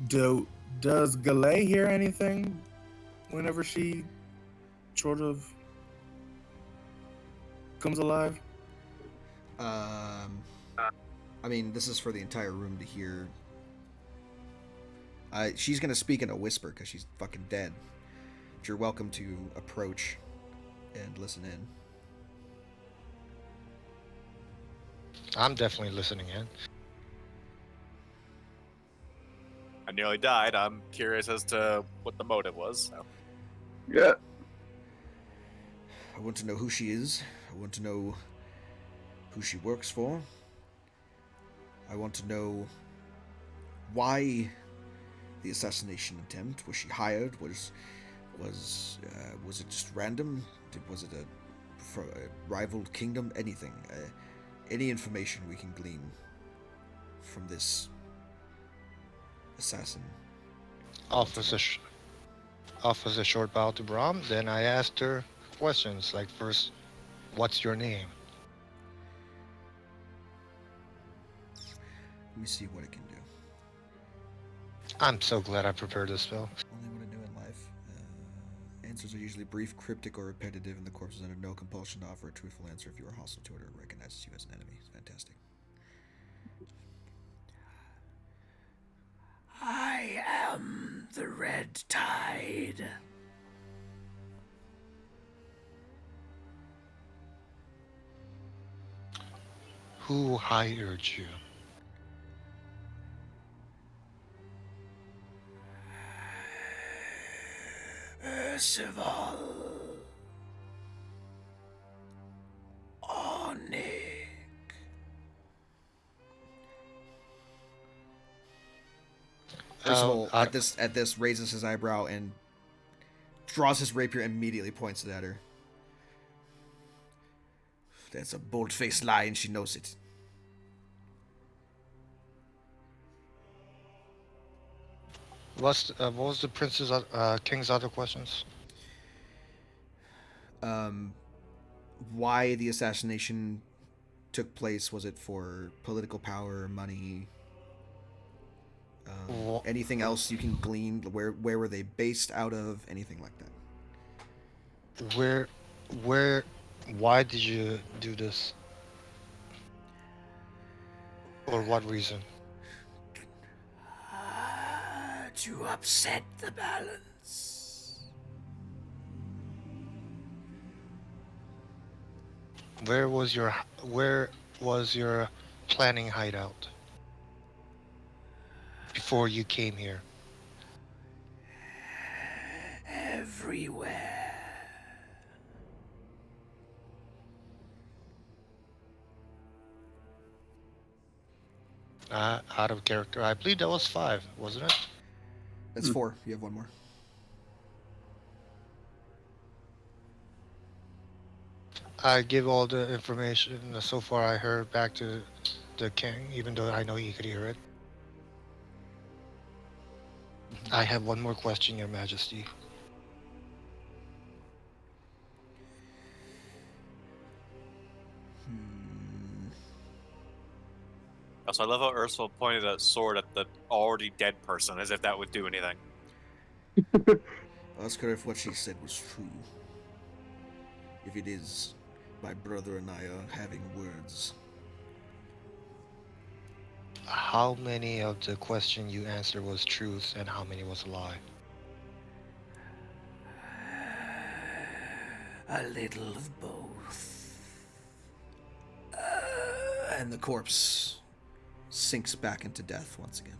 Does Galay hear anything whenever she sort of comes alive? I mean, this is for the entire room to hear. She's gonna speak in a whisper because she's fucking dead. But you're welcome to approach and listen in. I'm definitely listening in. I nearly died. I'm curious as to what the motive was. So. Yeah. I want to know who she is. I want to know who she works for. I want to know why the assassination attempt. Was she hired? Was it just random? Was it a rival kingdom? Anything? Any information we can glean from this assassin? Offers a short bow to Brahm. Then I asked her questions like, first, what's your name? Let me see what it can do. I'm so glad I prepared this spell. Only what I do in life. Answers are usually brief, cryptic, or repetitive, and the corpse is under no compulsion to offer a truthful answer if you are hostile to it or recognizes you as an enemy. It's fantastic. I am the Red Tide. Who hired you? Percival. Onick. Percival at this raises his eyebrow and draws his rapier and immediately points it at her. That's a bold-faced lie and she knows it. What was the king's other questions? Why the assassination took place? Was it for political power, money? Anything else you can glean? Where were they based out of? Anything like that? Why did you do this? For what reason? To upset the balance. Where was your planning hideout before you came here? Everywhere. Out of character. I believe that was 5, wasn't it? That's 4. You have one more. I give all the information so far I heard back to the king, even though I know he could hear it. I have one more question, Your Majesty. Also, I love how Ursula pointed a sword at the already dead person, as if that would do anything. That's good if what she said was true. If it is, my brother and I are having words. How many of the question you answered was truth and how many was a lie? A little of both. And the corpse sinks back into death once again.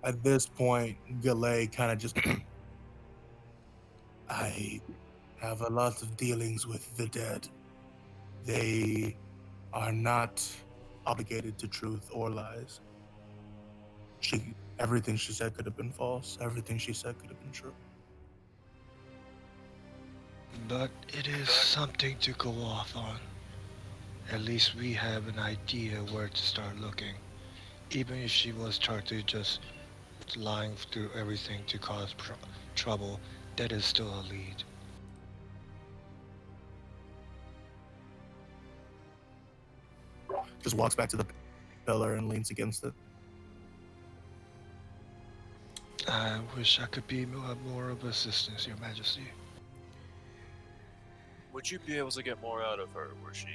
At this point, Galay kind of just. I have a lot of dealings with the dead. They are not obligated to truth or lies. Everything she said could have been false. Everything she said could have been true. But it is something to go off on. At least we have an idea where to start looking. Even if she was charged to just lying through everything to cause trouble, that is still a lead. Just walks back to the pillar and leans against it. I wish I could be more of assistance, Your Majesty. Would you be able to get more out of her? Was she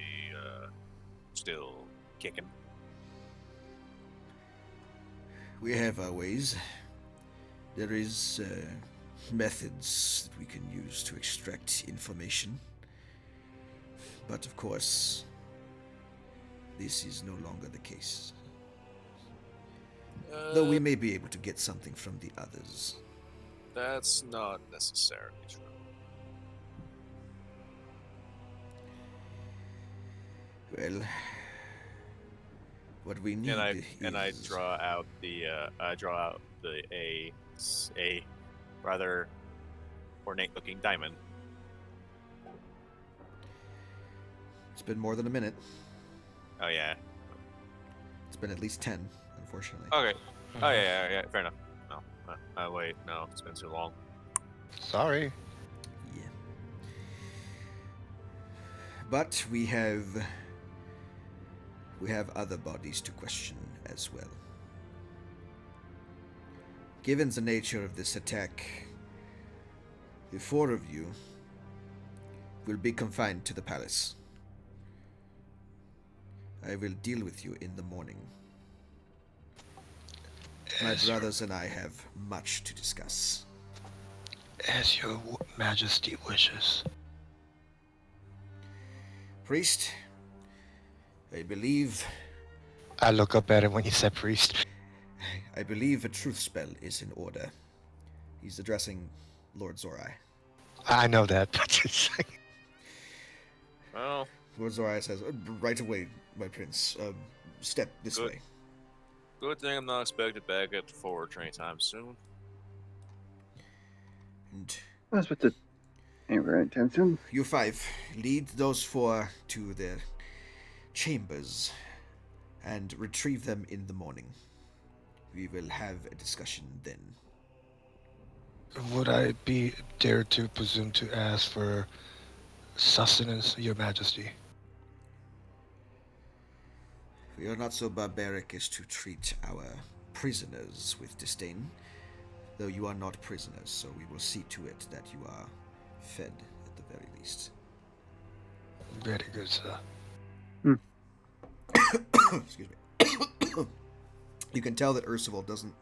still kicking? We have our ways. There is methods that we can use to extract information. But of course, this is no longer the case. Though we may be able to get something from the others. That's not necessarily true. Well, what we need And I is... draw out a rather ornate looking diamond. It's been more than a minute. Oh yeah. It's been at least 10, unfortunately. Okay. Oh yeah. Fair enough. No. Wait. No. It's been too long. Sorry. Yeah. But we have other bodies to question as well. Given the nature of this attack, the 4 of you will be confined to the palace. I will deal with you in the morning. My brothers and I have much to discuss. As Your Majesty wishes. Priest, I believe I look up at him when you said priest. a truth spell is in order. He's addressing Lord Zorai. I know that, but just like... Well, Lord Zorai says, right away, my prince. Step this Good. way. good thing I'm not expected back at the forge anytime soon. And That's what the. Anyway, anytime soon. you 5, lead those 4 to their chambers and retrieve them in the morning. We will have a discussion then. Would I be dare to presume to ask for sustenance, Your Majesty? We are not so barbaric as to treat our prisoners with disdain, though you are not prisoners, so we will see to it that you are fed at the very least. Very good, sir. Excuse me. You can tell that Ursula doesn't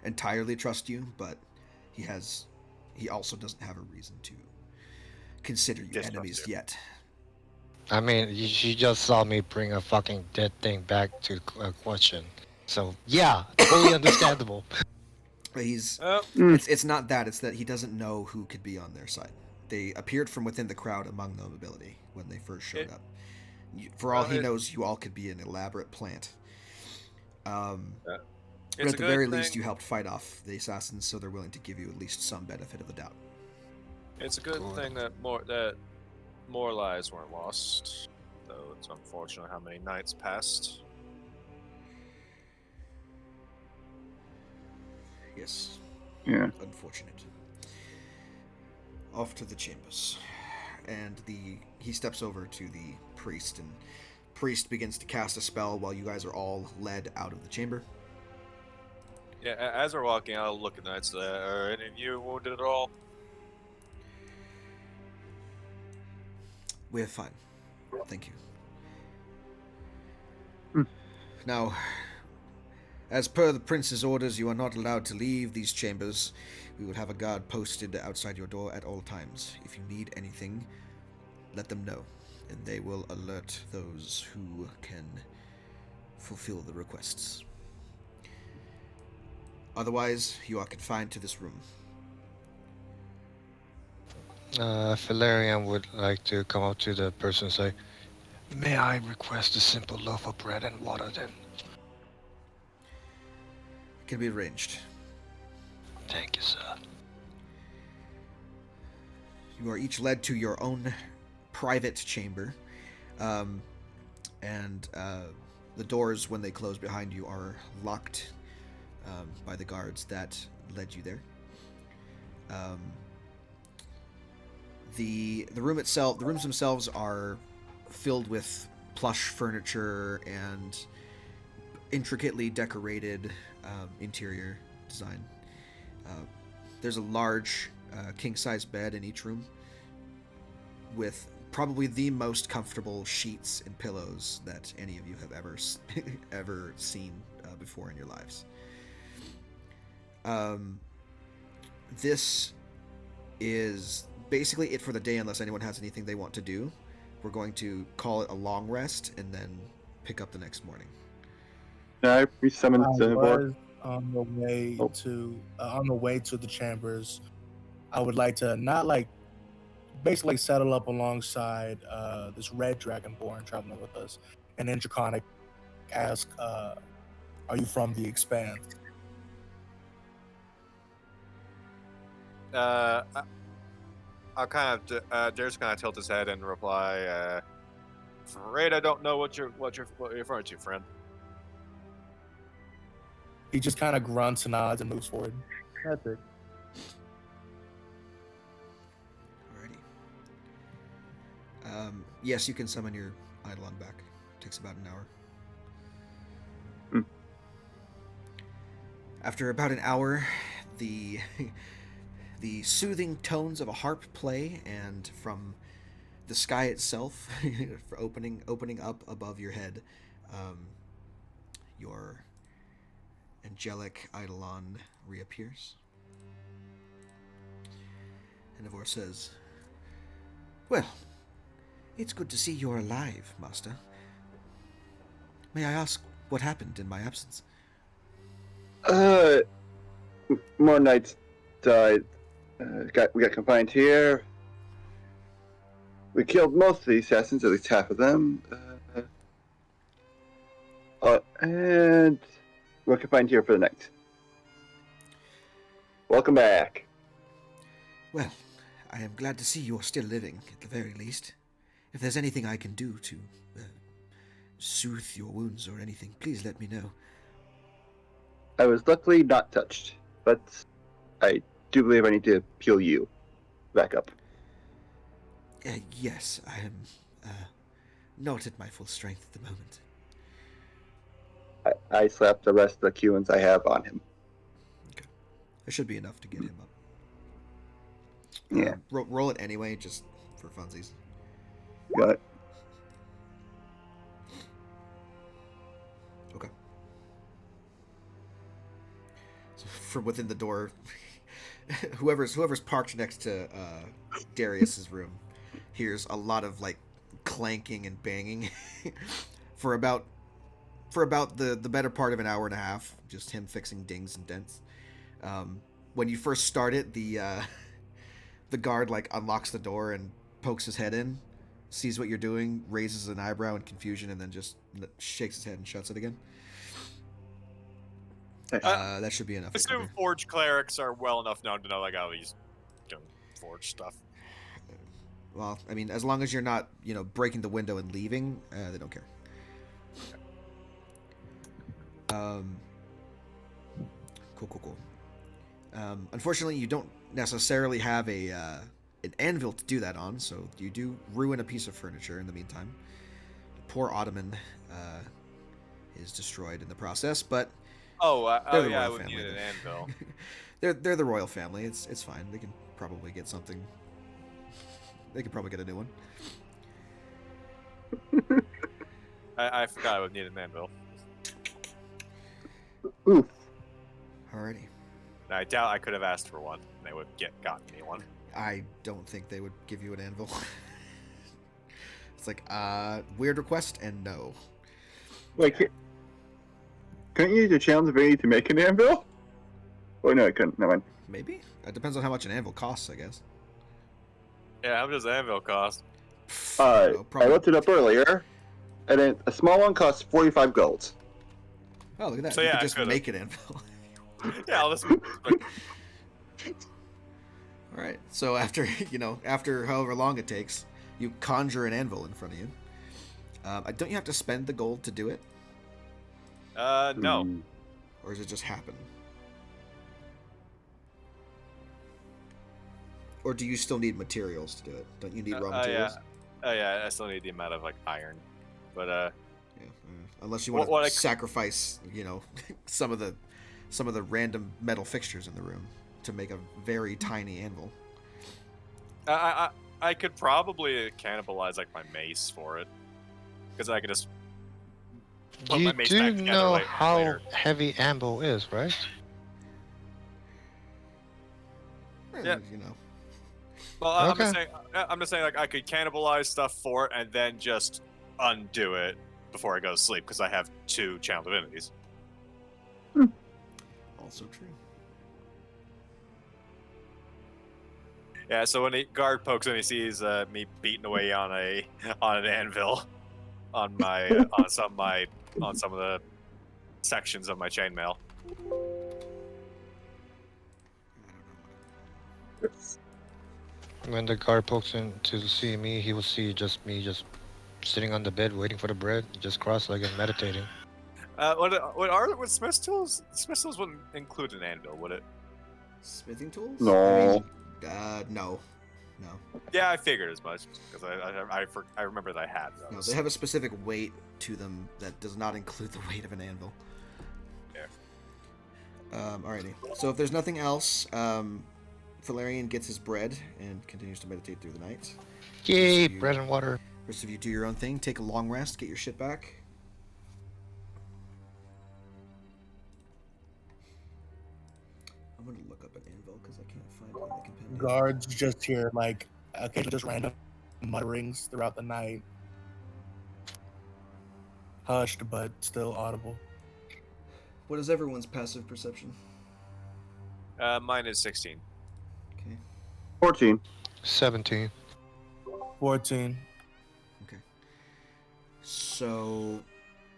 entirely trust you, but he also doesn't have a reason to consider you Distrust enemies you. yet. I mean, she just saw me bring a fucking dead thing back to a question. So, yeah, totally understandable. But he's Oh, it's not that, it's that he doesn't know who could be on their side. They appeared from within the crowd among the nobility when they first showed up. For all well, he it- knows, you all could be an elaborate plant. But it's at a the very good least, thing- you helped fight off the assassins, so they're willing to give you at least some benefit of the doubt. It's a good Good. thing that more lives weren't lost. Though it's unfortunate how many nights passed. Yes, Yeah. unfortunate. Off to the chambers, and he steps over to the priest, and priest begins to cast a spell while you guys are all led out of the chamber. Yeah, as we're walking, I'll look at that. Are any of you wounded at all? We're fine. Thank you. Hmm. Now, as per the prince's orders, you are not allowed to leave these chambers. We will have a guard posted outside your door at all times. If you need anything, let them know, and they will alert those who can fulfill the requests. Otherwise, you are confined to this room. Valerian would like to come up to the person and say, "May I request a simple loaf of bread and water then?" It can be arranged. Thank you, sir. You are each led to your own private chamber, and the doors, when they close behind you, are locked by the guards that led you there. The rooms themselves are filled with plush furniture and intricately decorated interior design. There's a large king-size bed in each room with probably the most comfortable sheets and pillows that any of you have ever seen before in your lives. This is basically it for the day, unless anyone has anything they want to do. We're going to call it a long rest and then pick up the next morning. Can I resummon I Cinnabor? was on the way Oh. to the chambers. I would like to not like basically settle up alongside this red dragonborn traveling with us, and then Draconic ask, "Are you from the Expanse?" I'll kind of Darius kind of tilt his head and reply, "Afraid I don't know what you're referring to, friend." He just kind of grunts and nods and moves forward. That's it. Alrighty. Yes, you can summon your Eidolon back. Takes about an hour. After about an hour, the soothing tones of a harp play, and from the sky itself, for opening up above your head, your angelic Eidolon reappears. And Ivor says, "Well, it's good to see you're alive, Master. May I ask what happened in my absence?" More knights died. We got confined here. We killed most of the assassins, at least half of them. And we're confined here for the night. Welcome back. Well, I am glad to see you're still living, at the very least. If there's anything I can do to soothe your wounds or anything, please let me know. I was luckily not touched, but I do believe I need to heal you back up. Yes, I am not at my full strength at the moment. I slapped the rest of the Qans I have on him. Okay. There should be enough to get him up. Yeah. Roll it anyway, just for funsies. Got it. Okay. So from within the door, whoever's parked next to Darius's room hears a lot of like clanking and banging for about the better part of an hour and a half. Just him fixing dings and dents. When you first start it, the guard like unlocks the door and pokes his head in, sees what you're doing, raises an eyebrow in confusion, and then just shakes his head and shuts it again. That should be enough. I assume forge clerics are well enough known to know like how he's doing forge stuff. Well, I mean, as long as you're not, breaking the window and leaving, they don't care. Cool. Unfortunately, you don't necessarily have an anvil to do that on, so you do ruin a piece of furniture in the meantime. The poor ottoman is destroyed in the process, but I would need an anvil. they're the royal family. It's fine. They can probably get something. They could probably get a new one. I forgot I would need an anvil. Oof. Alrighty. And I doubt I could have asked for one. And they would gotten me one. I don't think they would give you an anvil. It's like, weird request and no. Wait, couldn't you use your channel ability to make an anvil? Oh no, I couldn't. Never mind. Maybe? It depends on how much an anvil costs, I guess. Yeah, how much does an anvil cost? I don't know, I probably. looked it up earlier, and a small one costs 45 gold. Oh, look at that. So You yeah, could I just could've. make an anvil. Yeah, I'll just. All right. So after, after however long it takes, you conjure an anvil in front of you. Don't you have to spend the gold to do it? No. Hmm. Or does it just happen? Or do you still need materials to do it? Don't you need raw materials? Yeah, I still need the amount of like iron, but Yeah. Unless you want What to I- sacrifice, some of the random metal fixtures in the room to make a very tiny anvil. I could probably cannibalize like my mace for it, because I could just put You my mace do back together know later. how heavy anvil is, right? Yeah. Well, Okay. I'm just saying, like I could cannibalize stuff for it and then just undo it before I go to sleep because I have 2 channel divinities. Also true. Yeah, so when the guard pokes in, he sees me beating away on an anvil on my on some of the sections of my chainmail. When the guard pokes in to see me, he will see just me just sitting on the bed waiting for the bread, just cross-legged meditating. With Smith's tools? Smith's tools wouldn't include an anvil, would it? Smithing tools? No. No. Yeah, I figured as much because I remember that I had No, those. they have a specific weight to them that does not include the weight of an anvil. Yeah. Alrighty. So if there's nothing else, Valerian gets his bread and continues to meditate through the night. Yay, you- bread and water. Rest of you do your own thing. Take a long rest. Get your shit back. I'm gonna look up an anvil because I can't find it in the compendium. Guards just hear like occasionally just random mutterings throughout the night. Hushed but still audible. What is everyone's passive perception? Mine is 16. Okay. 14. 17. 14. Okay. So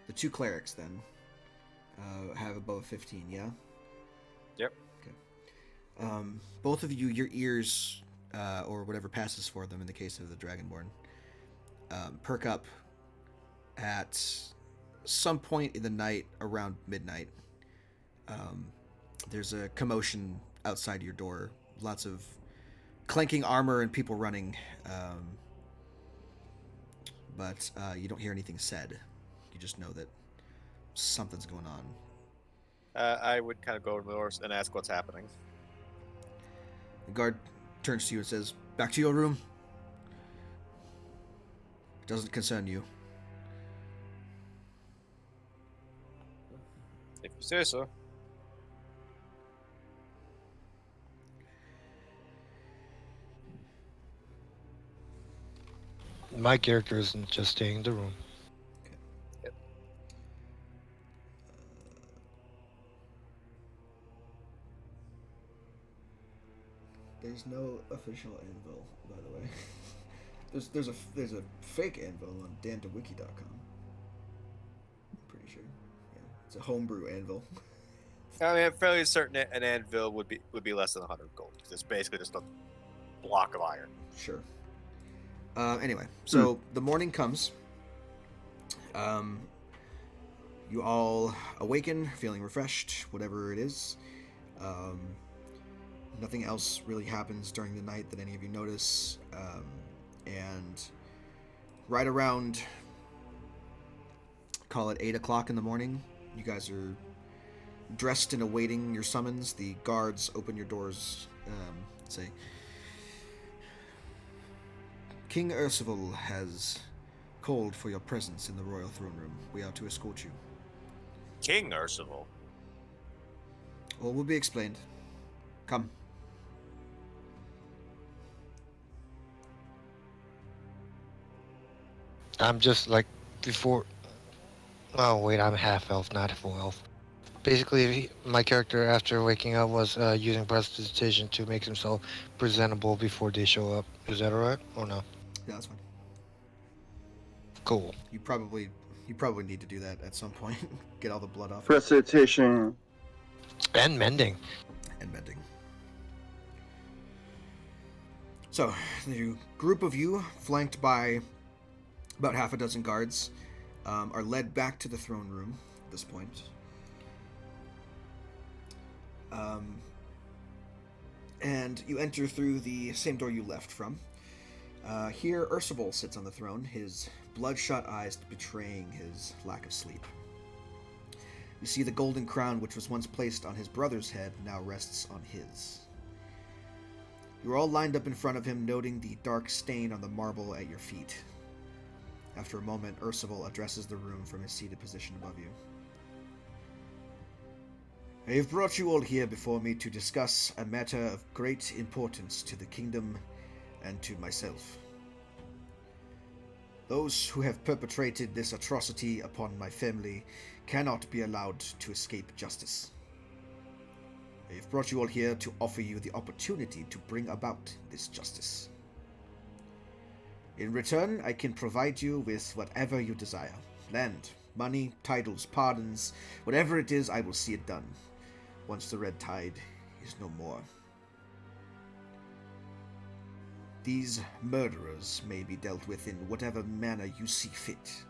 the 2 clerics then have above 15, yeah? Yep. Okay. Both of you, your ears, or whatever passes for them in the case of the Dragonborn, perk up at some point in the night around midnight. There's a commotion outside your door. Lots of clanking armor and people running. But you don't hear anything said. You just know that something's going on. I would kind of go over to the doors and ask what's happening. The guard turns to you and says, "Back to your room. It doesn't concern you." If you say so. My character isn't just staying in the room. There's no official anvil, by the way. there's a fake anvil on dandawiki.com. I'm pretty sure. Yeah, it's a homebrew anvil. I mean, I'm fairly certain an anvil would be less than 100 gold because it's basically just a block of iron. Sure. Anyway, so the morning comes. You all awaken, feeling refreshed, whatever it is. Nothing else really happens during the night that any of you notice. And right around, call it 8 o'clock in the morning, you guys are dressed and awaiting your summons. The guards open your doors, say, "King Ursula has called for your presence in the royal throne room. We are to escort you. King Ursula. All will be explained. Come. I'm just like before. Oh wait, I'm half elf, not full elf. Basically, my character after waking up was using prestidigitation to make himself presentable before they show up. Is that alright or no? Yeah, that's fine. Cool. You probably need to do that at some point. Get all the blood off. Precipitation. And mending. And mending. So, the group of you, flanked by about half a dozen guards, are led back to the throne room at this point. And you enter through the same door you left from. Here, Ursula sits on the throne, his bloodshot eyes betraying his lack of sleep. You see the golden crown which was once placed on his brother's head now rests on his. You are all lined up in front of him, noting the dark stain on the marble at your feet. After a moment, Ursula addresses the room from his seated position above you. I have brought you all here before me to discuss a matter of great importance to the kingdom and to myself. Those who have perpetrated this atrocity upon my family cannot be allowed to escape justice. I have brought you all here to offer you the opportunity to bring about this justice. In return, I can provide you with whatever you desire. Land, money, titles, pardons, whatever it is, I will see it done. Once the red tide is no more. These murderers may be dealt with in whatever manner you see fit.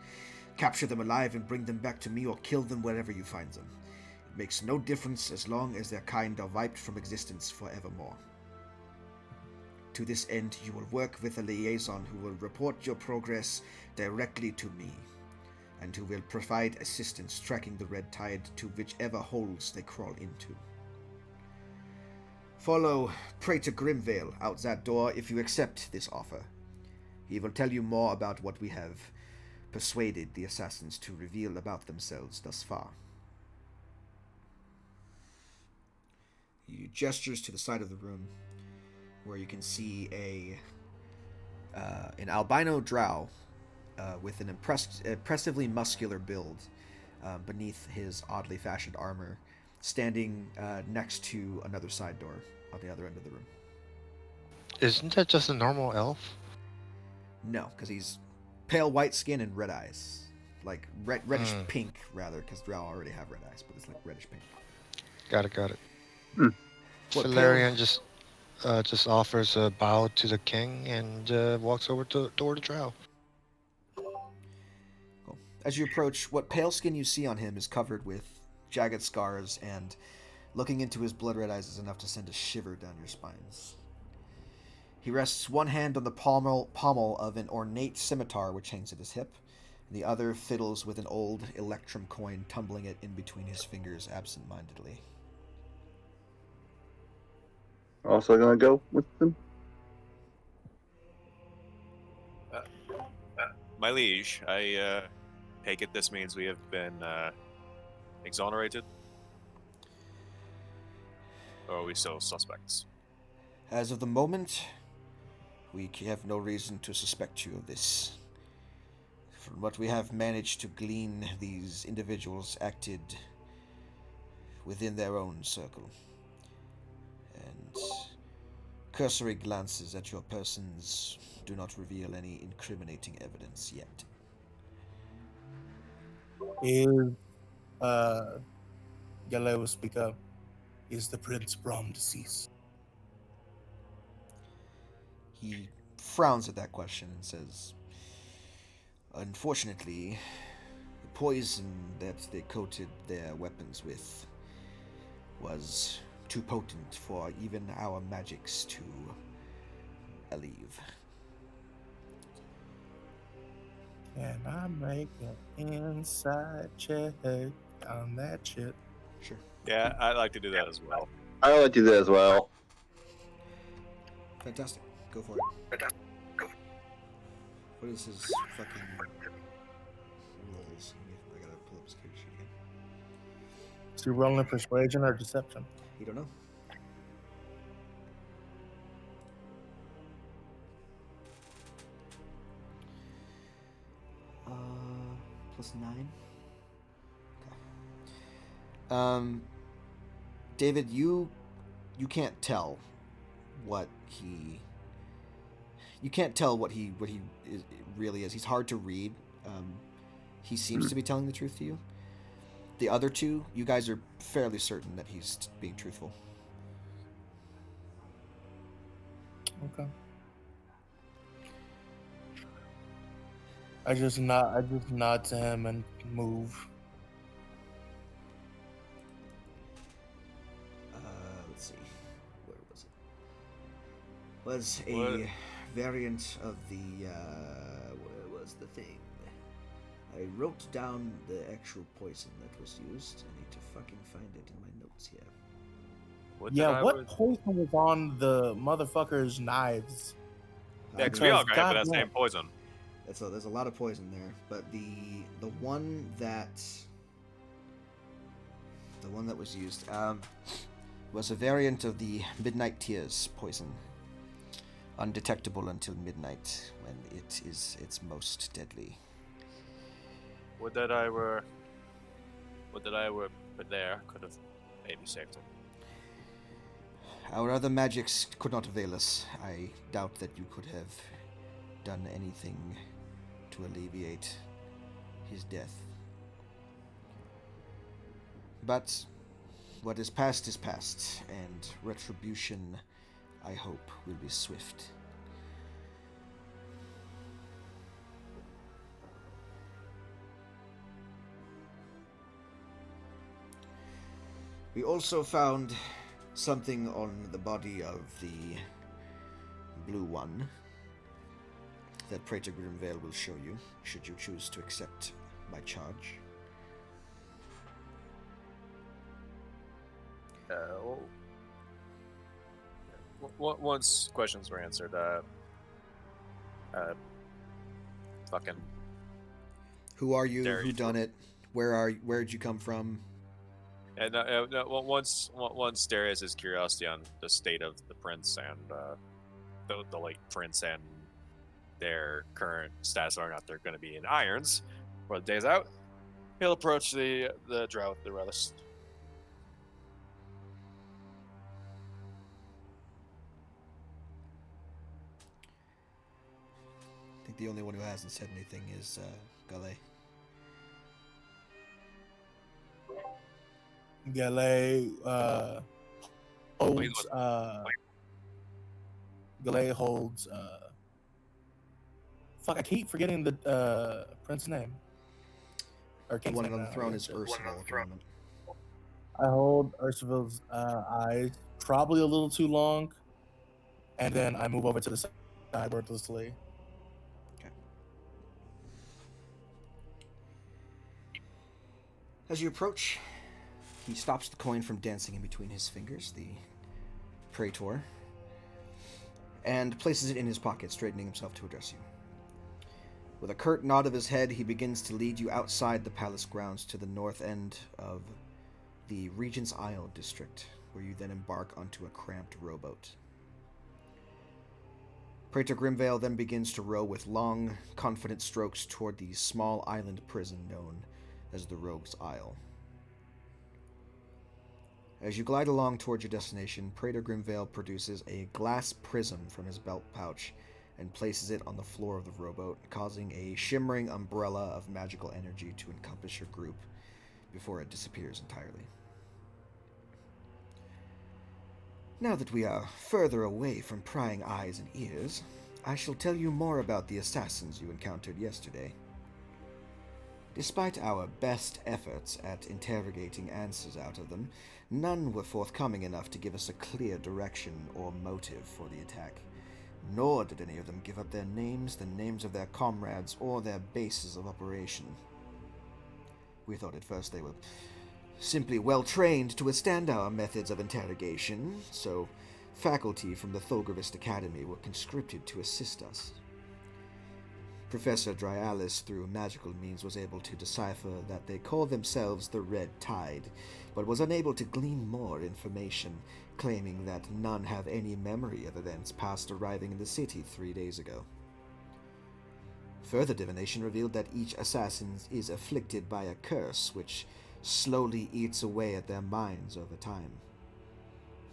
Capture them alive and bring them back to me, or kill them wherever you find them. It makes no difference as long as their kind are wiped from existence forevermore. To this end, you will work with a liaison who will report your progress directly to me, and who will provide assistance tracking the red tide to whichever holes they crawl into. Follow Praetor Grimvale out that door if you accept this offer. He will tell you more about what we have persuaded the assassins to reveal about themselves thus far. He gestures to the side of the room, where you can see an albino drow with an impressively muscular build beneath his oddly fashioned armor, standing next to another side door on the other end of the room. Isn't that just a normal elf? No, because he's pale white skin and red eyes. Like reddish pink, rather, because drow already have red eyes, but it's like reddish pink. Got it. What Valerian just offers a bow to the king and walks over to the drow. Cool. As you approach, what pale skin you see on him is covered with jagged scars, and looking into his blood-red eyes is enough to send a shiver down your spines. He rests one hand on the pommel of an ornate scimitar which hangs at his hip, and the other fiddles with an old electrum coin, tumbling it in between his fingers absent-mindedly. Also gonna go with them. My liege, I take it this means we have been exonerated? Or are we still suspects? As of the moment, we have no reason to suspect you of this. From what we have managed to glean, these individuals acted within their own circle. And cursory glances at your persons do not reveal any incriminating evidence yet. Is Yellow will speak up. Is the Prince Brahm deceased? He frowns at that question and says, unfortunately, the poison that they coated their weapons with was too potent for even our magics to alleviate. Can I make an inside check on that shit? Sure. Yeah, I'd like to do that as well. I would do that as well. Fantastic. Go for it. What What is his fucking rolls? I gotta pull up his character sheet again. Is he rolling persuasion or deception? You don't know? +9. Okay. David, you can't tell what he. You can't tell what he is, really is. He's hard to read. He seems to be telling the truth to you. The other two, you guys are fairly certain that he's being truthful. Okay. I just nod to him and move. Let's see. Where was it? Was a What? variant of the. Where was the thing? I wrote down the actual poison that was used. I need to fucking find it in my notes here. What poison was on the motherfucker's knives? Yeah, because we all Because got that goddamn. same poison. There's a lot of poison there, but the one that was used was a variant of the Midnight Tears poison, undetectable until midnight when it is its most deadly. Would that I were put there could have maybe saved him. Our other magics could not avail us. I doubt that you could have done anything to alleviate his death. But what is past, and retribution, I hope, will be swift. We also found something on the body of the blue one that Praetor Grimvale will show you, should you choose to accept my charge. Once questions were answered, fucking. Who are you? Darius. Who done it? Where'd you come from? And once Darius's curiosity on the state of the prince and the late prince and their current status, whether or not they're going to be in irons for the days out, he'll approach the drow with the relish. I think the only one who hasn't said anything is Gale. Gale holds Gale holds fuck, I keep forgetting the prince's name. Or The king's one name on the now, throne I is guess. Ursula at the moment. I hold Ursula's eyes probably a little too long, and then I move over to the side wordlessly. Okay. As you approach, he stops the coin from dancing in between his fingers, the Praetor, and places it in his pocket, straightening himself to address you. With a curt nod of his head, he begins to lead you outside the palace grounds to the north end of the Regent's Isle district, where you then embark onto a cramped rowboat. Praetor Grimvale then begins to row with long, confident strokes toward the small island prison known as the Rogue's Isle. As you glide along towards your destination, Praetor Grimvale produces a glass prism from his belt pouch and places it on the floor of the rowboat, causing a shimmering umbrella of magical energy to encompass your group before it disappears entirely. Now that we are further away from prying eyes and ears, I shall tell you more about the assassins you encountered yesterday. Despite our best efforts at interrogating answers out of them, none were forthcoming enough to give us a clear direction or motive for the attack. Nor did any of them give up their names, the names of their comrades, or their bases of operation. We thought at first they were simply well-trained to withstand our methods of interrogation, so faculty from the Thulgravist Academy were conscripted to assist us. Professor Dryalis, through magical means, was able to decipher that they call themselves the Red Tide, but was unable to glean more information, claiming that none have any memory of events past arriving in the city 3 days ago. Further divination revealed that each assassin is afflicted by a curse which slowly eats away at their minds over time.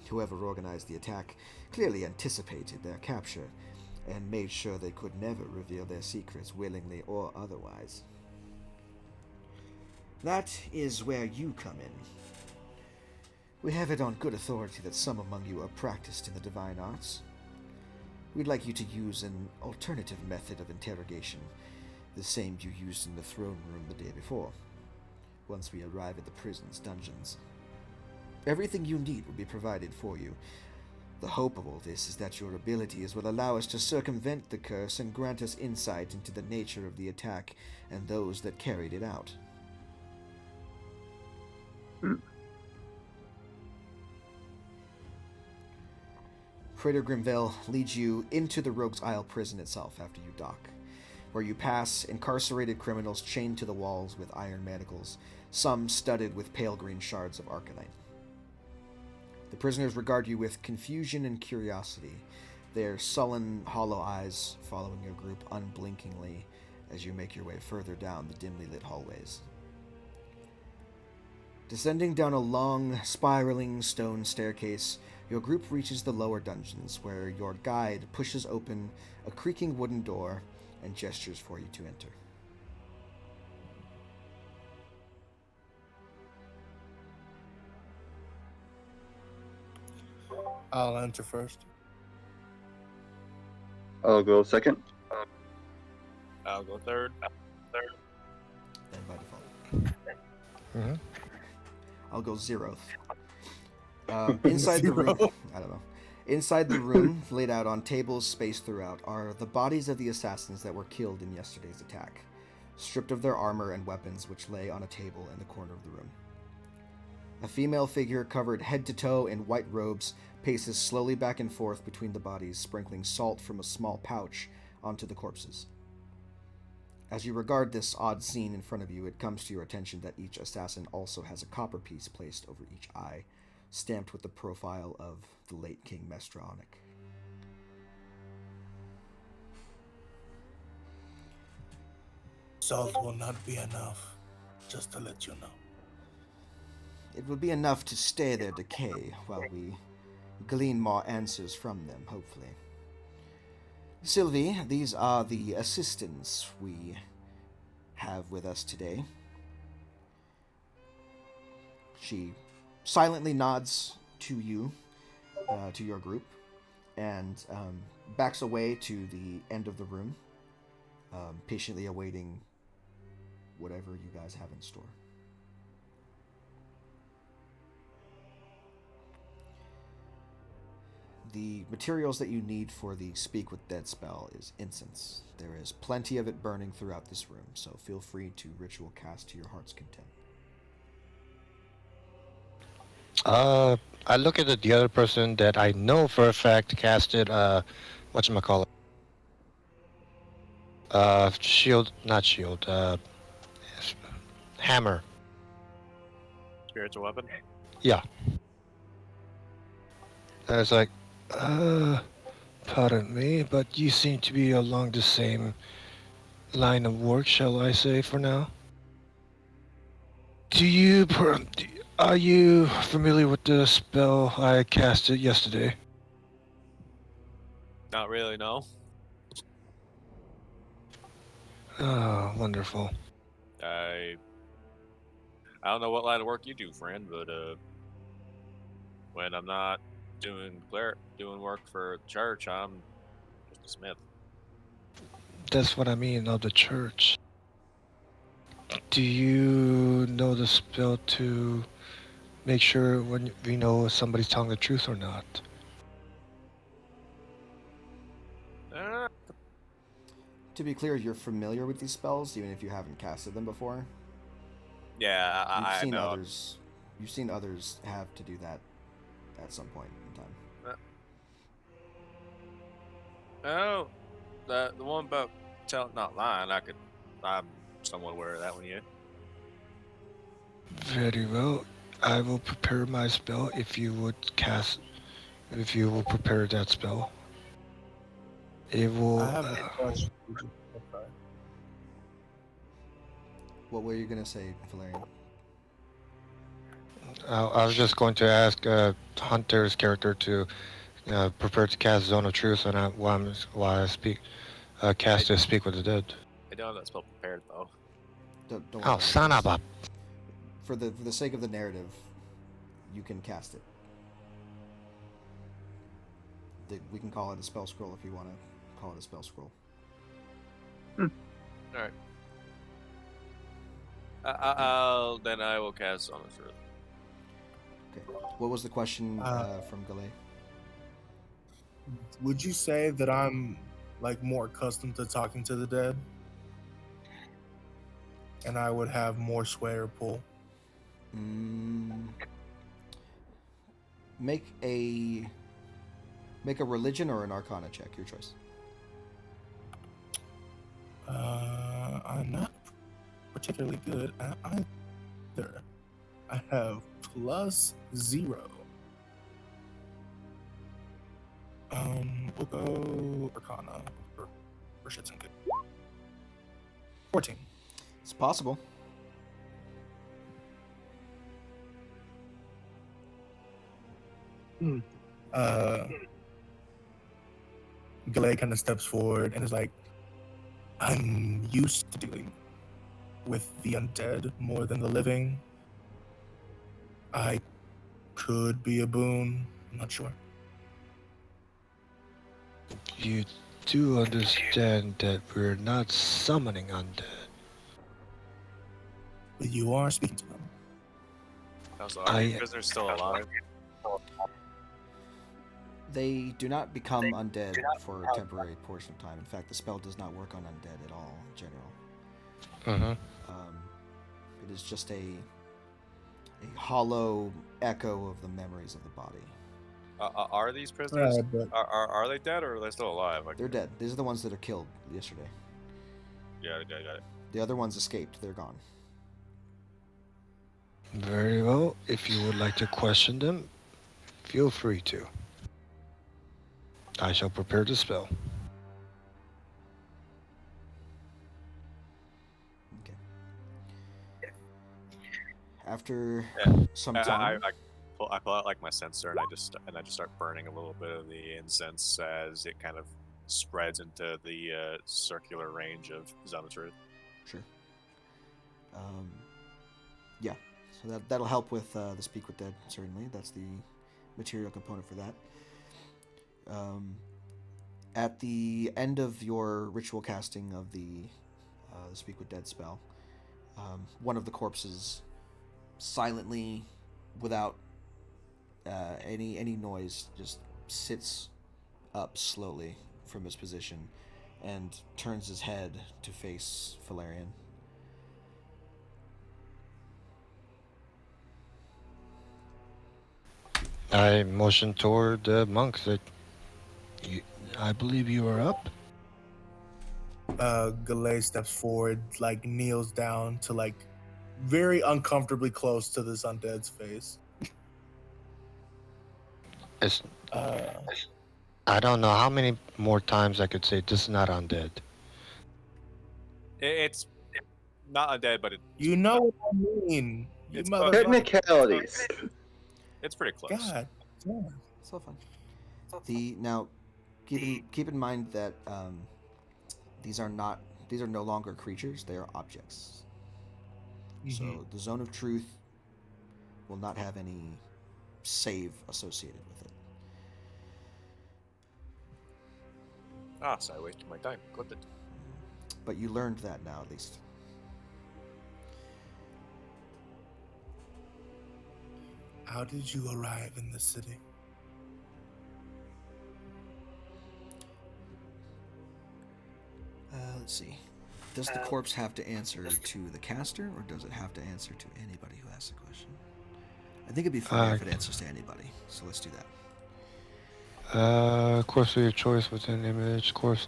Whoever organized the attack clearly anticipated their capture and made sure they could never reveal their secrets willingly or otherwise. That is where you come in. We have it on good authority that some among you are practiced in the divine arts. We'd like you to use an alternative method of interrogation, the same you used in the throne room the day before, once we arrive at the prison's dungeons. Everything you need will be provided for you. The hope of all this is that your abilities will allow us to circumvent the curse and grant us insight into the nature of the attack and those that carried it out. Praetor Grimville leads you into the Rogue's Isle prison itself after you dock, where you pass incarcerated criminals chained to the walls with iron manacles, some studded with pale green shards of arcanite. The prisoners regard you with confusion and curiosity, their sullen, hollow eyes following your group unblinkingly as you make your way further down the dimly lit hallways. Descending down a long, spiraling stone staircase, your group reaches the lower dungeons, where your guide pushes open a creaking wooden door and gestures for you to enter. I'll enter first. I'll go second. I'll go third. And by default. Mhm. I'll go zeroth. Inside the room, I don't know. Inside the room, laid out on tables spaced throughout, are the bodies of the assassins that were killed in yesterday's attack, stripped of their armor and weapons, which lay on a table in the corner of the room. A female figure covered head to toe in white robes paces slowly back and forth between the bodies, sprinkling salt from a small pouch onto the corpses. As you regard this odd scene in front of you, it comes to your attention that each assassin also has a copper piece placed over each eye, stamped with the profile of the late King Mestra Onick. Salt will not be enough, just to let you know. It will be enough to stay their decay while we glean more answers from them, hopefully. Sylvie, these are the assistants we have with us today. She silently nods to you, to your group, and backs away to the end of the room, patiently awaiting whatever you guys have in store. The materials that you need for the Speak with Dead spell is incense. There is plenty of it burning throughout this room, so feel free to ritual cast to your heart's content. I look at the other person that I know for a fact casted, whatchamacallit? Shield, not shield, hammer. Spiritual weapon. Yeah. I was like, pardon me, but you seem to be along the same line of work, shall I say, for now? Are you familiar with the spell I casted yesterday? Not really, no. Oh, wonderful. I don't know what line of work you do, friend, but when I'm not doing work for church, I'm just a smith. That's what I mean of the church. Do you know the spell to make sure when we know if somebody's telling the truth or not? To be clear, you're familiar with these spells, even if you haven't casted them before. Yeah, I know. Others. You've seen others have to do that at some point in time. Oh, the one about not lying. I'm somewhat aware of that one, yeah. Very well. I will prepare my spell if you will prepare that spell. It will. I have a question. Okay. What were you gonna say, Valerian? I was just going to ask Hunter's character to prepare to cast Zone of Truth, and while I speak, cast to Speak with the Dead. I don't have that spell prepared though. Don't worry Oh, about it. son of a! For the sake of the narrative, you can cast it. We can call it a spell scroll if you want to call it a spell scroll. All right. Then I will cast on the truth. Okay. What was the question from Galay? Would you say that I'm like more accustomed to talking to the dead, and I would have more sway or pull? Make a religion or an arcana check, your choice. I'm not particularly good at either. I have +0. We'll go arcana for shits and good. 14. It's possible. Galay kind of steps forward and is like, I'm used to dealing with the undead more than the living. I could be a boon. I'm not sure. You do understand that we're not summoning undead. But you are speaking to them. Also, are the prisoners still alive? They do not become undead for a temporary portion of time. In fact, the spell does not work on undead at all in general. It is just a hollow echo of the memories of the body. Are these prisoners? But Are they dead or are they still alive? They're dead. These are the ones that are killed yesterday. Yeah, I got it. The other ones escaped. They're gone. Very well. If you would like to question them, feel free to. I shall prepare the spell. Okay. After Yeah. some time, I pull out like my censer and I just start burning a little bit of the incense as it kind of spreads into the circular range of Zone of Truth. Sure. Yeah. So that'll help with the Speak with Dead. Certainly, that's the material component for that. At the end of your ritual casting of the Speak with Dead spell, one of the corpses silently, without any noise, just sits up slowly from his position and turns his head to face Valerian. I motion toward the monks that I believe you are up. Galay steps forward, like kneels down to like very uncomfortably close to this undead's face. I don't know how many more times I could say this is not undead. It's not undead, but You know what I mean. You It's motherfucker. Technicalities. it's pretty close. God. Yeah. So fun. Now, keep in mind that these are no longer creatures; they are objects. So the Zone of Truth will not have any save associated with it. So I wasted my time. Clipped it. But you learned that now, at least. How did you arrive in the city? Let's see. Does the corpse have to answer to the caster, or does it have to answer to anybody who asks the question? I think it'd be fine if it answers to anybody, so let's do that. Corpse of your choice within image. Corpse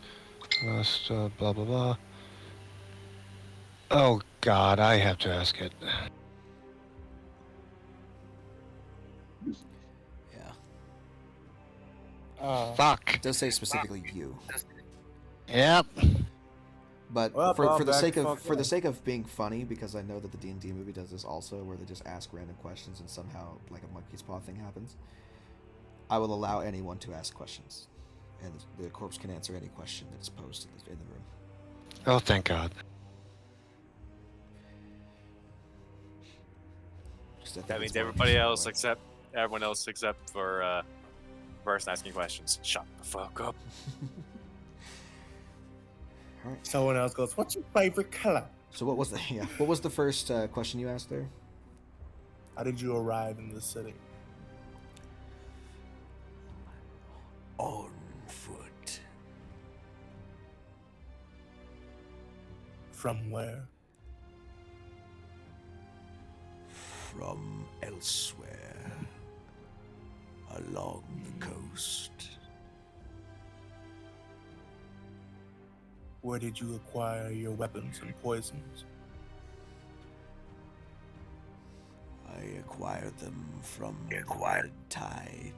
Last, blah blah blah. Oh God, I have to ask it. Yeah. Fuck. It does say specifically you. Yep. But Well, for the back sake the of fuck up. being funny, because I know that the D&D movie does this also, where they just ask random questions and somehow like a monkey's paw thing happens, I will allow anyone to ask questions, and the corpse can answer any question that is posed in the room. Oh, thank God. Just, I think That it's means more everybody interesting else that way. except everyone else except for person asking questions. Shut the fuck up. All right. Someone else goes, "What's your favorite color?" So what was the what was the first question you asked there? How did you arrive in the city? On foot. From where? From elsewhere. Along the coast. Where did you acquire your weapons and poisons? I acquired them from the Red Tide.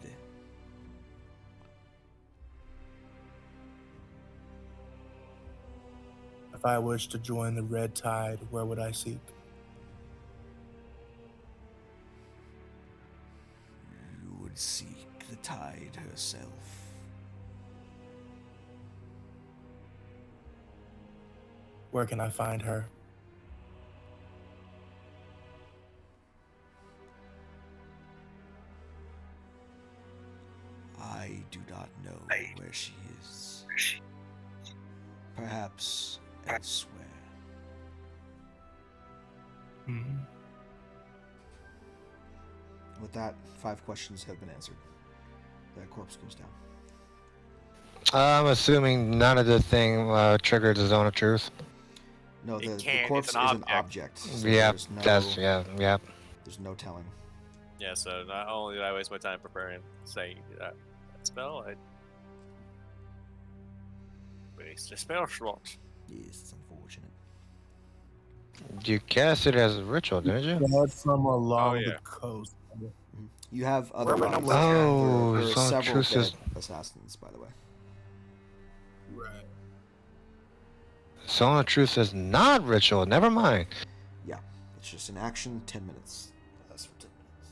If I wish to join the Red Tide, where would I seek? You would seek the Tide herself. Where can I find her? I do not know where she is. Perhaps elsewhere. Hmm. With that, 5 questions have been answered. The corpse goes down. I'm assuming none of the thing triggered the zone of truth. No, It the can't, it's corpse an is an object. object. So Yeah, there's no, that's yeah. There's no telling. Yeah, so not only did I waste my time preparing saying that spell, I waste a spell slot. Yes, it's unfortunate. You cast it as a ritual, didn't you? Dead from along yeah. the coast. You have other Where am I bodies. looking? Oh, There are Zone of several Truth dead is assassins, by the way. Right. Zone of Truth is not ritual. Never mind. Yeah, it's just an action, 10 minutes. That's for 10 minutes.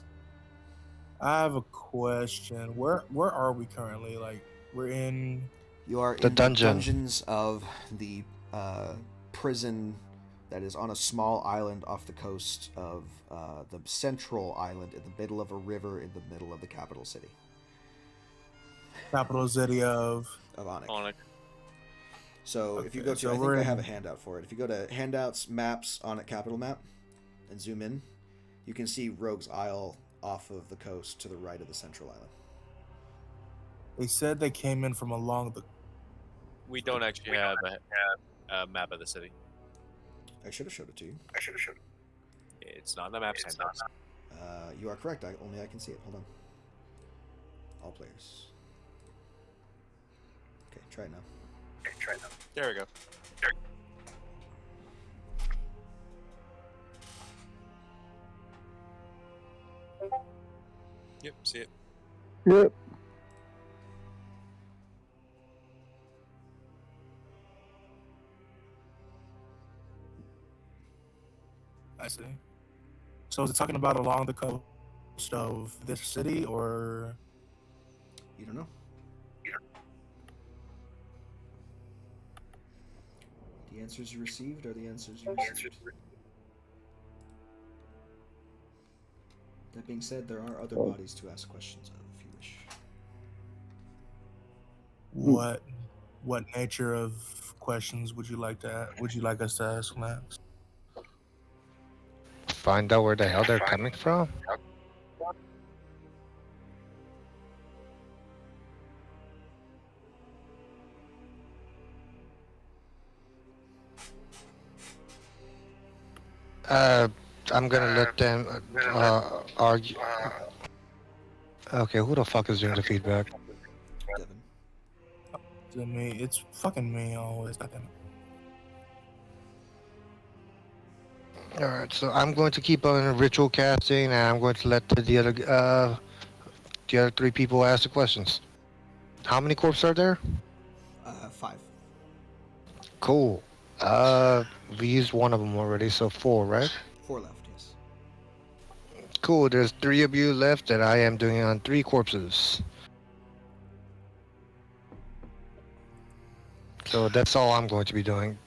I have a question. Where are we currently? Like, we're in. You are The in dungeon. the dungeons of the prison that is on a small island off the coast of the central island in the middle of a river in the middle of the capital city Capital city of. of Onick. Onick. So if you Okay, go to, so I think we're I in- have a handout for it. If you go to handouts, maps, Onick capital map, and zoom in, you can see Rogue's Isle off of the coast to the right of the central island. They said they came in from along the. We don't actually have a map of the city. I should have showed it to you. It's not in the map handouts. You are correct. Only I can see it. Hold on. All players. Okay, try it now. There we go. Yep, see it. Yep. I see. So is it talking about along the coast of this city, or You don't know. The answers you received are the answers you received. That being said, there are other bodies to ask questions of if you wish. what nature of questions would you like us to ask, Max? Find out where the hell they're coming from. I'm gonna let them argue. Okay, who the fuck is doing the feedback? Devin. Is it me? It's fucking me always. Goddamn it. All right, so I'm going to keep on ritual casting, and I'm going to let the other three people ask the questions. How many corpses are there? 5. Cool. We used one of them already, so 4, right? 4 left, yes. Cool. There's 3 of you left, and I am doing on 3 corpses. So that's all I'm going to be doing.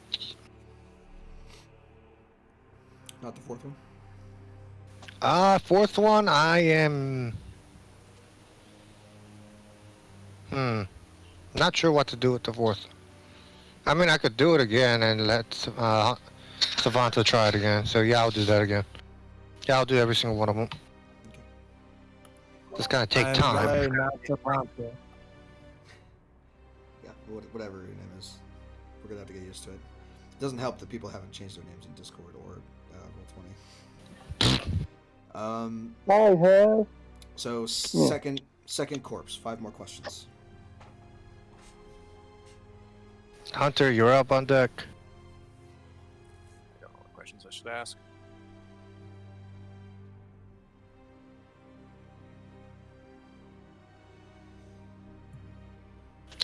Not the 4th one? 4th one, I am... Not sure what to do with the 4th. I mean, I could do it again and let Savanta try it again. So yeah, I'll do that again. Yeah, I'll do every single one of them. Just gotta take I'm time. very not surprised. Yeah, whatever your name is. We're gonna have to get used to it. It doesn't help that people haven't changed their names in Discord or Roll20. I have. So second corpse. 5 more questions. Hunter, you're up on deck. I don't know what questions I should ask.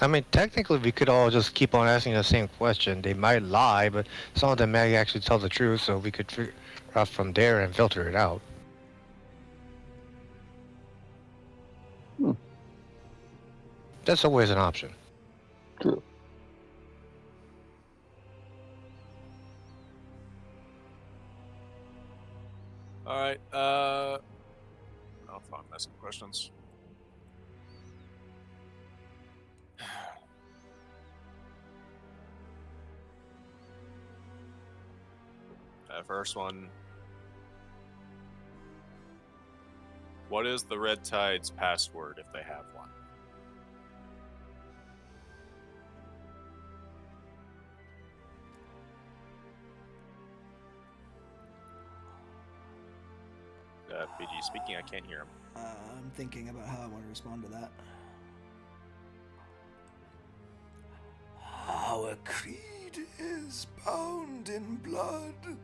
I mean, technically, we could all just keep on asking the same question. They might lie, but some of them may actually tell the truth, so we could figure out from there and filter it out. That's always an option. True. All right. I'll find some questions. First one. What is the Red Tide's password if they have one? BG speaking, I can't hear him. I'm thinking about how I want to respond to that. Our creed is bound in blood.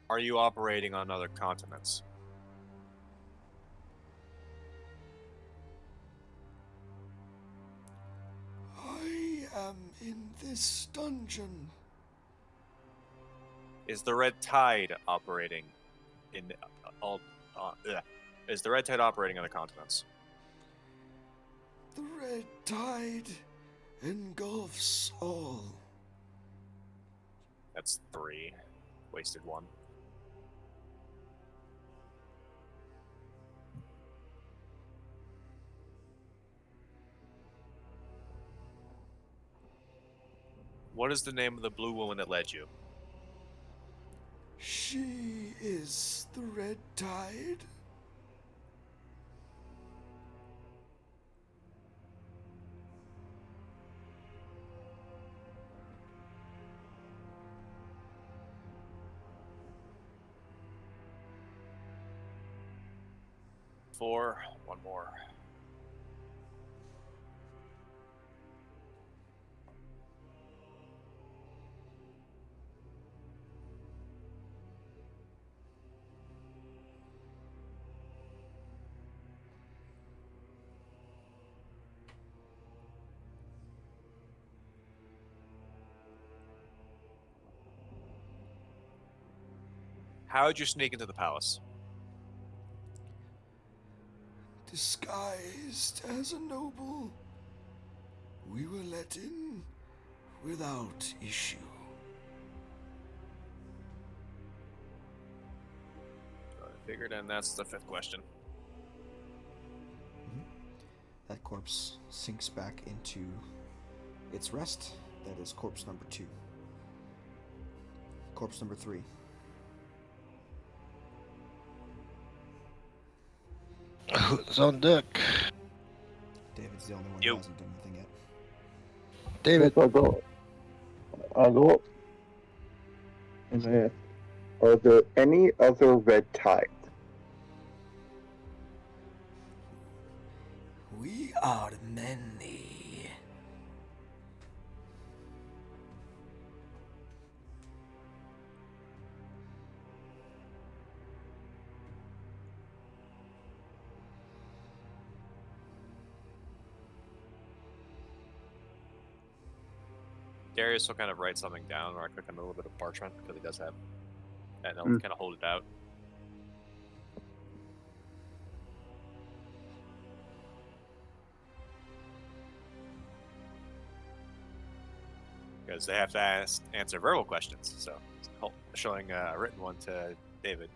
Are you operating on other continents? I am in this dungeon. Is the Red Tide operating in all? Is the Red Tide operating on the continents? The red tide engulfs all. That's 3. Wasted 1. What is the name of the blue woman that led you? She is the red tide. Four. One more. How did you sneak into the palace? Disguised as a noble, we were let in without issue. I figured, and that's the 5th question. That corpse sinks back into its rest. That is corpse number 2. Corpse number 3. Who's on deck? David's the only one You. who hasn't done anything yet. David. Yes, I'll go up. And I ask, are there any other red tides? We are many. Darius will kind of write something down, or I click on a little bit of parchment because he does have, and I'll Mm. kind of hold it out. Because they have to answer verbal questions, so showing a written one to David.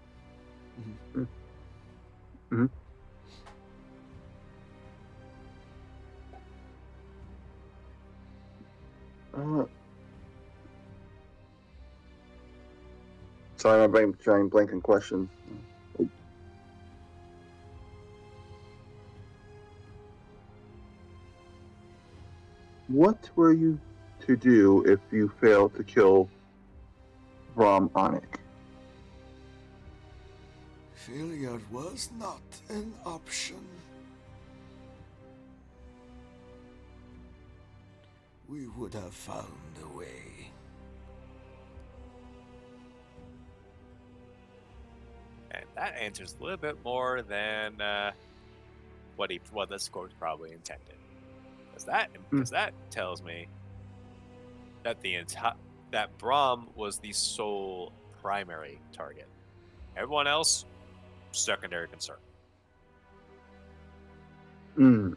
Uh, sorry, my brain trying blanking questions. What were you to do if you failed to kill Onick? Failure was not an option. We would have found a way. And that answers a little bit more than what this quote probably intended. Because that tells me that that Brahm was the sole primary target. Everyone else, secondary concern. Hmm.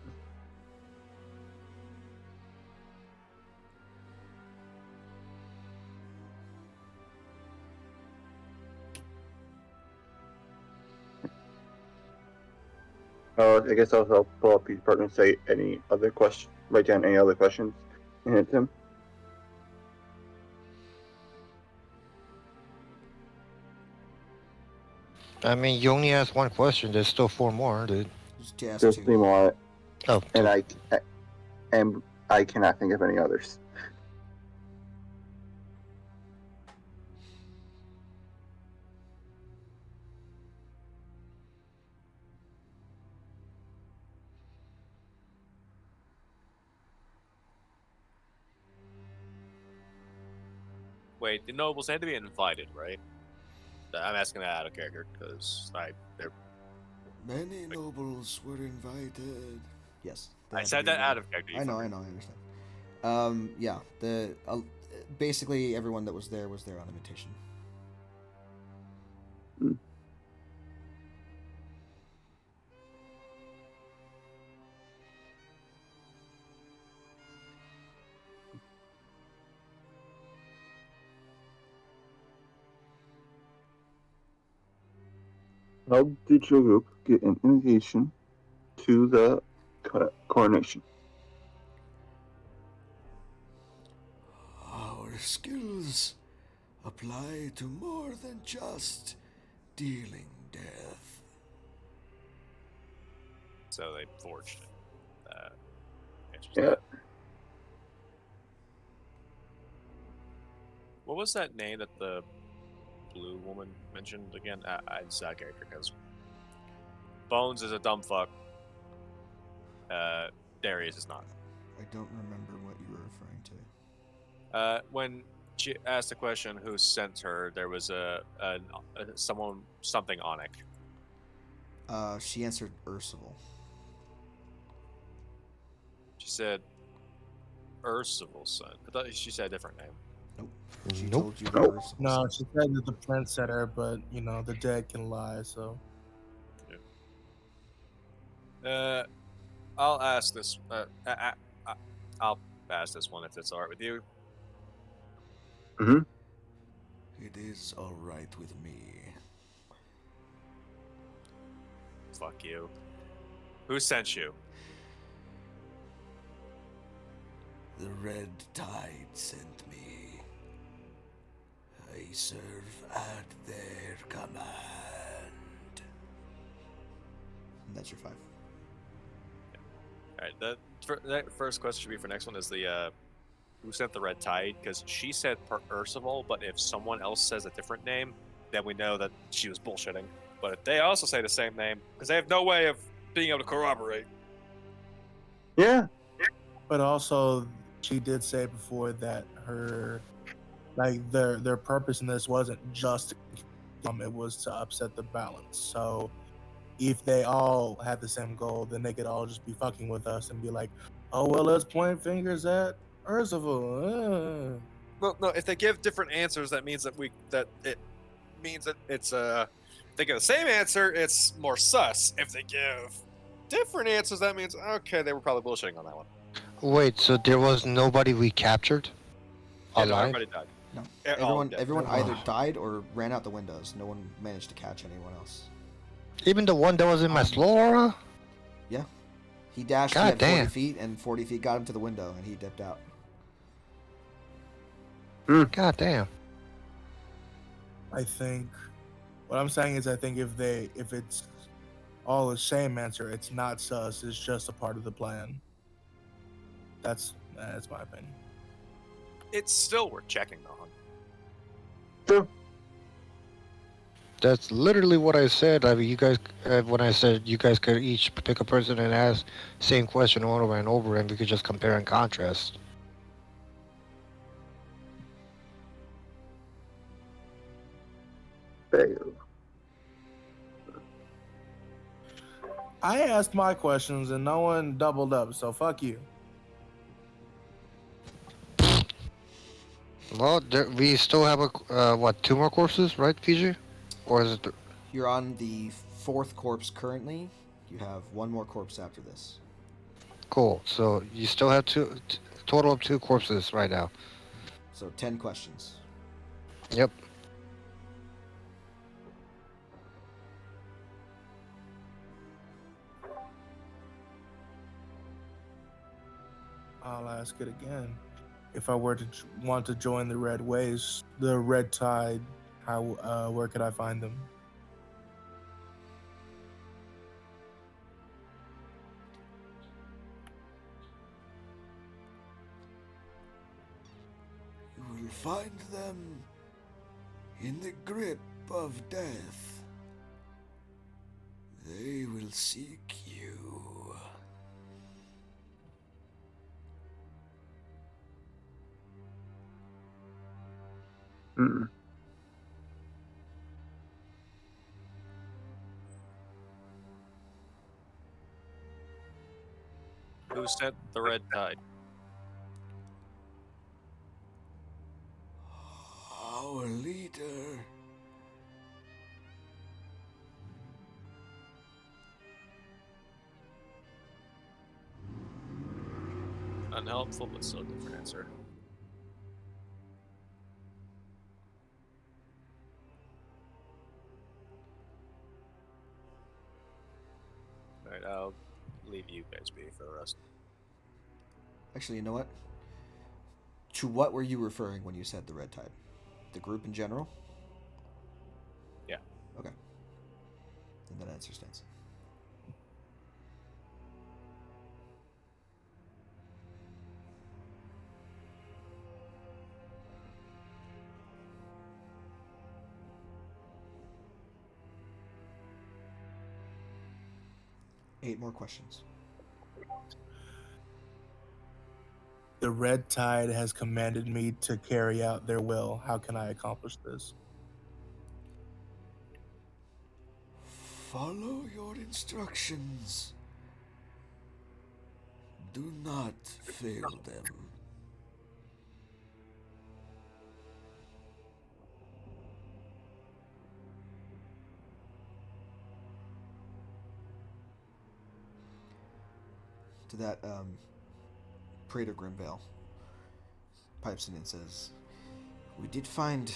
I guess I'll pull up his partner and say any other question. Write down any other questions and hit him. I mean, you only asked one question. There's still four more, dude. Just ask There's two. 3 more, Oh, and two. I cannot think of any others. Wait, the nobles had to be invited, right? I'm asking that out of character because they're. Many nobles were invited. Yes. they I had to said be that invited. out of character. I know, I understand. Yeah, basically everyone that was there on invitation. How did your group get an invitation to the coronation? Our skills apply to more than just dealing death. So they forged it. Answers Yeah. that. What was that name that the blue woman mentioned again? I just out of character because Bones is a dumb fuck. Darius is not. I don't remember what you were referring to. When she asked the question who sent her, there was something Onick. She answered Ursula. She said Ursula sent. I thought she said a different name. Nope. She Nope. told you that Nope. Ursula. No, sent. she said that the prince said her, but the dead can lie. So I'll ask this. I'll ask this one if it's alright with you. Mm-hmm. It is all right with me. Fuck you. Who sent you? The Red Tide sent me. I serve at their command. And that's your 5. Alright, that first question should be for next one is the who sent the red tide, because she said Percival, but if someone else says a different name, then we know that she was bullshitting. But if they also say the same name, because they have no way of being able to corroborate. Yeah. But also, she did say before that their purpose in this wasn't just to it was to upset the balance. So if they all had the same goal, then they could all just be fucking with us and be like, "Oh well, let's point fingers at Percival." Well, no, if they give different answers, that means that it means that it's if they give the same answer, it's more sus. If they give different answers, that means okay, they were probably bullshitting on that one. Wait, so there was nobody we captured? Yeah, no, Alive? everybody died. No. All Everyone dead. everyone either died or ran out the windows. No one managed to catch anyone else. Even the one that was in my Um, slow aura? Yeah. He dashed, he God had 40 damn. feet, and 40 feet got him to the window, and he dipped out. God damn. I think what I'm saying is I think if it's all the same answer, it's not sus. It's just a part of the plan. That's my opinion. It's still worth checking though. True. That's literally what I said. I mean, you guys, when I said you guys could each pick a person and ask same question over and over, and we could just compare and contrast. Fail. I asked my questions and no one doubled up, so fuck you. Well, we still have two more corpses, right, Fiji? Or is it? You're on the 4th corpse currently. You have one more corpse after this. Cool. So you still have total of 2 corpses right now. So 10 questions. Yep. I'll ask it again. If I were to want to join the Red Waves, the Red Tide, where could I find them? You will find them in the grip of death. They will seek you. Mm. Who sent the red tide? Our leader. Unhelpful, but still a different answer. Alright, I'll leave you guys be for the rest. Actually, you know what? To what were you referring when you said the Red Tide? The group in general? Yeah. Okay. Then that answer stands. Eight more questions. The Red Tide has commanded me to carry out their will. How can I accomplish this? Follow your instructions. Do not fail them. To that, Praetor Grimvale pipes in and says, "We did find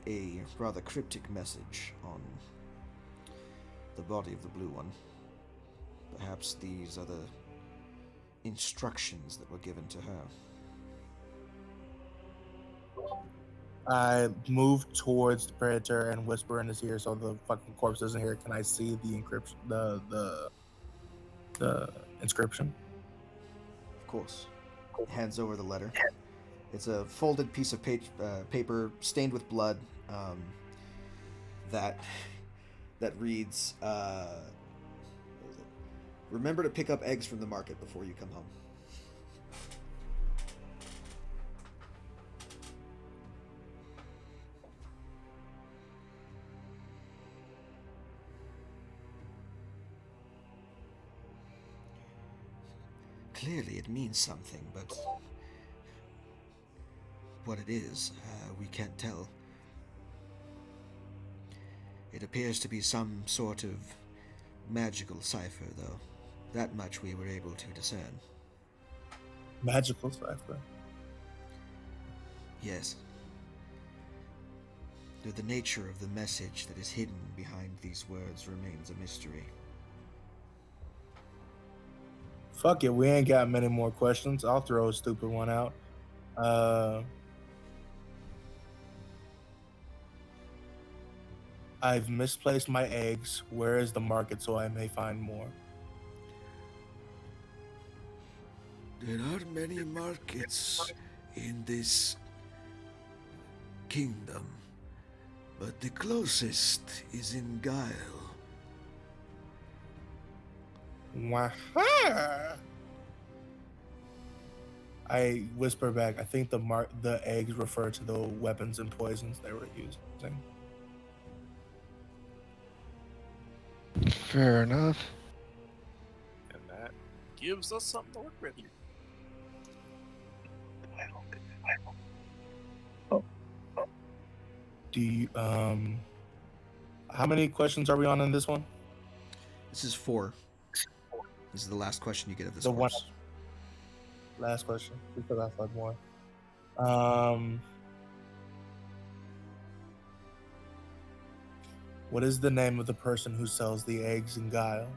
a rather cryptic message on the body of the blue one. Perhaps these are the instructions that were given to her." I move towards the Predator and whisper in his ear so the fucking corpse doesn't hear. Can I see the encryption, the inscription? Of course. Hands over the letter. It's a folded piece of paper stained with blood that that reads, what is it? Remember to pick up eggs from the market before you come home. Clearly, it means something, but what it is, we can't tell. It appears to be some sort of magical cipher, though. That much we were able to discern. Magical cipher. Yes. Though the nature of the message that is hidden behind these words remains a mystery. Fuck it, we ain't got many more questions. I'll throw a stupid one out. I've misplaced my eggs. Where is the market so I may find more? There are many markets in this kingdom, but the closest is in Guile. Waha! I whisper back. I think the eggs refer to the weapons and poisons they were using. Fair enough. And that gives us something to work with here. Do you how many questions are we on in this one? This is 4. This is the last question you get of this The one- course. Last question. We forgot five more. What is the name of the person who sells the eggs in Guile?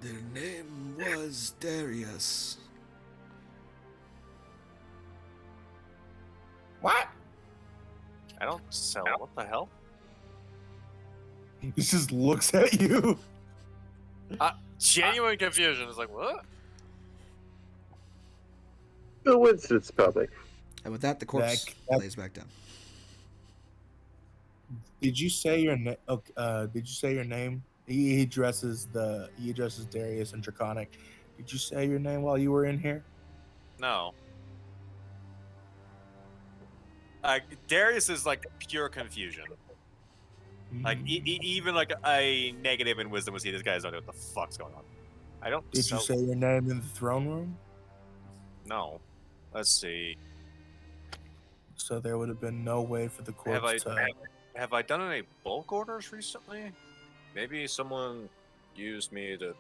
Their name was Darius. What? I don't sell. What the hell? He just looks at you. Genuine confusion. It's like, what? Coincidence, probably. And with that, the corpse That- lays back down. Did you say your name? Did you say your name? He addresses Darius and Draconic. Did you say your name while you were in here? No. Darius is like pure confusion. Like even like a negative in wisdom would see this guy doesn't know what the fuck's going on. I don't. Did you say your name in the throne room? No. Let's see. So there would have been no way for the corpse to. Have I done any bulk orders recently? Maybe someone used me to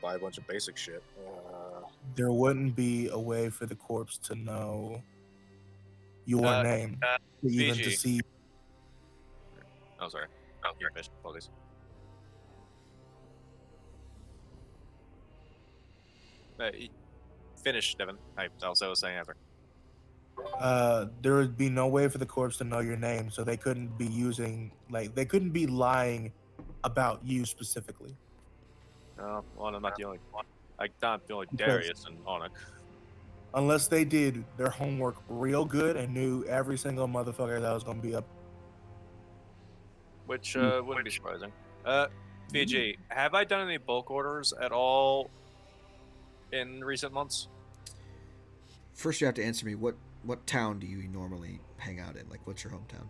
buy a bunch of basic shit. There wouldn't be a way for the corpse to know your name, even to VG. see. Oh, sorry. Oh, you're finished. Apologies. Finish, Devin. I'll say what I was saying after. There would be no way for the corpse to know your name, so they couldn't be they couldn't be lying about you specifically. No, well, I'm not the only one. I'm not the only Because- Darius and Onick. Unless they did their homework real good and knew every single motherfucker that was gonna be up. Which wouldn't be surprising. VG, have I done any bulk orders at all in recent months? First, you have to answer me. What town do you normally hang out in? Like, what's your hometown?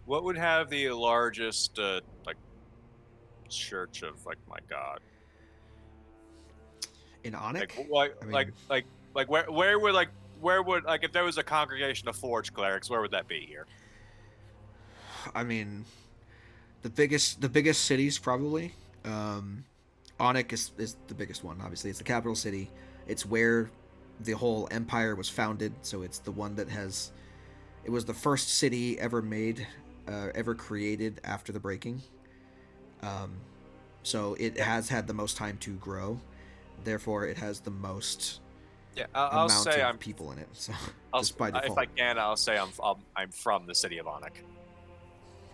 What would have the largest like church of like my god? In Onick? I mean- where would if there was a congregation of forge clerics, where would that be here? I mean, the biggest cities probably. Onick is the biggest one. Obviously, it's the capital city. It's where the whole empire was founded. So it's the one that has. It was the first city ever made, ever created after the breaking. So it has had the most time to grow. Therefore, it has the most Yeah, I'll amount say of I'm. people in it. So I'll, just by if default. I can, I'll say I'm from the city of Onick.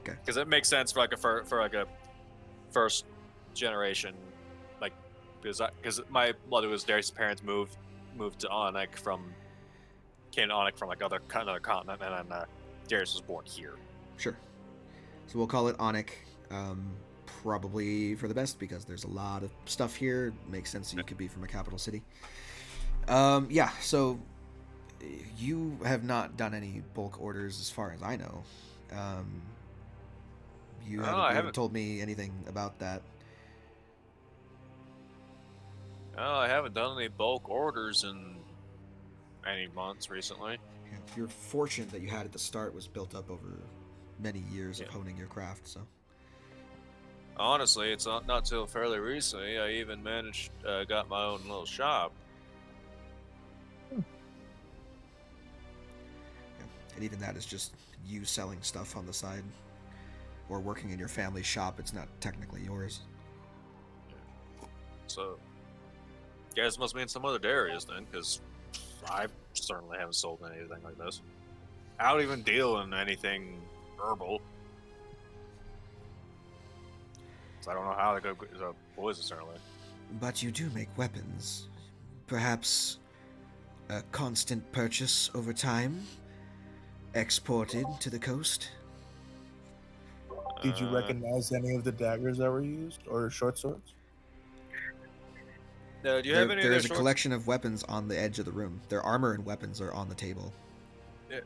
Okay. Because it makes sense for like a first generation, like because my mother was Darius' parents moved to Onick came to Onick from like another continent, and then Darius was born here. Sure. So we'll call it Onick. Probably for the best because there's a lot of stuff here. It makes sense that you could be from a capital city. Yeah. So you have not done any bulk orders as far as I know. You haven't told me anything about that. No, I haven't done any bulk orders in any months recently. Yeah, your fortune that you had at the start was built up over many years of Yeah. honing your craft. So Honestly, it's not till fairly recently I even got my own little shop. yeah. And even that is just you selling stuff on the side or working in your family's shop. It's not technically yours. So, you guys must be in some other areas then, because I certainly haven't sold anything like this. I don't even deal in anything herbal. So I don't know how they go the poison, certainly. But you do make weapons. Perhaps a constant purchase over time? Exported to the coast? Did you recognize any of the daggers that were used or short swords? Do you have any There of is a their collection of weapons on the edge of the room. Their armor and weapons are on the table.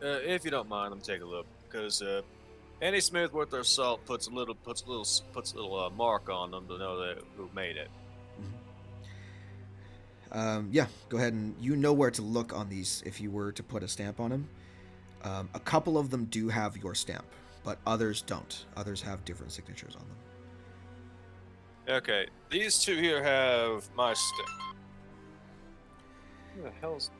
if you don't mind, let me take a look, because any smith worth their salt puts a little mark on them to know who made it. Yeah, go ahead and you know where to look on these if you were to put a stamp on them. A couple of them do have your stamp, but others don't. Others have different signatures on them. Okay, these two here have my stick. Who the hell's...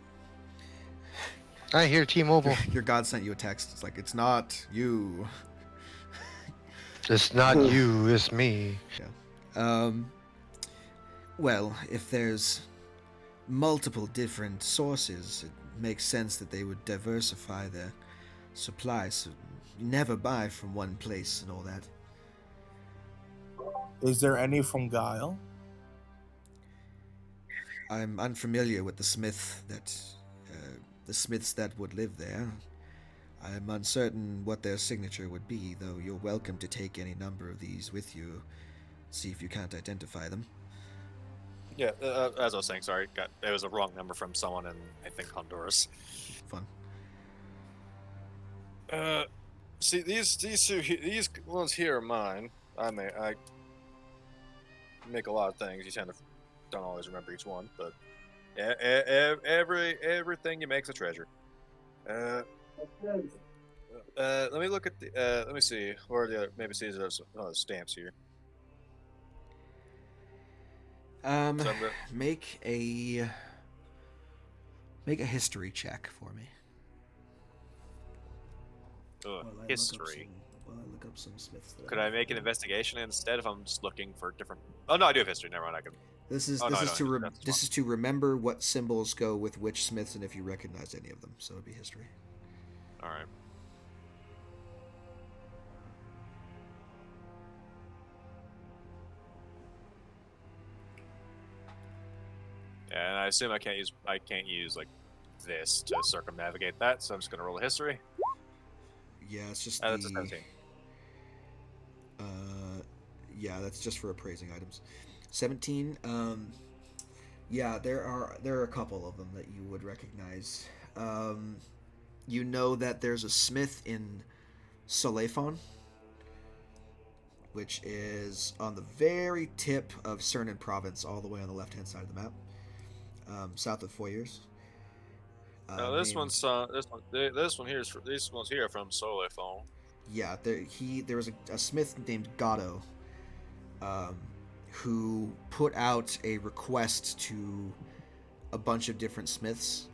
I hear T-Mobile. Your god sent you a text. It's like, it's not you. It's not you, it's me. Yeah. Well, if there's multiple different sources, it makes sense that they would diversify their supplies. So you never buy from one place and all that. Is there any from Guile? I'm unfamiliar with the smiths that would live there. I'm uncertain what their signature would be, though you're welcome to take any number of these with you. See if you can't identify them. Yeah, as I was saying, sorry, it was a wrong number from someone in, I think, Honduras. Fun. See, these ones here are mine. I make a lot of things. You tend to don't always remember each one, but everything you make's a treasure. Let me look at the. Let me see. Or the other, maybe see there's some stamps here. Make a history check for me. History. While I look up some smiths. Could I make an investigation instead if I'm just looking for different? Oh no, I do have history. Never mind. I can. This is to remember what symbols go with which smiths and if you recognize any of them. So it'd be history. All right. Yeah, and I assume I can't use like this to circumnavigate that, so I'm just gonna roll a history. Yeah, it's just That's a 17. Yeah, that's just for appraising items. 17. Yeah, there are a couple of them that you would recognize. You know that there's a smith in Soleifon, which is on the very tip of Cernan province, all the way on the left-hand side of the map, south of Foyers. No, this one's this one here is these ones here are from Soleifon. Yeah, there was a smith named Gatto, who put out a request to a bunch of different smiths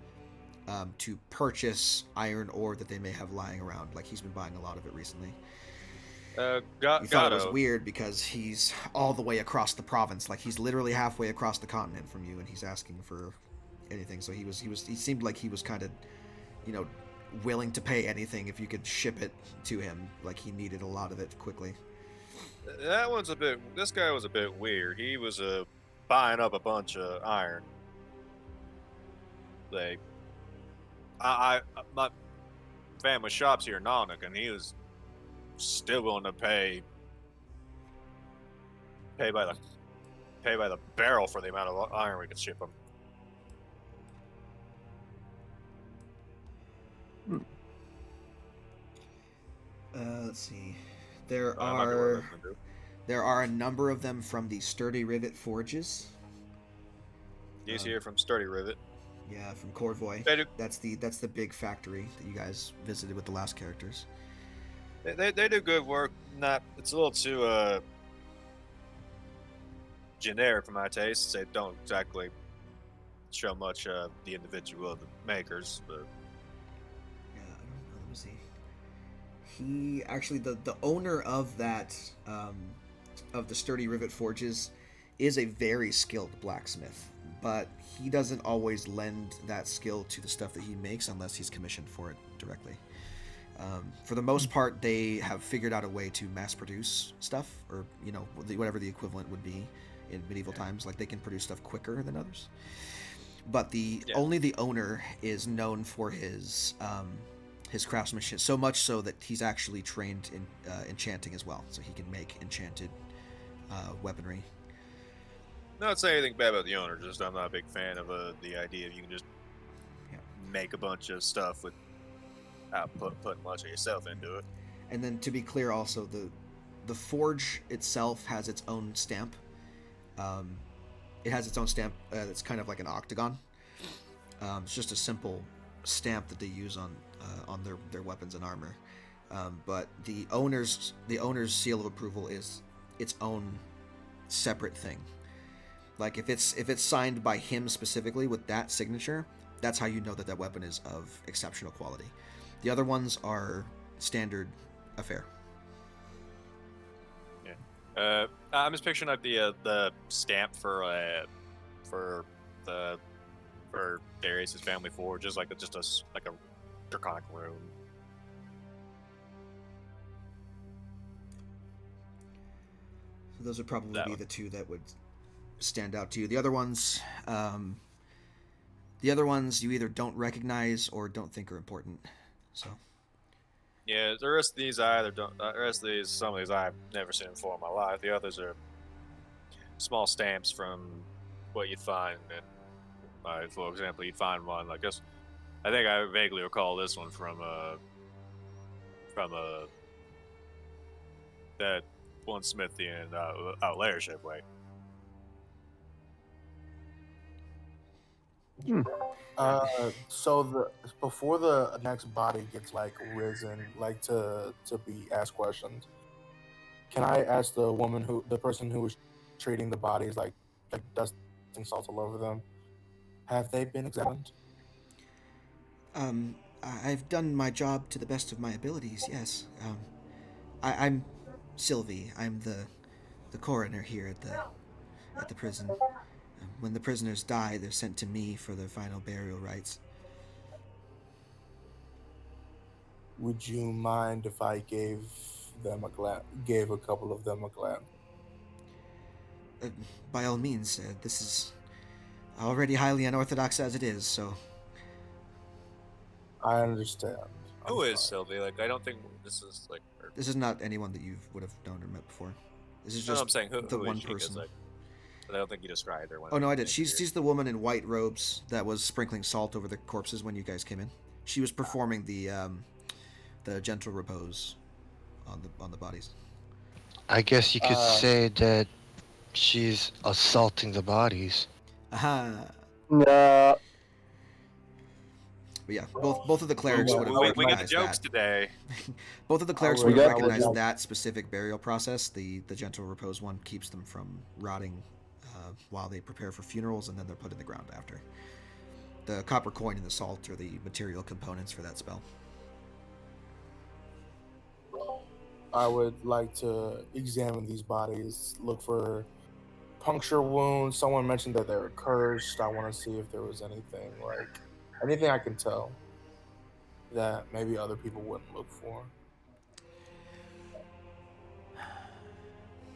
to purchase iron ore that they may have lying around. Like, he's been buying a lot of it recently. You thought it was weird because he's all the way across the province. Like, he's literally halfway across the continent from you, and he's asking for anything. So he seemed like he was kind of, you know, willing to pay anything if you could ship it to him. Like he needed a lot of it quickly. This guy was a bit weird. He was buying up a bunch of iron. Like, my family shops here in Onick, and he was still willing to pay by the barrel for the amount of iron we could ship him. Let's see. I might be worth listening to. There are a number of them from the Sturdy Rivet Forges. He's here from Sturdy Rivet. Yeah, from Corvoy. That's the big factory that you guys visited with the last characters. They do good work. It's a little too generic for my taste. They don't exactly show much of the individual of the makers, but yeah, I don't know. Let me see. He actually the owner of that of the Sturdy Rivet Forges is a very skilled blacksmith, but he doesn't always lend that skill to the stuff that he makes unless he's commissioned for it directly. For the most part, they have figured out a way to mass produce stuff, or whatever the equivalent would be in medieval times. Like they can produce stuff quicker than others. But only the owner is known for his craftsmanship, so much so that he's actually trained in enchanting as well, so he can make enchanted weaponry. not saying anything bad about the owner. Just I'm not a big fan of the idea of you can just make a bunch of stuff without putting much of yourself into it. And then to be clear, also the forge itself has its own stamp. It has its own stamp that's kind of like an octagon. It's just a simple stamp that they use on their weapons and armor. But the owner's seal of approval is its own separate thing. Like if it's signed by him specifically with that signature, that's how you know that weapon is of exceptional quality. The other ones are standard affair. Yeah. I'm just picturing like the stamp for Darius's family forge, just like a draconic rune. So those would probably be the two that would stand out to you. The other ones you either don't recognize or don't think are important. So. Yeah, the rest of these some of these I've never seen before in my life. The others are small stamps from what you'd find. And for example, you'd find one like this. I think I vaguely recall this one from that one smithy in Outlayership way. So before the next body gets risen, to be asked questions, can I ask the person who was treating the bodies, dusting salt all over them, have they been examined? I've done my job to the best of my abilities. Yes. I'm Sylvie. I'm the coroner here at the prison. When the prisoners die, they're sent to me for their final burial rites. Would you mind if I gave a couple of them a glance? By all means, this is already highly unorthodox as it is, so... I understand. Who is Sylvie? I don't think this is This is not anyone that you would have known or met before. This is just I'm saying who one is she? person. I don't think you described her. Oh no, I did. She's the woman in white robes that was sprinkling salt over the corpses when you guys came in. She was performing the gentle repose on the bodies. I guess you could say that she's assaulting the bodies. Aha. No. But yeah, both of the clerics would have recognized we get the jokes that. today. Both of the clerics We would have got the recognized jokes. that specific burial process. The gentle repose one keeps them from rotting while they prepare for funerals, and then they're put in the ground after. The copper coin and the salt are the material components for that spell. I would like to examine these bodies, look for puncture wounds. Someone mentioned that they were cursed. I want to see if there was anything I can tell that maybe other people wouldn't look for.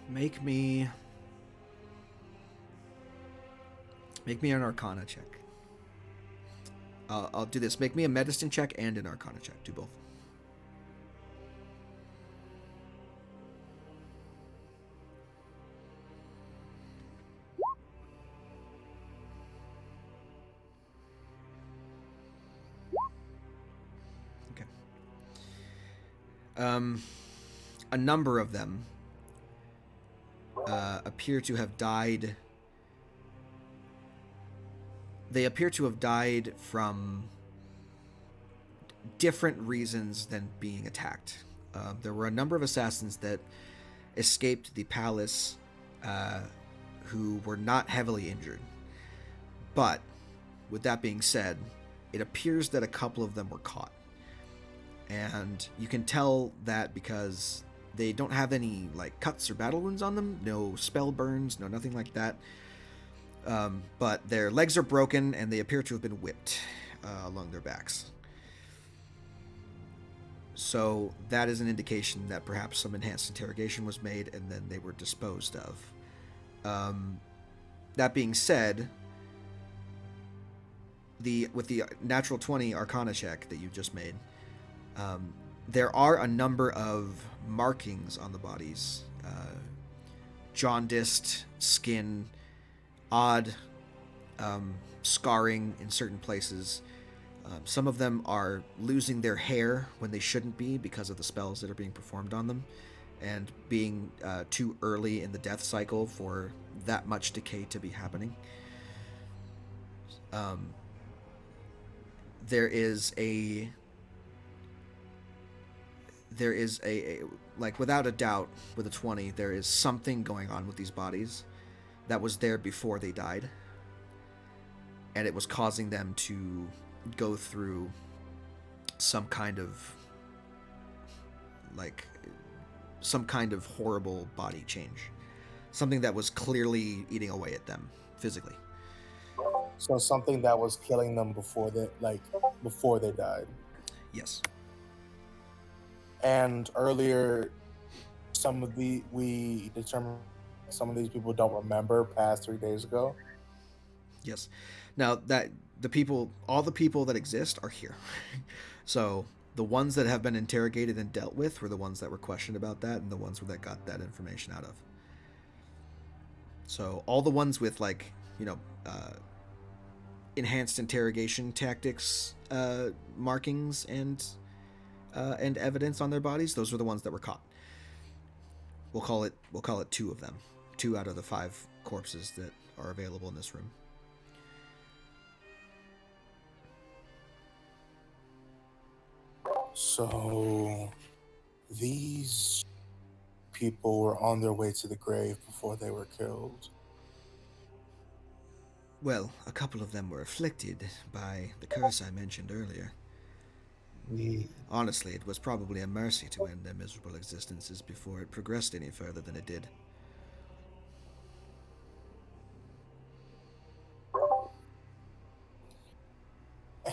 Make me an Arcana check. I'll do this. Make me a medicine check and an Arcana check. Do both. Okay. A number of them appear to have died. They appear to have died from different reasons than being attacked. There were a number of assassins that escaped the palace who were not heavily injured. But, with that being said, it appears that a couple of them were caught. And you can tell that because they don't have any like cuts or battle wounds on them, no spell burns, no nothing like that. But their legs are broken and they appear to have been whipped along their backs. So that is an indication that perhaps some enhanced interrogation was made and then they were disposed of. That being said, with the natural 20 Arcana check that you just made, there are a number of markings on the bodies. Jaundiced skin, odd scarring in certain places. Some of them are losing their hair when they shouldn't be because of the spells that are being performed on them, and being too early in the death cycle for that much decay to be happening. There is a like, without a doubt, with a 20, there is something going on with these bodies that was there before they died, and it was causing them to go through some kind of horrible body change, something that was clearly eating away at them physically. So something that was killing them before they died. Yes. And earlier, we determined some of these people don't remember past 3 days ago. Yes. Now that all the people that exist are here. So the ones that have been interrogated and dealt with were the ones that were questioned about that, and the ones that got that information out of. So all the ones with enhanced interrogation tactics markings and evidence on their bodies, those were the ones that were caught. We'll call it 2 of them. 2 out of the 5 corpses that are available in this room. So these people were on their way to the grave before they were killed. Well, a couple of them were afflicted by the curse I mentioned earlier. Honestly, it was probably a mercy to end their miserable existences before it progressed any further than it did.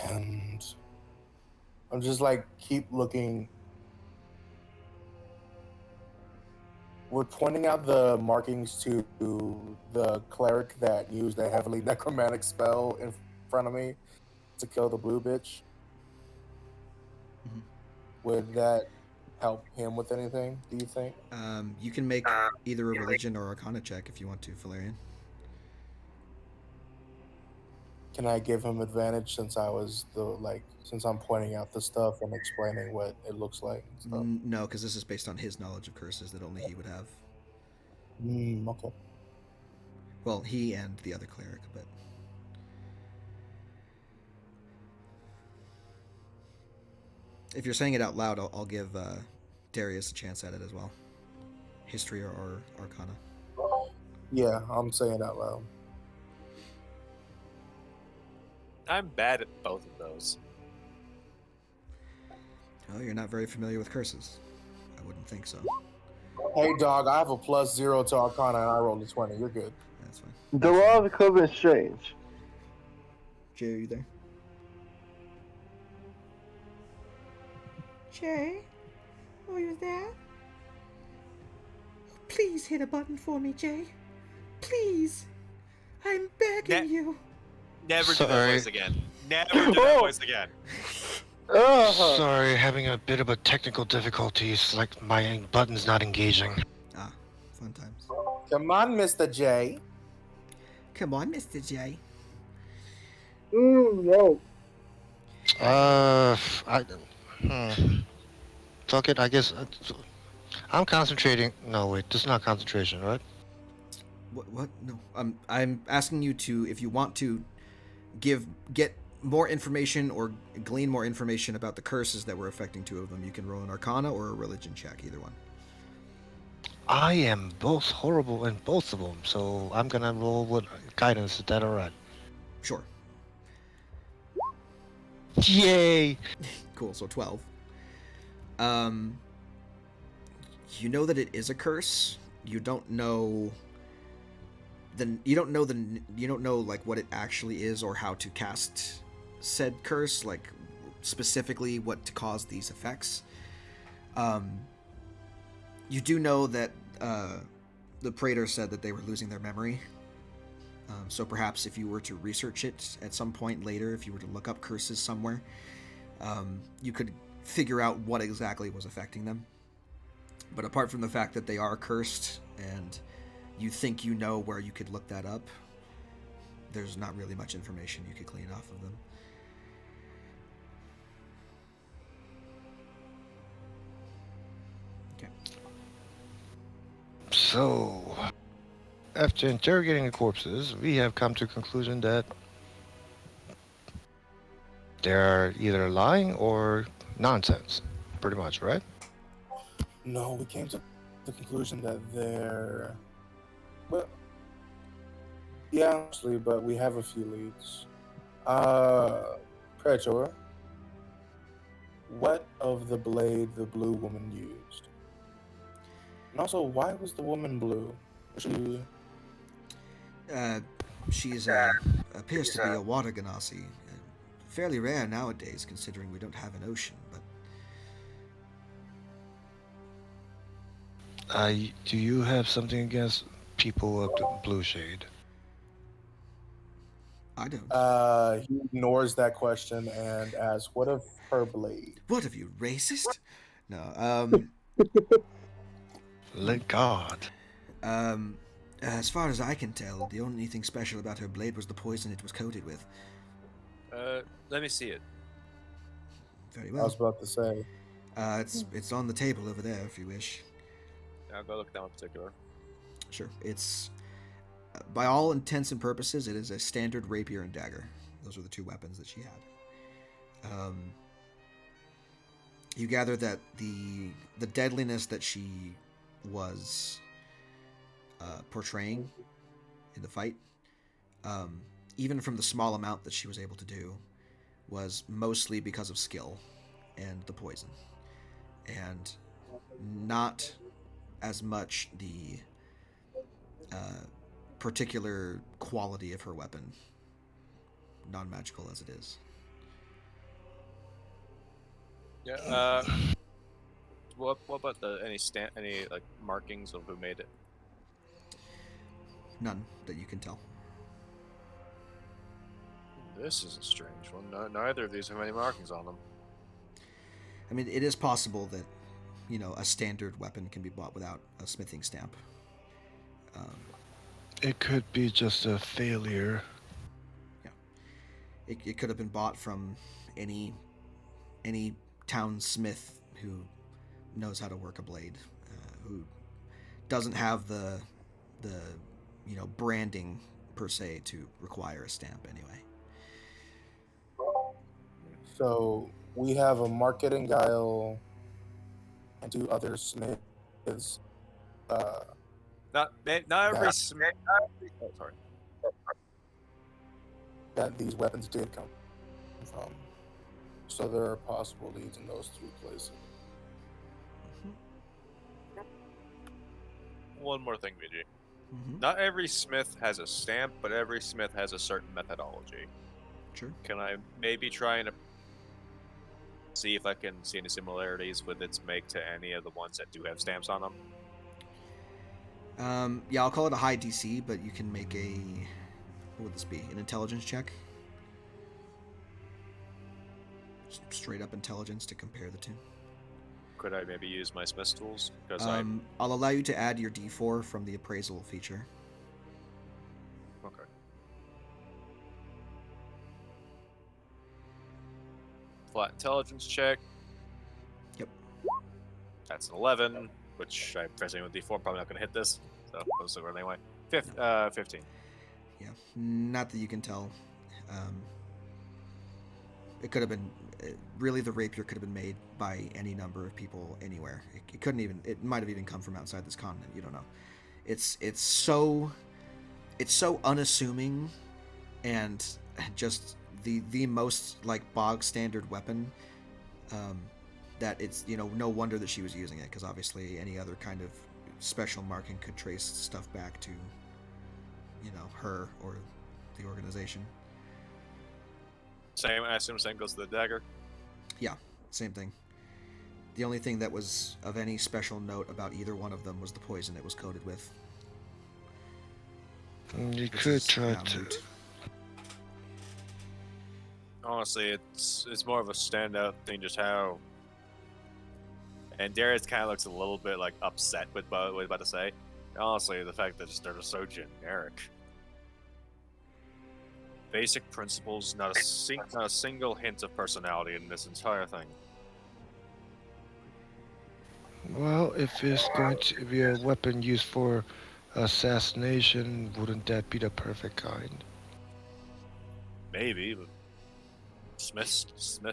And I'm just keep looking. We're pointing out the markings to the cleric that used a heavily necromantic spell in front of me to kill the blue bitch. Mm-hmm. Would that help him with anything, do you think? You can make either a religion or Arcana check if you want to, Valerian. Can I give him advantage since since I'm pointing out the stuff and explaining what it looks like and stuff? No, because this is based on his knowledge of curses that only he would have. Okay. Well, he and the other cleric, but... If you're saying it out loud, I'll give Darius a chance at it as well. History or Arcana. Yeah, I'm saying it out loud. I'm bad at both of those. Oh, you're not very familiar with curses. I wouldn't think so. Hey, dog, I have a +0 to Arcana and I rolled a 20. You're good. That's fine. The law of the club is strange. Jay, are you there? Jay? Are you there? Please hit a button for me, Jay. Please. I'm begging you. Never do that Sorry. voice again. Never do that voice again. Sorry, having a bit of a technical difficulties, like my button's not engaging. Ah, fun times. Come on, Mr. J. Come on, Mr. J. No. Fuck it, I guess. I'm concentrating. No, wait, this is not concentration, right? What? No. I'm asking you to, if you want to, get more information or glean more information about the curses that were affecting two of them. You can roll an Arcana or a Religion check, either one. I am both horrible in both of them, so I'm gonna roll with guidance. Is that alright? Sure. Yay! Cool. So 12. You know that it is a curse. You don't know like what it actually is or how to cast said curse, like specifically what to cause these effects. You do know that the praetor said that they were losing their memory. So perhaps if you were to research it at some point later, if you were to look up curses somewhere, you could figure out what exactly was affecting them. But apart from the fact that they are cursed and you think you know where you could look that up, there's not really much information you could glean off of them. Okay. So, after interrogating the corpses, we have come to a conclusion that they're either lying or nonsense. Pretty much, right? No, we came to the conclusion that they're. Well, yeah, actually, but we have a few leads. Predator, what of the blade the blue woman used? And also, why was the woman blue? Was she... She's appears to be a water ganassi. Fairly rare nowadays, considering we don't have an ocean, but Do you have something against people of the blue shade? I don't. He ignores that question and asks, "What of her blade?" What have you, racist? No. Let God. As far as I can tell, the only thing special about her blade was the poison it was coated with. Let me see it. Very I was well. about to say. It's on the table over there if you wish. I'll go look at that one in particular. Sure. It's by all intents and purposes, it is a standard rapier and dagger. Those were the two weapons that she had. You gather that the deadliness that she was portraying in the fight, even from the small amount that she was able to do, was mostly because of skill and the poison, and not as much the particular quality of her weapon, non-magical as it is. Yeah. What about any like markings of who made it? None that you can tell. This is a strange one. Neither of these have any markings on them. I mean, it is possible that, a standard weapon can be bought without a smithing stamp. It could be just a failure. Yeah. It could have been bought from any town smith who knows how to work a blade, who doesn't have the branding per se to require a stamp anyway. So we have a marketing guile and two other smiths. Not every Yeah. smith. Oh, sorry. That these weapons did come from. So there are possible leads in those three places. One more thing, VG. Not every smith has a stamp, but every smith has a certain methodology. Sure. Can I maybe try and see if I can see any similarities with its make to any of the ones that do have stamps on them? Yeah, I'll call it a high DC, but you can make a, what would this be? An intelligence check? Just straight up intelligence to compare the two. Could I maybe use my smith's tools? Because I'll allow you to add your D4 from the appraisal feature. okay. Flat intelligence check. Yep. That's an 11, which I'm pressing with D4. Probably not going to hit this, so I'll still run anyway. 15. Yeah, not that you can tell. It could have been really the rapier could have been made by any number of people anywhere. It couldn't even. It might have even come from outside this continent. You don't know. It's so unassuming, and just the most like bog standard weapon. That it's no wonder that she was using it, because obviously any other kind of special marking could trace stuff back to her or the organization. Same. I assume same goes to the dagger. Yeah, same thing. The only thing that was of any special note about either one of them was the poison it was coated with. You could try to. moot. Honestly, it's more of a standout thing, just how. And Darius kind of looks a little bit like upset with what I was about to say. Honestly, the fact that they're just so generic. Basic principles, not a single hint of personality in this entire thing. Well, if it's going to be a weapon used for assassination, wouldn't that be the perfect kind? Maybe, but Smiths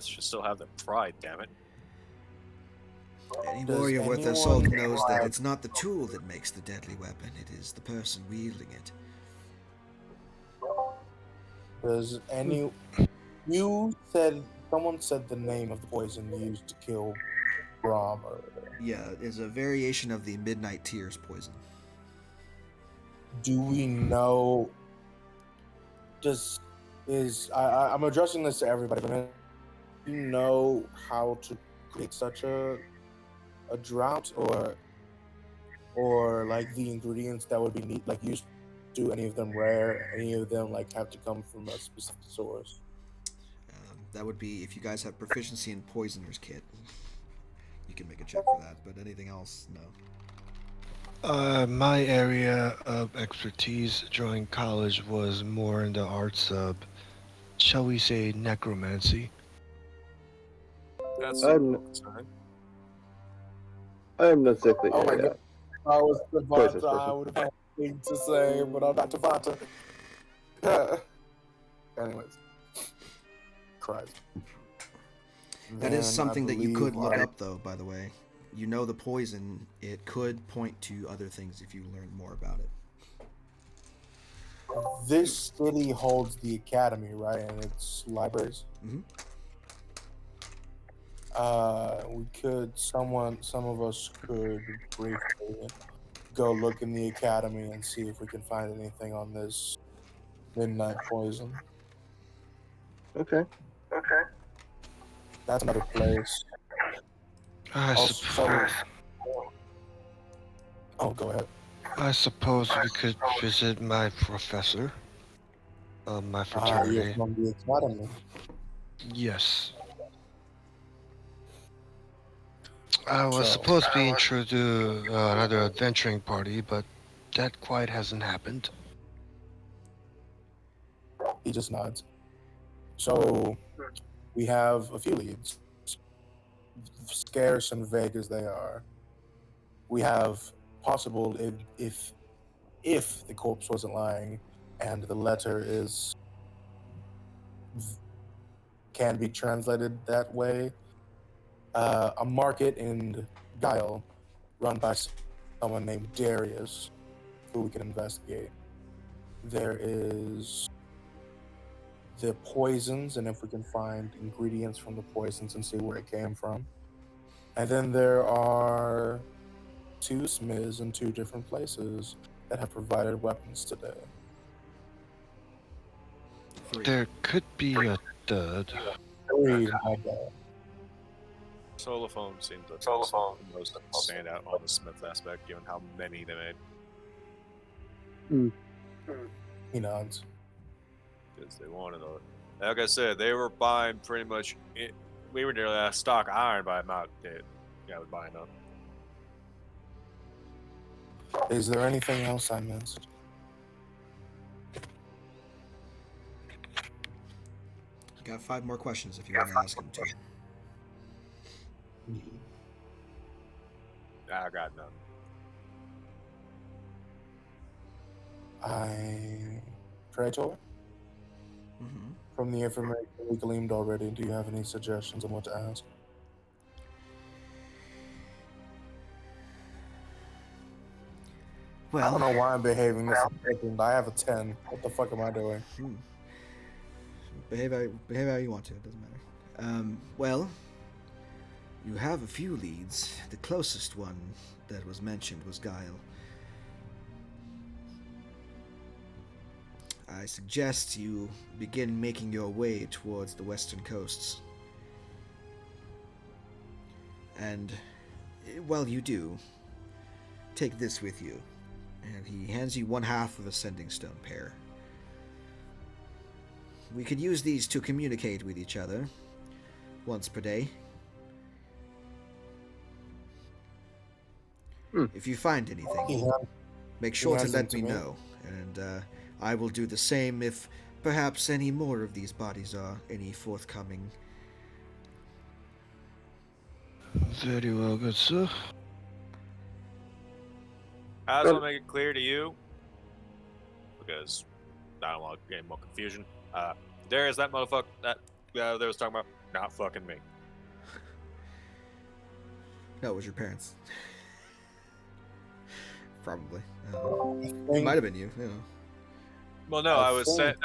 should still have their pride. Damn it. Any Does warrior worth their anyone salt knows that have- it's not the tool that makes the deadly weapon, it is the person wielding it. Does any? You said someone said the name of the poison used to kill Brom, or Yeah, it's a variation of the Midnight Tears poison. do we know? I'm addressing this to everybody, but do you know how to create such a drought, or like the ingredients that would be neat, like used? Do any of them rare? Any of them like have to come from a specific source? That would be if you guys have proficiency in Poisoner's Kit. You can make a check for that, but anything else, no. My area of expertise during college was more in the arts of, shall we say, necromancy. That's I'm not exactly. Oh my god! I was Poisonous Devonta. I person. would have had things to say, but I'm not Devonta. Anyways, Christ. That is Then I something that you could believe look I- up, though, by the way. You know the poison, it could point to other things if you learn more about it. This city holds the academy, right, and its libraries. Mhm. Some of us could briefly go look in the academy and see if we can find anything on this midnight poison. Okay. That's another place. I suppose. Oh, go ahead. I suppose we could visit my professor of my You're fraternity. from the academy. Yes. I was So- supposed to be introduced to another adventuring party, but that quite hasn't happened. He just nods. So we have a few leads, scarce and vague as they are. We have possible if the corpse wasn't lying, and the letter can be translated that way. A market in Guile, run by someone named Darius, who we can investigate. There is the poisons, and if we can find ingredients from the poisons and see where it came from. And then there are two smiths in two different places. that have provided weapons today. 3. There could be a third. 3, my bad. Solophone seems like the most standout on the Smith aspect, given how many they made. He nods. Because they wanted to. Like I said, they were buying pretty much. We were nearly out of stock iron by the amount that I was buying up. Is there anything else I missed? I got 5 more questions if you want to ask him to. I got none. Praetor, Mm-hmm. from the information we gleaned already, do you have any suggestions on what to ask? I don't Well, know why I'm behaving this different. I have a 10. What the fuck am I doing? behave how you want to. It doesn't matter. Well, you have a few leads. The closest one that was mentioned was Guile. I suggest you begin making your way towards the western coasts. And while you do, take this with you. And he hands you 1/2 of a sending stone pair. We could use these to communicate with each other once per day. If you find anything, make sure to let me know, and I will do the same if perhaps any more of these bodies are any forthcoming. Very well, good sir. I just want to make it clear to you, because I don't want to get more confusion. Darius, that motherfucker that they was talking about, not fucking me. No, it was your parents. Probably. think- It might have been you. You know. Well, no, I I was saying,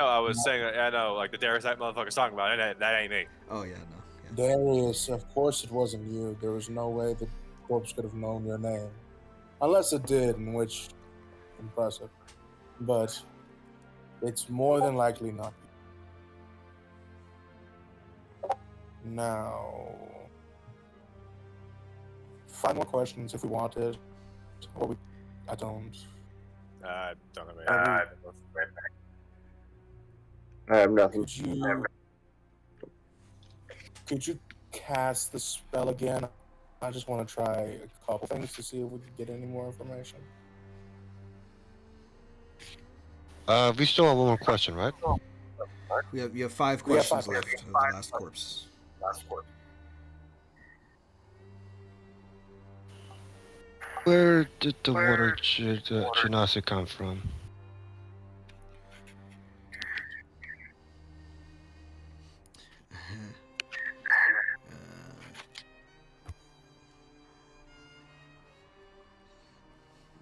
I know, like the Darius that motherfucker's talking about, that ain't me. Oh yeah, no. Yeah. Darius, of course it wasn't you. There was no way the corpse could have known your name. Unless it did, in which, impressive. But it's more than likely not you. Now, 5 more questions if we wanted. Or I don't. I don't have any. I have nothing. Could you cast the spell again? I just want to try a couple things to see if we can get any more information. We still have one more question, right? You have 5 We have questions 5 left of the last corpse. Where did the water genasi come from?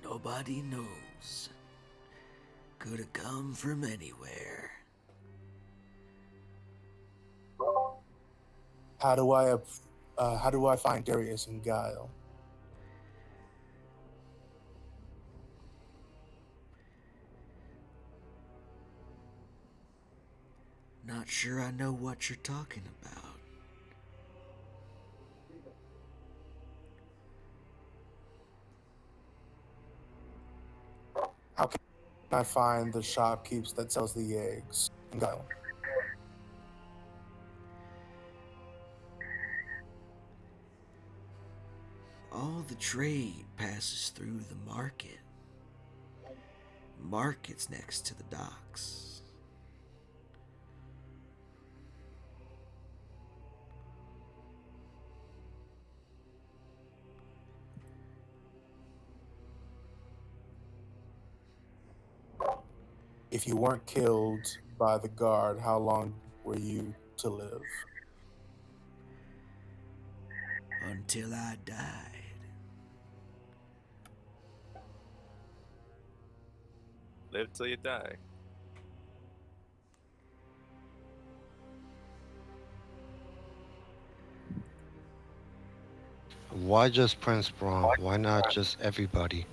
Nobody knows. Could have come from anywhere. How do I find Darius and Guile? Not sure I know what you're talking about. How can I find the shopkeeps that sells the eggs in Guile? All the trade passes through the market. Market's next to the docks. If you weren't killed by the guard, how long were you to live? Until I died. Live till you die. Why just Prince Braun? Why not just everybody?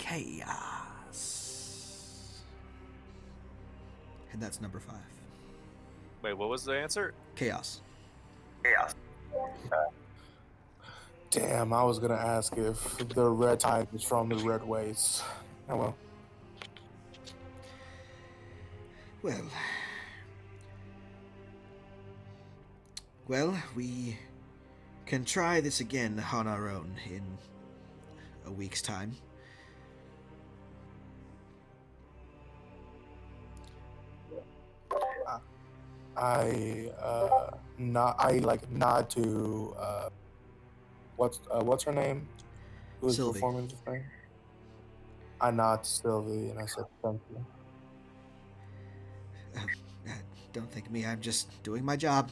chaos. And that's number 5. Wait, what was the answer? Chaos. Damn, I was gonna ask if the red tide is from the red waves. Oh well. Well, we can try this again on our own in a week's time. I nod to what's her name? Who's Sylvie. performing the thing? I nod to Sylvie and I said thank you. Don't think of me, I'm just doing my job.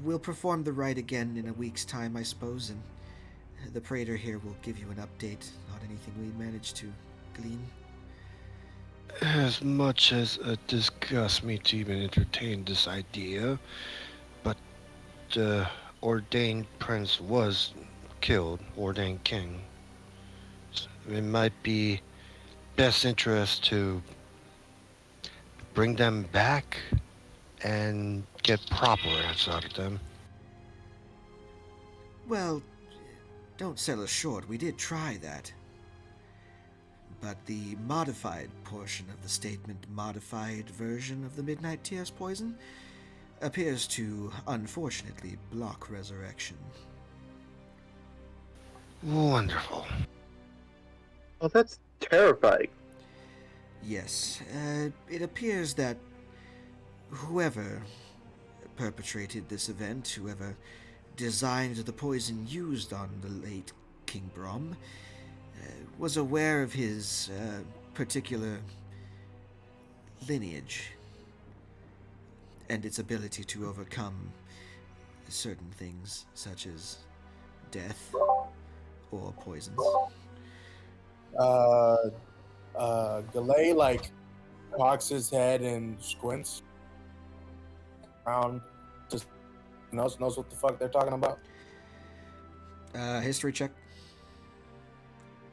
We'll perform the rite again in a week's time, I suppose, and the praetor here will give you an update on anything we manage to glean. As much as it disgusts me to even entertain this idea, but the ordained prince was killed, ordained king. It might be best interest to bring them back and get proper answers out of them. Well, don't sell us short, we did try that. But the modified portion of the statement, modified version of the Midnight Tears poison, appears to, unfortunately, block resurrection. Wonderful. Well, that's terrifying. Yes, it appears that whoever perpetrated this event, whoever designed the poison used on the late King Brom, was aware of his particular lineage and its ability to overcome certain things, such as death or poisons. Galay like cocks his head and squints around, just knows what the fuck they're talking about. History check.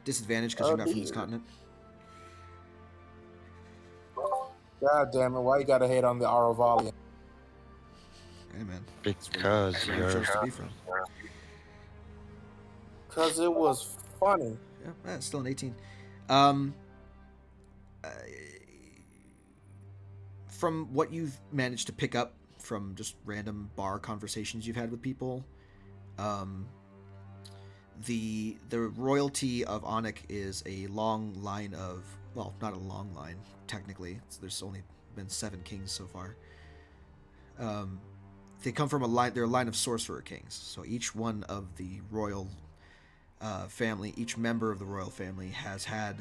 Disadvantage because you're not from this dear. continent. God damn it! Why you gotta hate on the Arovali? Hey man, Because that's where you you're chose to be from. Cause it was funny. Yeah, that's still an 18. From what you've managed to pick up from just random bar conversations you've had with people, the royalty of Onick is a long line of, well, not a long line technically. There's only been 7 kings so far. They come from a line. They're a line of sorcerer kings. So each one of the royal family, each member of the royal family has had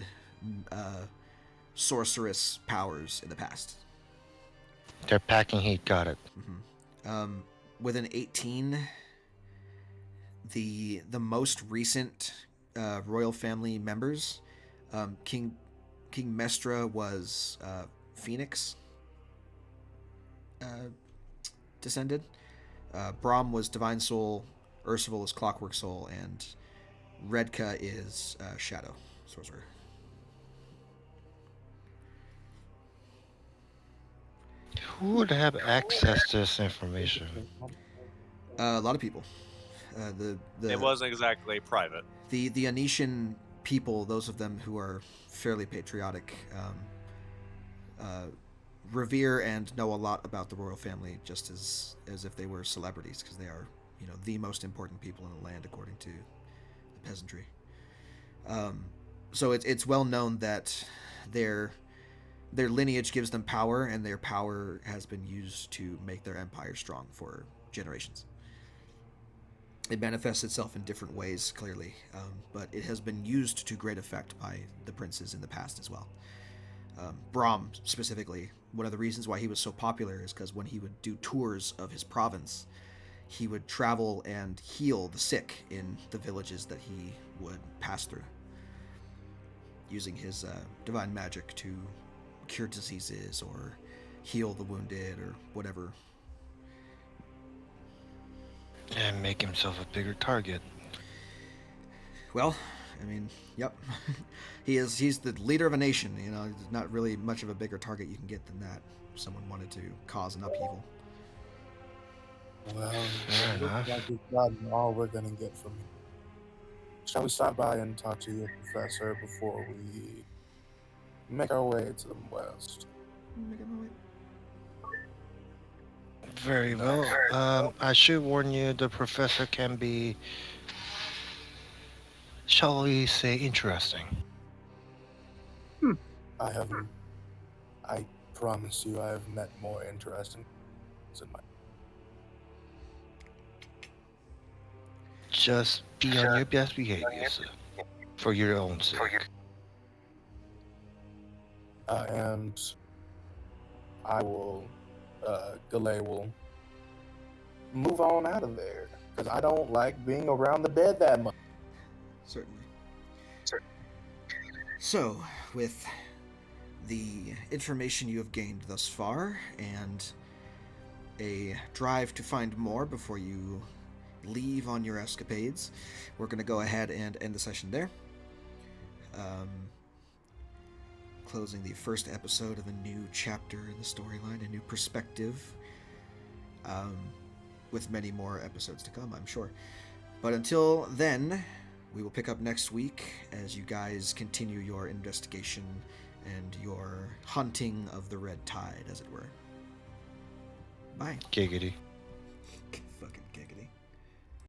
sorceress powers in the past. Their packing heat got it. With an 18, the most recent royal family members, King Mestra was Phoenix descended. Brahm was Divine Soul, Ursula is Clockwork Soul, and Redka is Shadow Sorcerer. Who would have access to this information? A lot of people. It wasn't exactly private. The Onician people, those of them who are fairly patriotic, revere and know a lot about the royal family, just as if they were celebrities, because they are, the most important people in the land according to the peasantry. So it's well known that their lineage gives them power, and their power has been used to make their empire strong for generations. It manifests itself in different ways, clearly, but it has been used to great effect by the princes in the past as well. Brahm, specifically, one of the reasons why he was so popular is because when he would do tours of his province, he would travel and heal the sick in the villages that he would pass through, using his divine magic to cure diseases or heal the wounded or whatever. And make himself a bigger target. Well, I mean, yep. He's the leader of a nation, you know, there's not really much of a bigger target you can get than that. If someone wanted to cause an upheaval. Well, Fair it looks enough. like we've gotten all we're gonna get from you. Shall we stop by and talk to your professor before we make our way to the west? Very well. I should warn you, the professor can be, shall we say, interesting. I have, I promise you, I have met more interesting things in my. Just be on your best behavior, sir. For your own sake. And I will, Galay will move on out of there because I don't like being around the dead that much. Certainly. So, with the information you have gained thus far and a drive to find more before you leave on your escapades, we're going to go ahead and end the session there. Closing the first episode of a new chapter in the storyline, a new perspective, with many more episodes to come, I'm sure. But until then, we will pick up next week as you guys continue your investigation and your hunting of the Red Tide, as it were. Bye. Giggity.